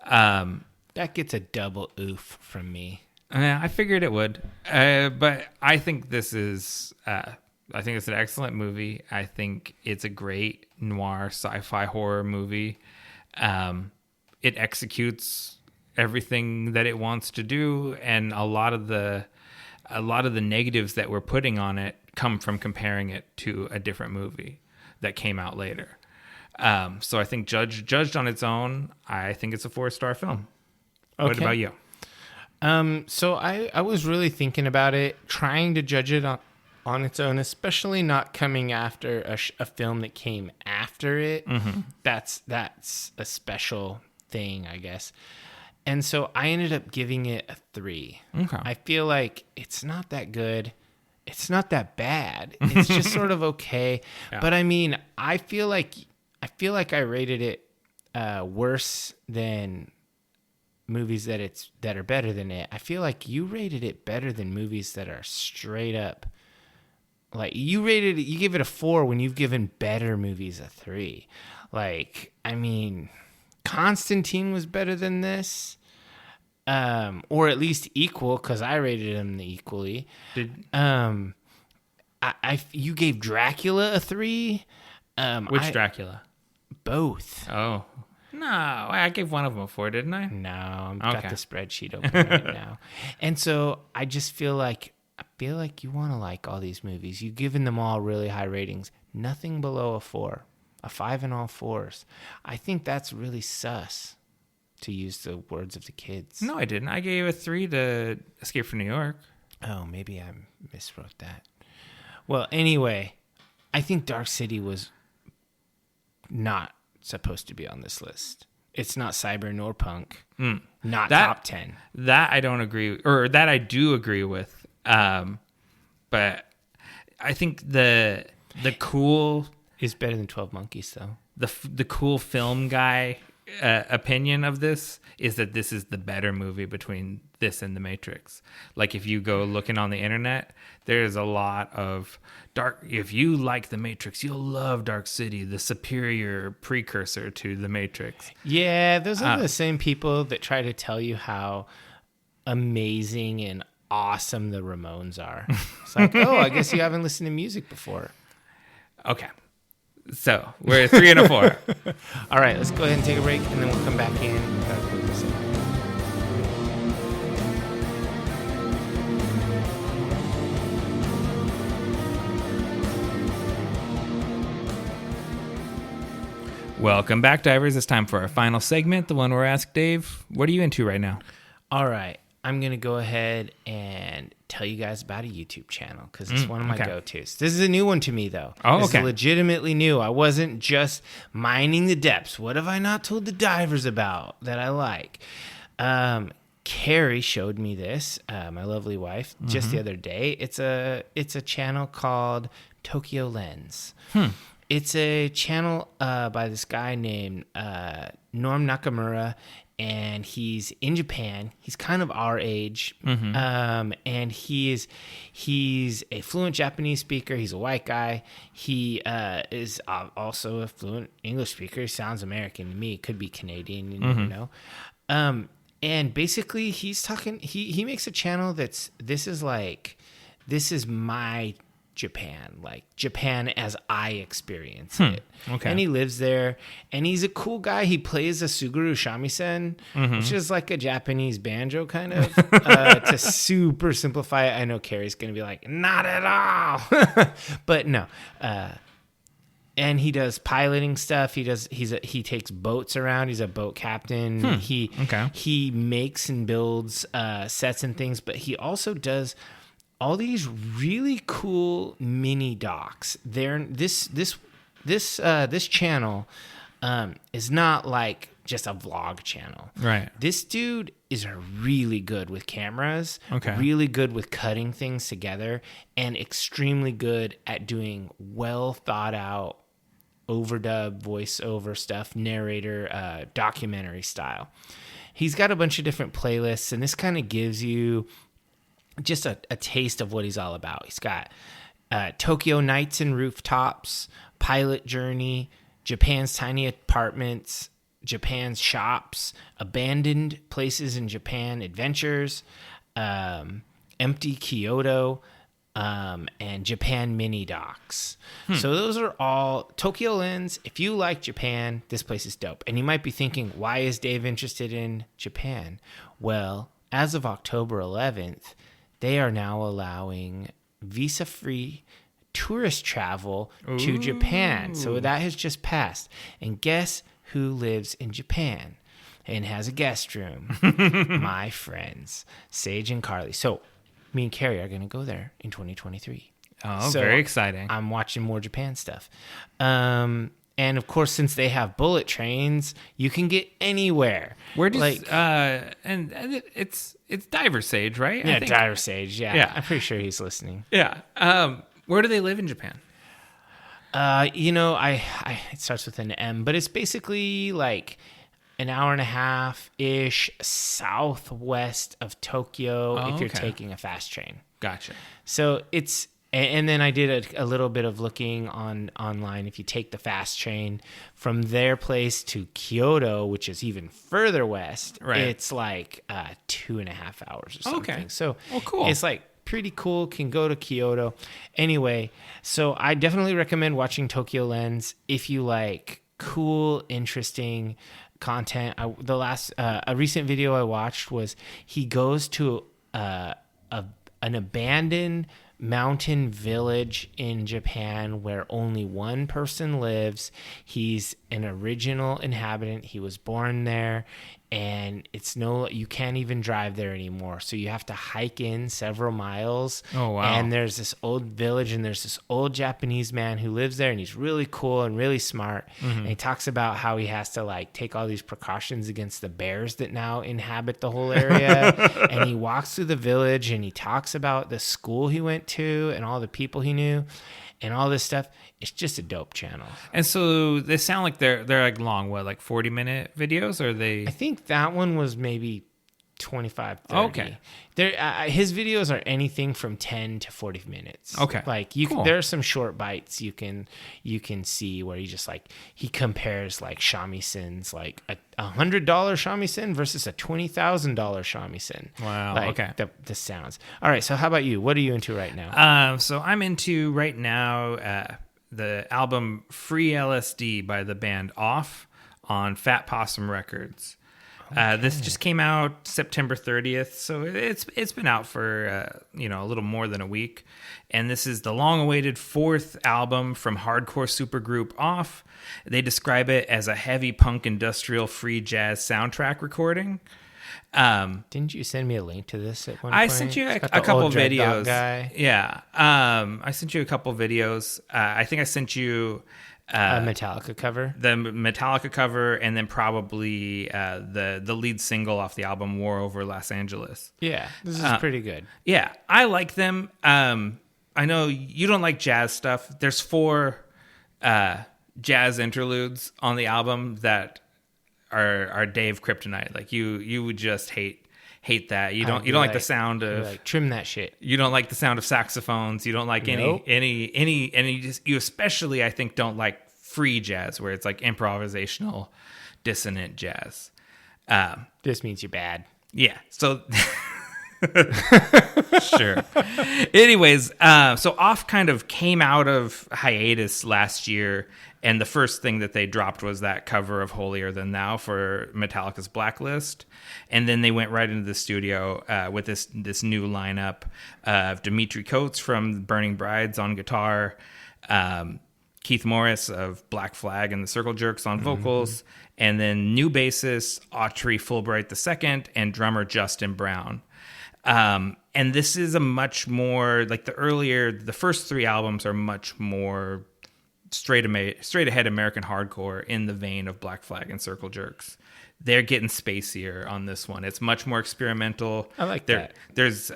That gets a double oof from me. I figured it would, but I think this is. I think it's an excellent movie. I think it's a great noir sci-fi horror movie. It executes everything that it wants to do, and a lot of the negatives that we're putting on it come from comparing it to a different movie that came out later. So I think judged on its own, I think it's a 4-star film. Okay. What about you? So I was really thinking about it, trying to judge it on its own, especially not coming after a film that came after it. Mm-hmm. That's a special thing, I guess. And so I ended up giving it a 3. Okay. I feel like it's not that good. It's not that bad. It's just sort of okay. Yeah. But I mean, I feel like I rated it worse than movies that are better than it. I feel like you rated it better than movies that are straight up. Like you give it a 4 when you've given better movies a 3. Like, I mean, Constantine was better than this, or at least equal, because I rated him equally. You gave Dracula a 3. Which Dracula? Both. Oh no, I gave one of them a 4, didn't I? No, I've got the spreadsheet open right now, and so I just feel like you want to like all these movies. You've given them all really high ratings. Nothing below a 4. A 5 in all 4s. I think that's really sus, to use the words of the kids. No, I didn't. I gave a 3 to Escape from New York. Oh, maybe I miswrote that. Well, anyway, I think Dark City was not supposed to be on this list. It's not cyber nor punk. Not top 10. That I don't agree, or that I do agree with. But I think the cool... It's better than 12 Monkeys, though. The cool film guy opinion of this is that this is the better movie between this and The Matrix. Like, if you go looking on the internet, there's a lot of if you like The Matrix, you'll love Dark City, the superior precursor to The Matrix. Yeah, those are the same people that try to tell you how amazing and awesome the Ramones are. It's like, oh, I guess you haven't listened to music before. Okay. So we're 3 and a 4. All right, let's go ahead and take a break, and then we'll come back in and conclude this. Welcome back, divers. It's time for our final segment, the one where I ask Dave, what are you into right now? All right, I'm going to go ahead and tell you guys about a YouTube channel because it's one of my go-tos. This is a new one to me, though. Oh, this is legitimately new. I wasn't just mining the depths. What have I not told the divers about that I like? Carrie showed me this, my lovely wife, just the other day. It's a channel called Tokyo Lens. It's a channel by this guy named Norm Nakamura, and he's in Japan. He's kind of our age, and he's a fluent Japanese speaker. He's a white guy. He is also a fluent English speaker. He sounds American to me. Could be Canadian, you never know. And basically, he's talking. He makes a channel this is my Japan, like Japan as I experience it. Okay. And he lives there, and he's a cool guy. He plays a suguru shamisen, which is like a Japanese banjo kind of. To super simplify it, I know Carrie's going to be like, not at all. But no. And he does piloting stuff. He takes boats around. He's a boat captain. He makes and builds sets and things, but he also does all these really cool mini docs. This channel is not like just a vlog channel. Right. This dude is really good with cameras, really good with cutting things together, and extremely good at doing well thought out overdub, voiceover stuff, narrator, documentary style. He's got a bunch of different playlists, and this kind of gives you just a taste of what he's all about. He's got Tokyo Nights and Rooftops, Pilot Journey, Japan's Tiny Apartments, Japan's Shops, Abandoned Places in Japan Adventures, Empty Kyoto, and Japan Mini Docs. So those are all Tokyo Lens. If you like Japan, this place is dope. And you might be thinking, why is Dave interested in Japan? Well, as of October 11th, they are now allowing visa-free tourist travel to Japan. So that has just passed. And guess who lives in Japan and has a guest room? My friends, Sage and Carly. So me and Carrie are going to go there in 2023. Oh, very exciting. I'm watching more Japan stuff. And of course, since they have bullet trains, you can get anywhere. Where does and it's Diver Sage, right? Yeah, Diver Sage. Yeah, I'm pretty sure he's listening. Yeah. Where do they live in Japan? It starts with an M, but it's basically like an hour and a half ish southwest of Tokyo if you're taking a fast train. Gotcha. So it's. And then I did a little bit of looking online. If you take the fast train from their place to Kyoto, which is even further west, it's like 2.5 hours or something. Okay. So cool. It's like pretty cool. Can go to Kyoto. Anyway, so I definitely recommend watching Tokyo Lens if you like cool, interesting content. A recent video I watched was he goes to an abandoned mountain village in Japan where only one person lives. He's an original inhabitant. He was born there, and you can't even drive there anymore. So you have to hike in several miles. Oh, wow. And there's this old village, and there's this old Japanese man who lives there, and he's really cool and really smart. Mm-hmm. And he talks about how he has to like take all these precautions against the bears that now inhabit the whole area. And he walks through the village, and he talks about the school he went to and all the people he knew and all this stuff. It's just a dope channel. And so they sound like they're like long, like 40-minute videos? Or they? I think that one was maybe 25, 30. Okay. His videos are anything from 10 to 40 minutes. Okay. Like there are some short bites you can see where he compares like shamisen, like a $100 shamisen versus a $20,000 shamisen. Wow. Like, okay. The sounds. All right. So how about you? What are you into right now? So I'm into right now the album Free LSD by the band Off on Fat Possum Records. Okay. This just came out September 30th, so it's been out for a little more than a week, and this is the long-awaited fourth album from hardcore supergroup Off. They describe it as a heavy punk industrial free jazz soundtrack recording. Didn't you send me a link to this at one point? I sent you a couple videos. Guy. Yeah, I sent you a couple videos. I think I sent you. A Metallica cover? The Metallica cover, and then probably the lead single off the album, War Over Los Angeles. Yeah, this is pretty good. Yeah, I like them. I know you don't like jazz stuff. There's 4 jazz interludes on the album that are Dave kryptonite. Like you would just hate that. You don't like the sound of like, trim that shit. You don't like the sound of saxophones. You don't like any you especially I think don't like free jazz where it's like improvisational dissonant jazz. This means you're bad. Yeah. So sure. Anyways, so Off kind of came out of hiatus last year, and the first thing that they dropped was that cover of Holier Than Thou for Metallica's Blacklist. And then they went right into the studio with this new lineup of Dimitri Coates from Burning Brides on guitar, Keith Morris of Black Flag and the Circle Jerks on vocals, and then new bassist Autry Fulbright II and drummer Justin Brown. And this is a much more like the first 3 albums are much more straight ahead American hardcore in the vein of Black Flag and Circle Jerks. They're getting spacier on this one. It's much more experimental. I like that. There's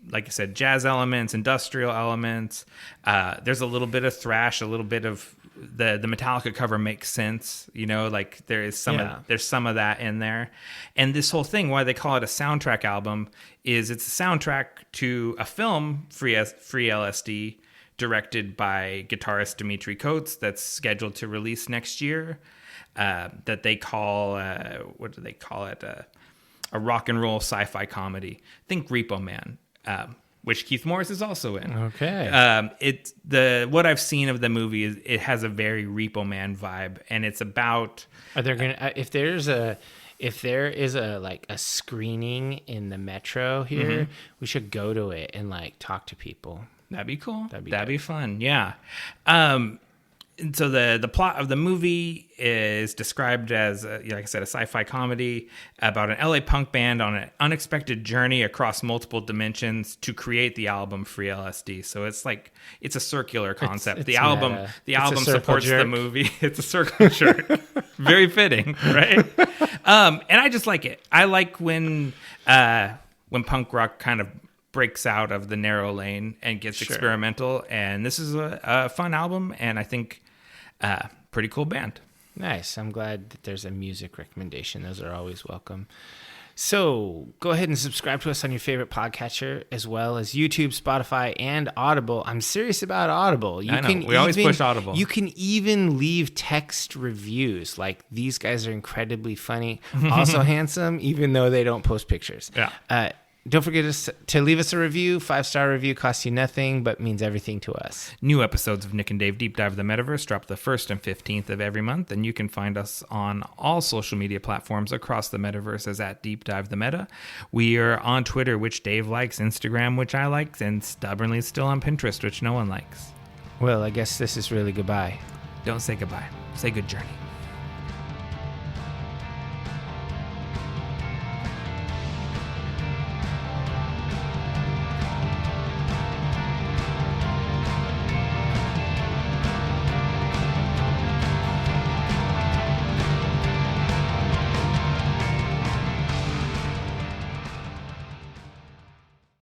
like I said, jazz elements, industrial elements. There's a little bit of thrash, a little bit of the Metallica cover makes sense. Like there's some of that in there. And this whole thing, why they call it a soundtrack album, is it's a soundtrack to a film, Free LSD, directed by guitarist Dimitri Coates, that's scheduled to release next year. That they call what do they call it? A rock and roll sci-fi comedy. Think Repo Man. Which Keith Morris is also in. Okay. What I've seen of the movie is it has a very Repo Man vibe, and it's about. Are there gonna if there is a like a screening in the metro here, we should go to it and like talk to people. That'd be cool. That'd be fun. Yeah. so the plot of the movie is described as, like I said, a sci-fi comedy about an LA punk band on an unexpected journey across multiple dimensions to create the album Free LSD. So it's a circular concept. It's the album supports jerk. The movie. It's a circle jerk. Very fitting, right? And I just like it. I like when punk rock kind of breaks out of the narrow lane and gets experimental. And this is a fun album, and I think pretty cool band. Nice. I'm glad that there's a music recommendation. Those are always welcome. So go ahead and subscribe to us on your favorite podcatcher, as well as YouTube, Spotify, and Audible. I'm serious about Audible. We always push Audible. You can even leave text reviews. Like, these guys are incredibly funny, also handsome, even though they don't post pictures. Yeah. Don't forget to leave us a review. 5-star review costs you nothing, but means everything to us. New episodes of Nick and Dave Deep Dive the Metaverse drop the 1st and 15th of every month, and you can find us on all social media platforms across the Metaverse as at Deep Dive the Meta. We are on Twitter, which Dave likes, Instagram, which I like, and stubbornly still on Pinterest, which no one likes. Well, I guess this is really goodbye. Don't say goodbye. Say good journey.